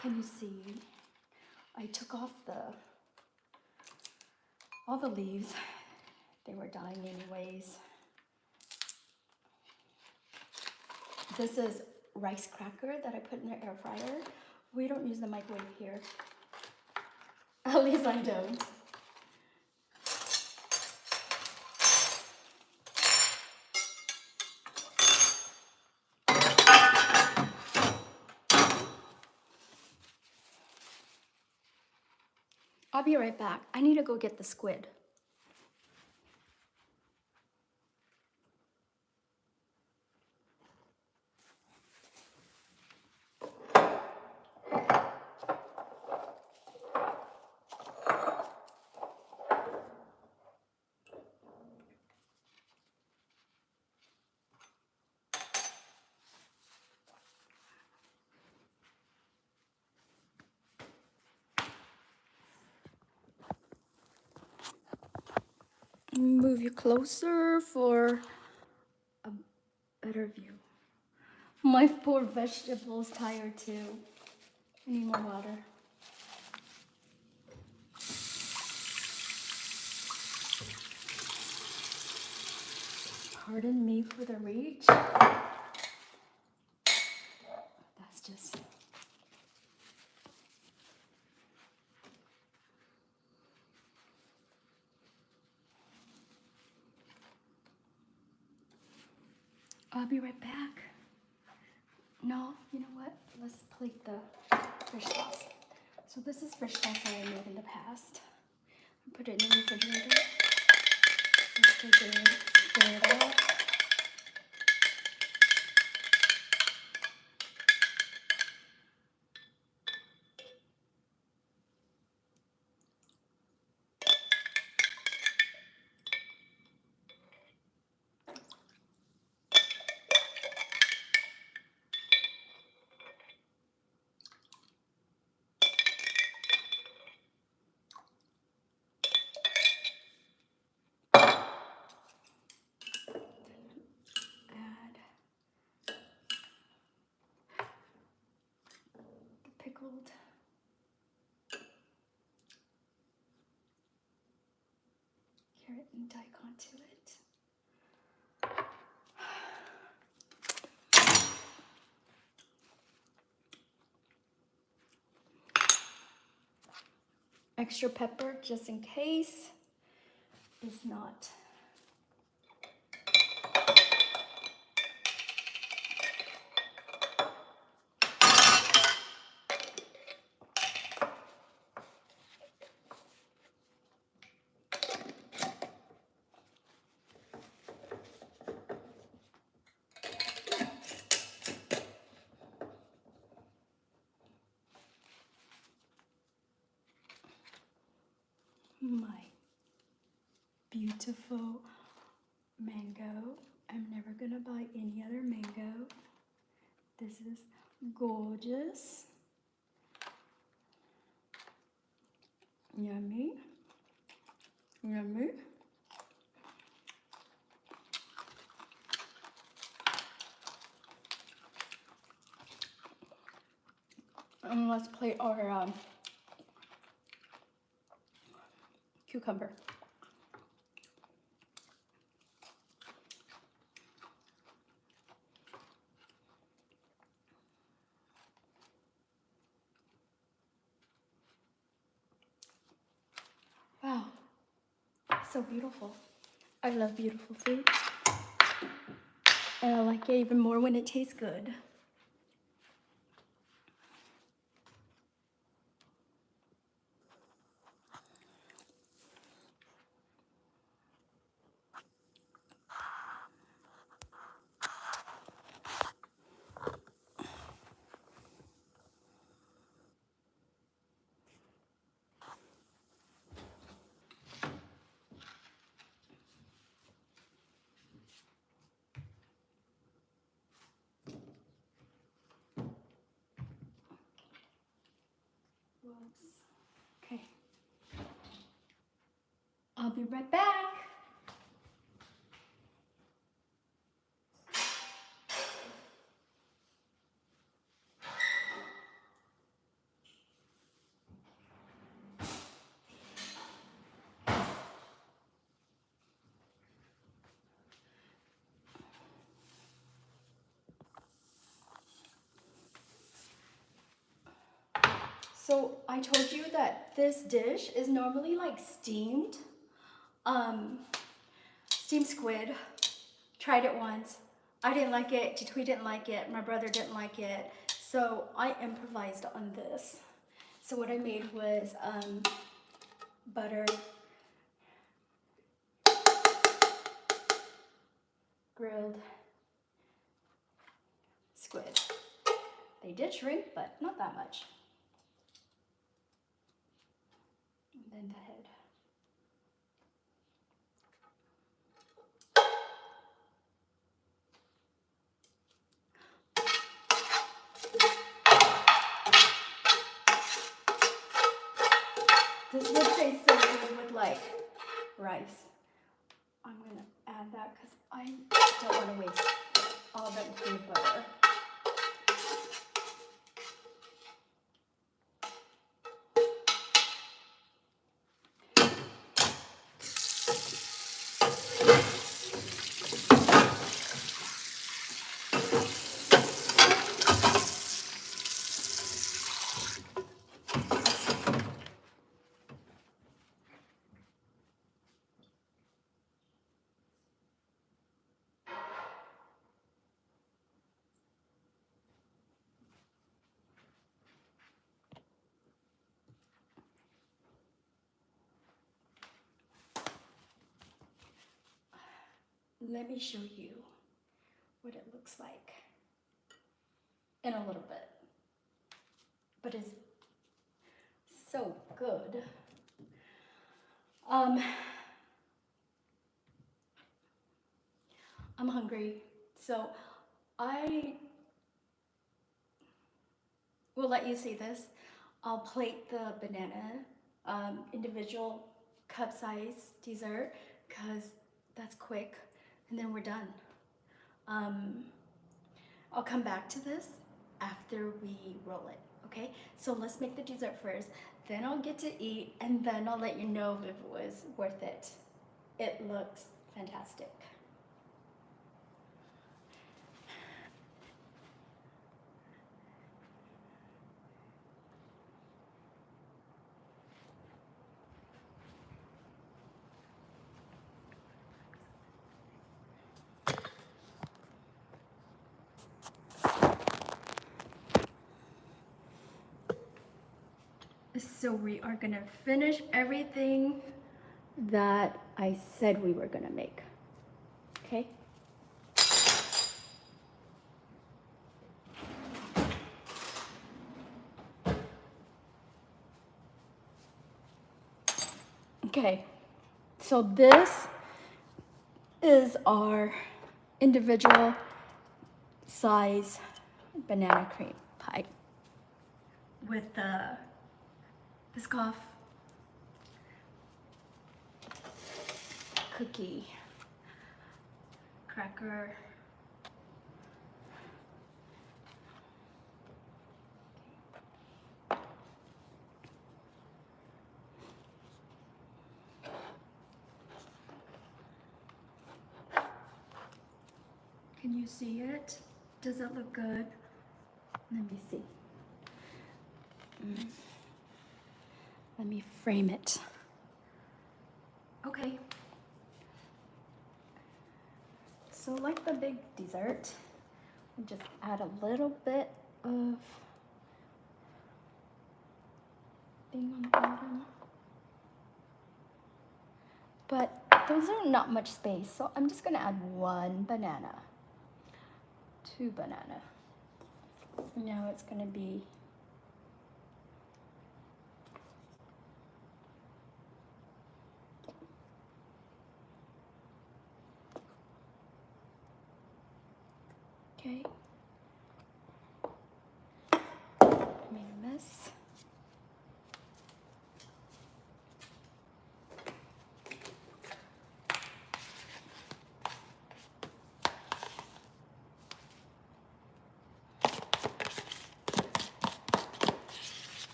[SPEAKER 1] Can you see? I took off all the leaves. They were dying anyways. This is rice cracker that I put in the air fryer. We don't use the microwave here. At least I don't. I'll be right back. I need to go get the squid. Move you closer for a better view. My poor vegetable's tired too. I need more water. Pardon me for the reach. That's just... I'll be right back. No, you know what? Let's plate the fish sauce. So this is fish sauce I made in the past. Put it in the refrigerator. So stir it out. Pickled carrot and daikon to it. Extra pepper just in case it's not. My beautiful mango. I'm never gonna buy any other mango. This is gorgeous. Yummy. Yummy. And let's plate our cucumber. Wow, so beautiful. I love beautiful food. And I like it even more when it tastes good. Whoops. Okay. I'll be right back. So I told you that this dish is normally like steamed. Steamed squid. Tried it once. I didn't like it. Chitui didn't like it. My brother didn't like it. So I improvised on this. So what I made was butter, grilled squid. They did shrink, but not that much. And then the head. This would taste so good with like rice. I'm gonna add that because I don't want to waste all that cream butter. Let me show you what it looks like in a little bit. But it's so good. I'm hungry, so I will let you see this. I'll plate the banana individual cup size dessert because that's quick, and then we're done. I'll come back to this after we roll it, okay? So let's make the dessert first, then I'll get to eat, and then I'll let you know if it was worth it. It looks fantastic. So we are gonna finish everything that I said we were gonna make, okay? Okay, so this is our individual size banana cream pie with the Biscoff cookie cracker. Can you see it? Does it look good? Let me see. Let me frame it. Okay. So like the big dessert, we just add a little bit of thing on the bottom. But those are not much space, so I'm just gonna add 1 banana, 2 banana. Now it's gonna be okay. Made a mess.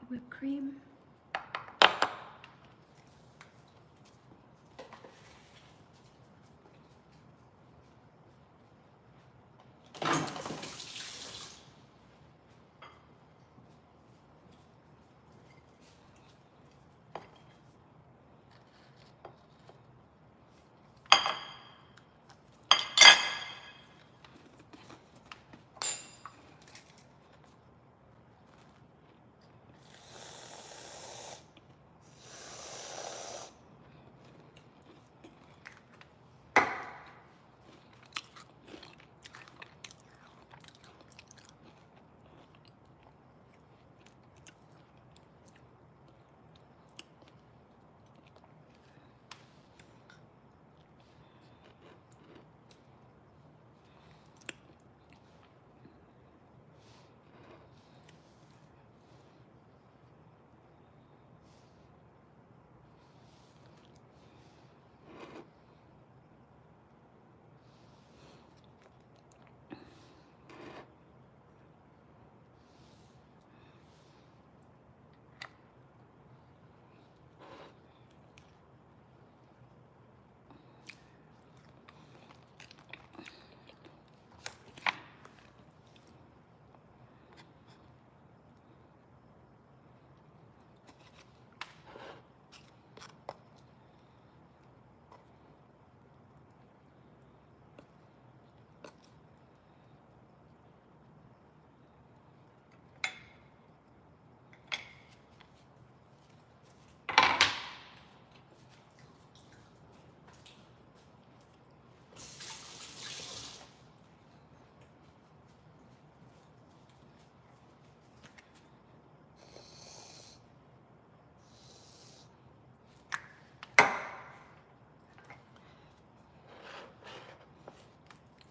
[SPEAKER 1] Whipped cream.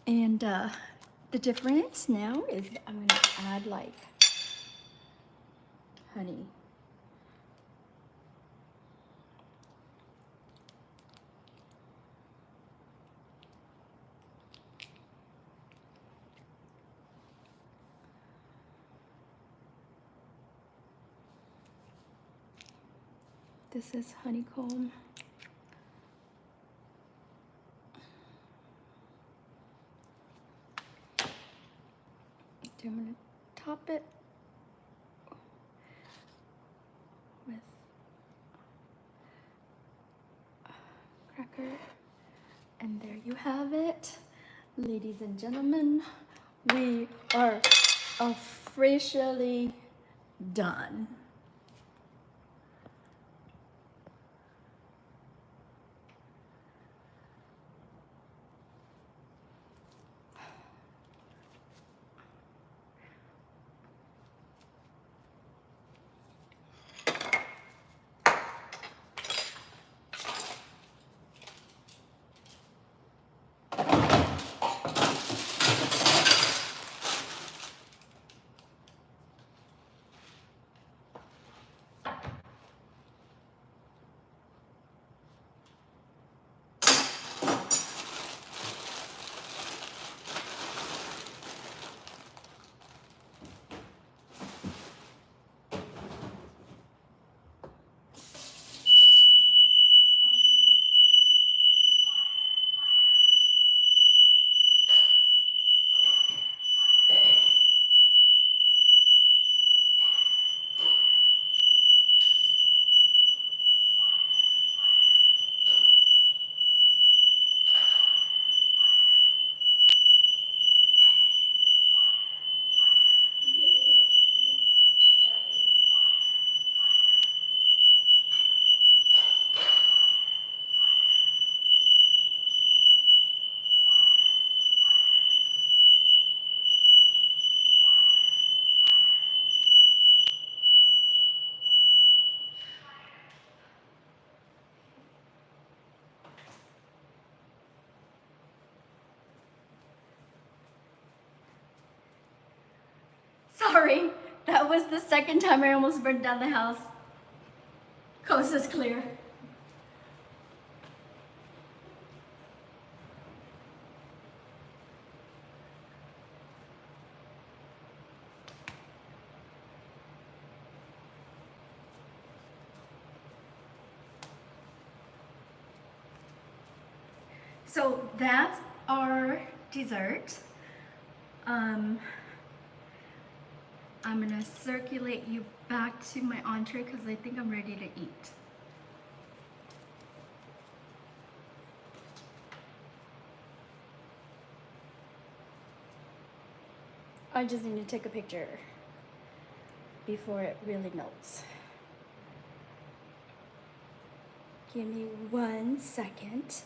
[SPEAKER 1] And the difference now is I'm gonna add like honey. This is honeycomb. I'm gonna top it with cracker, and there you have it, ladies and gentlemen. We are officially done. That was the second time I almost burned down the house. Coast is clear. So that's our dessert. I'm gonna circulate you back to my entree because I think I'm ready to eat. I just need to take a picture before it really melts. Give me 1 second.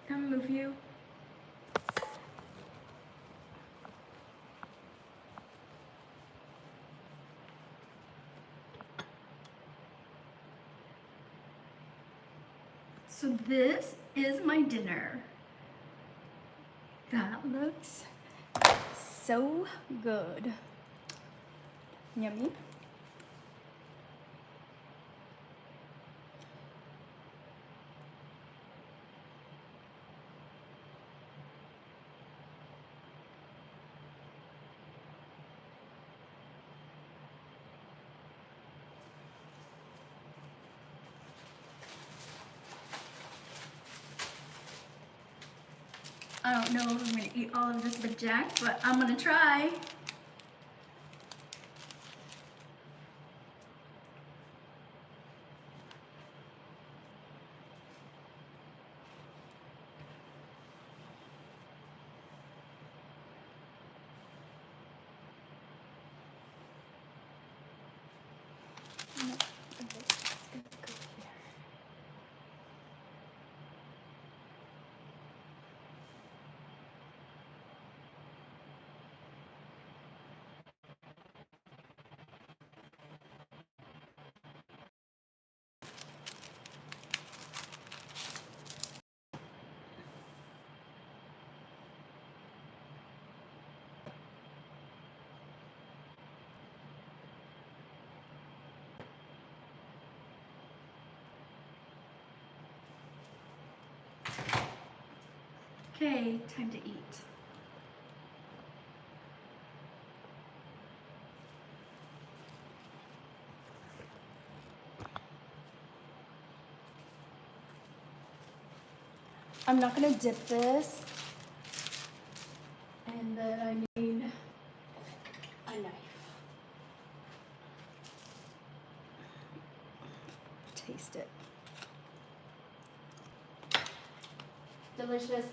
[SPEAKER 1] Can I move you? So this is my dinner. That looks so good. Yummy. I don't know if I'm gonna eat all of this with Jack, but I'm gonna try. Okay, time to eat. I'm not gonna dip this. And then I need a knife. Taste it. Delicious.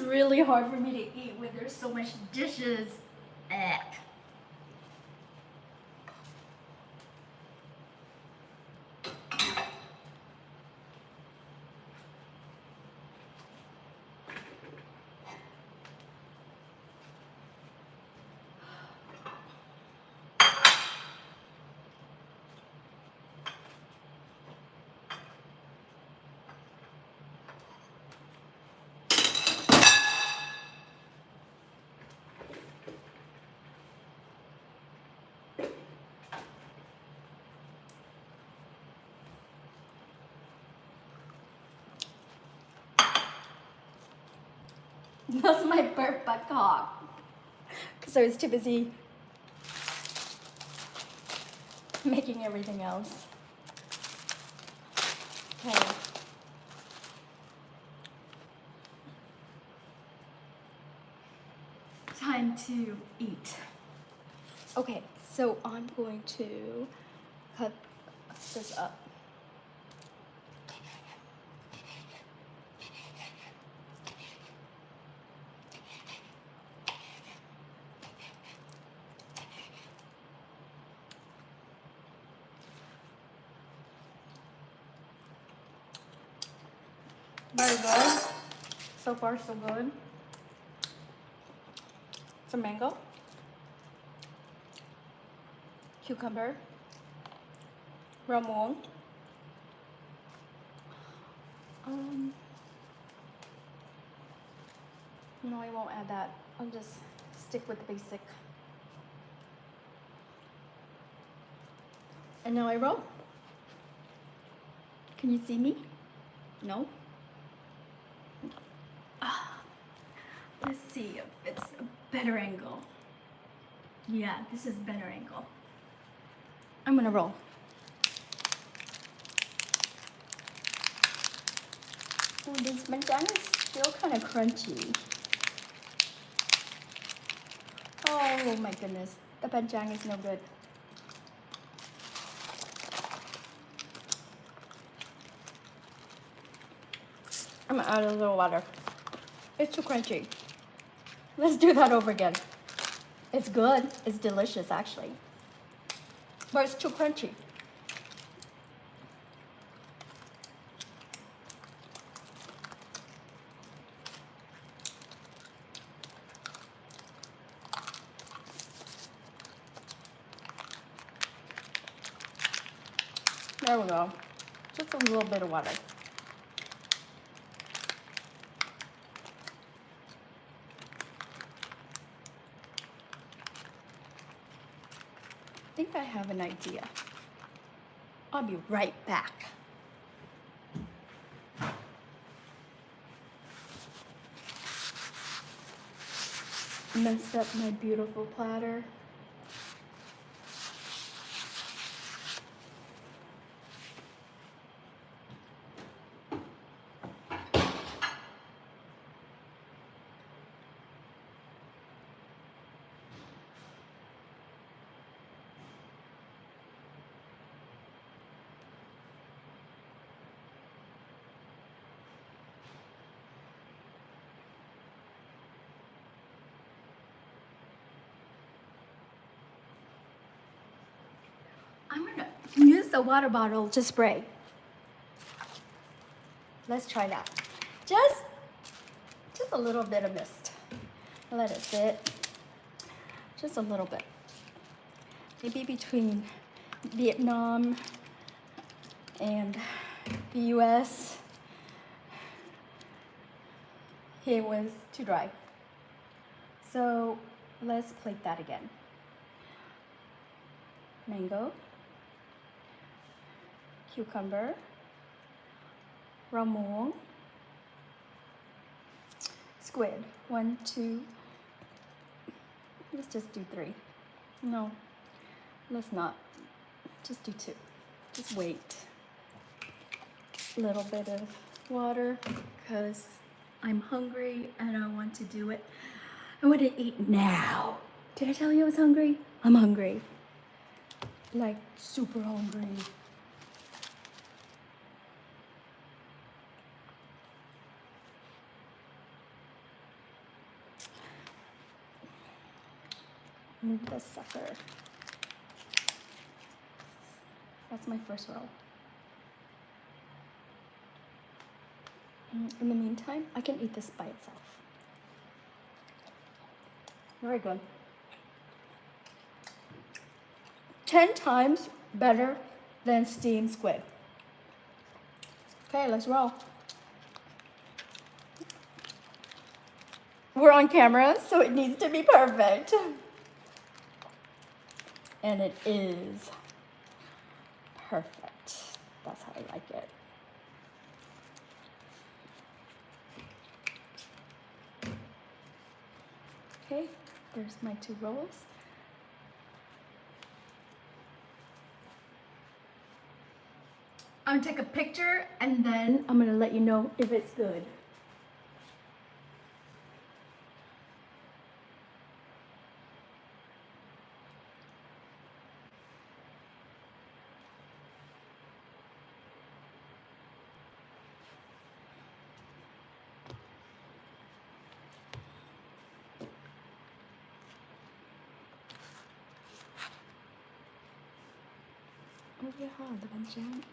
[SPEAKER 1] really hard for me to eat when there's so much dishes. Eh. That's my burp Banh Khot. Because I was too busy making everything else. Okay. Time to eat. Okay, so I'm going to cut this up. Very good. So far, so good. Some mango, cucumber, rau muống. No, I won't add that. I'll just stick with the basic. And now I roll. Can you see me? No? Let's see if it's a better angle. Yeah, this is better angle. I'm gonna roll. Oh, this bánh tráng is still kind of crunchy. Oh my goodness, the bánh tráng is no good. I'm gonna add a little water. It's too crunchy. Let's do that over again. It's good. It's delicious, actually. But it's too crunchy. There we go. Just a little bit of water. I think I have an idea. I'll be right back. Messed up my beautiful platter. I'm gonna use the water bottle to spray. Let's try that. Just a little bit of mist. Let it sit. Just a little bit. Maybe between Vietnam and the US, it was too dry. So let's plate that again. Mango, cucumber, rau muống, squid. 1, 2. Let's just do 3. No, let's not. Just do 2. Just wait. A little bit of water because I'm hungry and I want to do it. I want to eat now. Did I tell you I was hungry? I'm hungry. Like super hungry. Move this sucker. That's my first roll. In the meantime, I can eat this by itself. Very good. 10 times better than steamed squid. Okay, let's roll. We're on camera, so it needs to be perfect. And it is perfect. That's how I like it. Okay, there's my 2 rolls. I'm gonna take a picture and then I'm gonna let you know if it's good. Oh yeah, the bánh.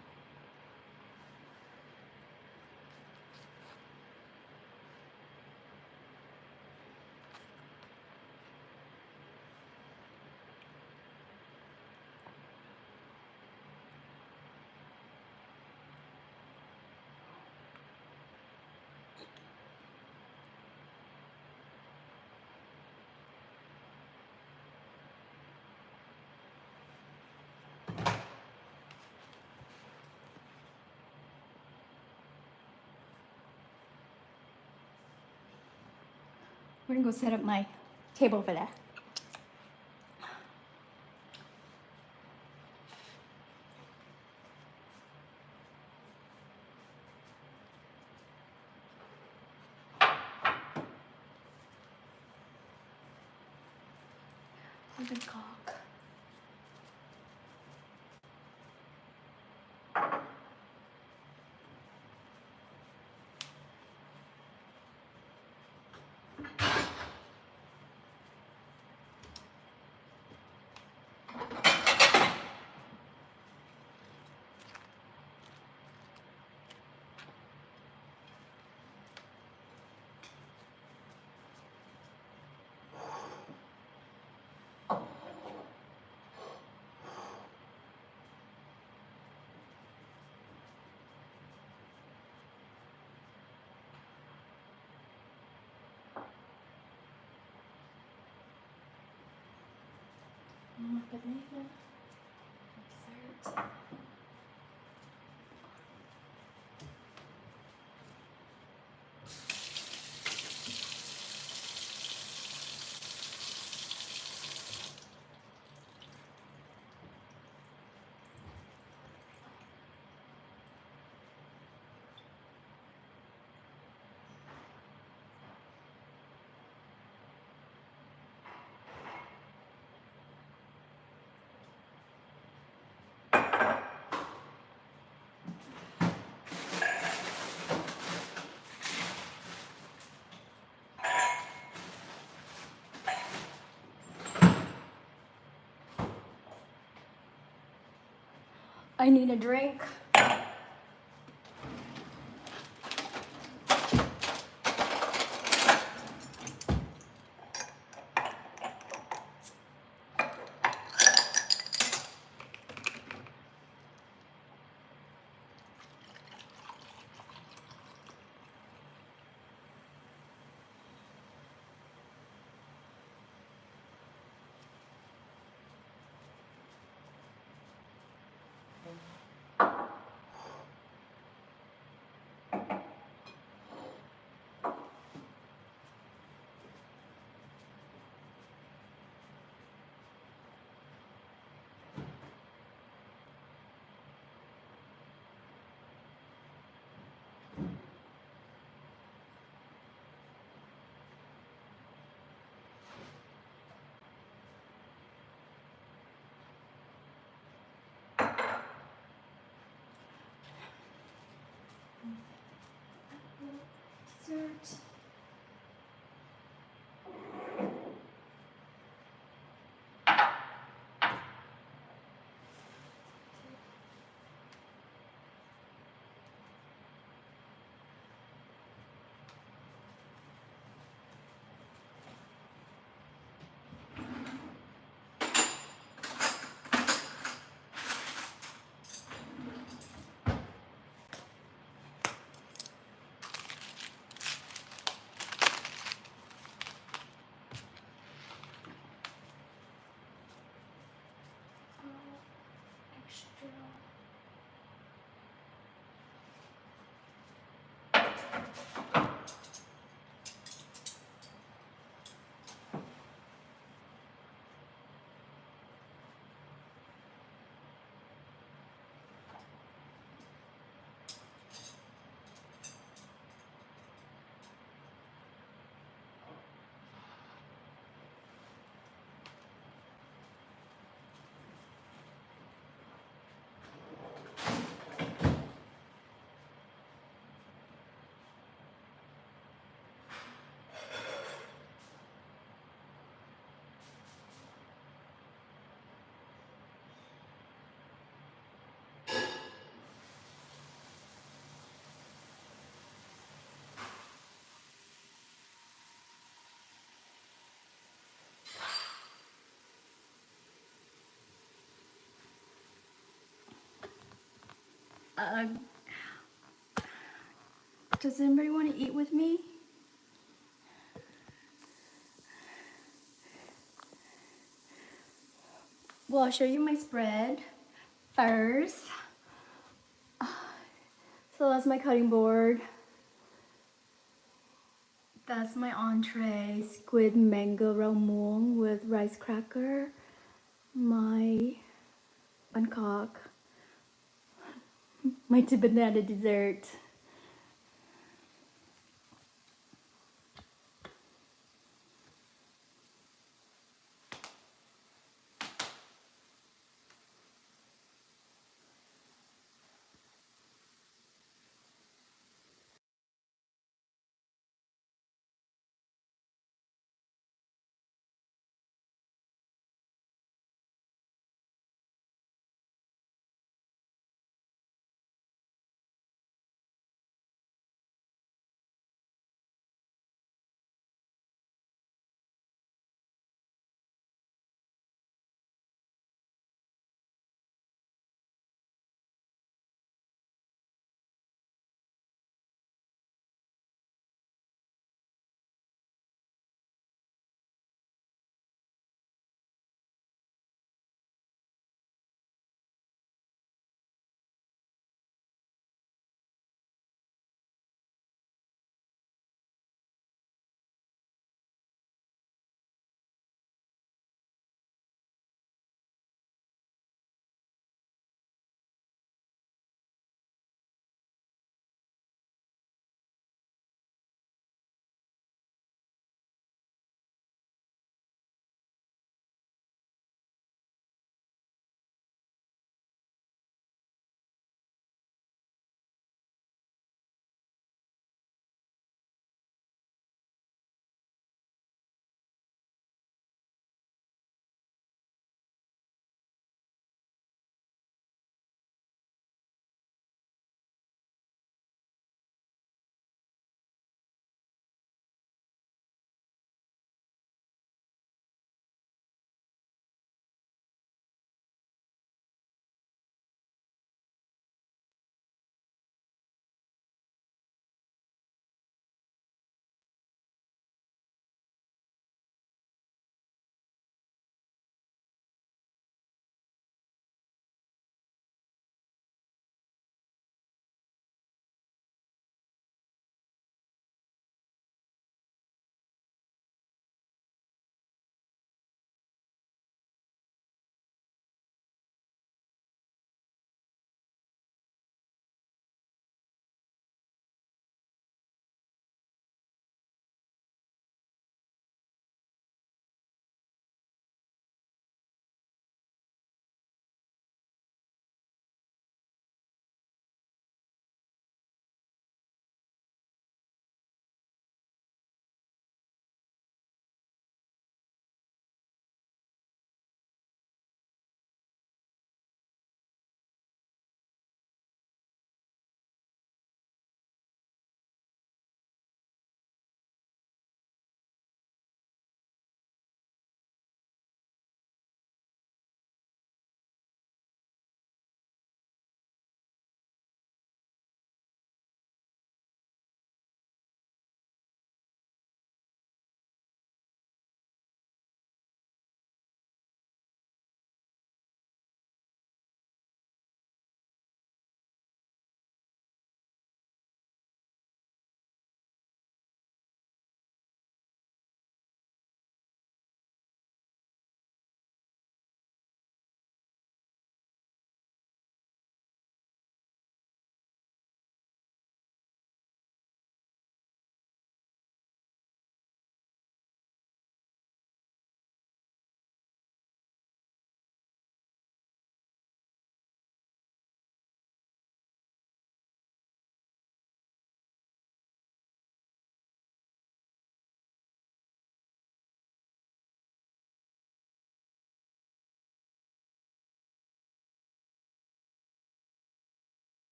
[SPEAKER 1] We're gonna go set up my table over there. Banh Khot. Banana, dessert. I need a drink. Dessert. Does anybody want to eat with me? Well, I'll show you my spread first. So that's my cutting board. That's my entree, squid mango rau muống with rice cracker. My Banh Khot, my banana dessert.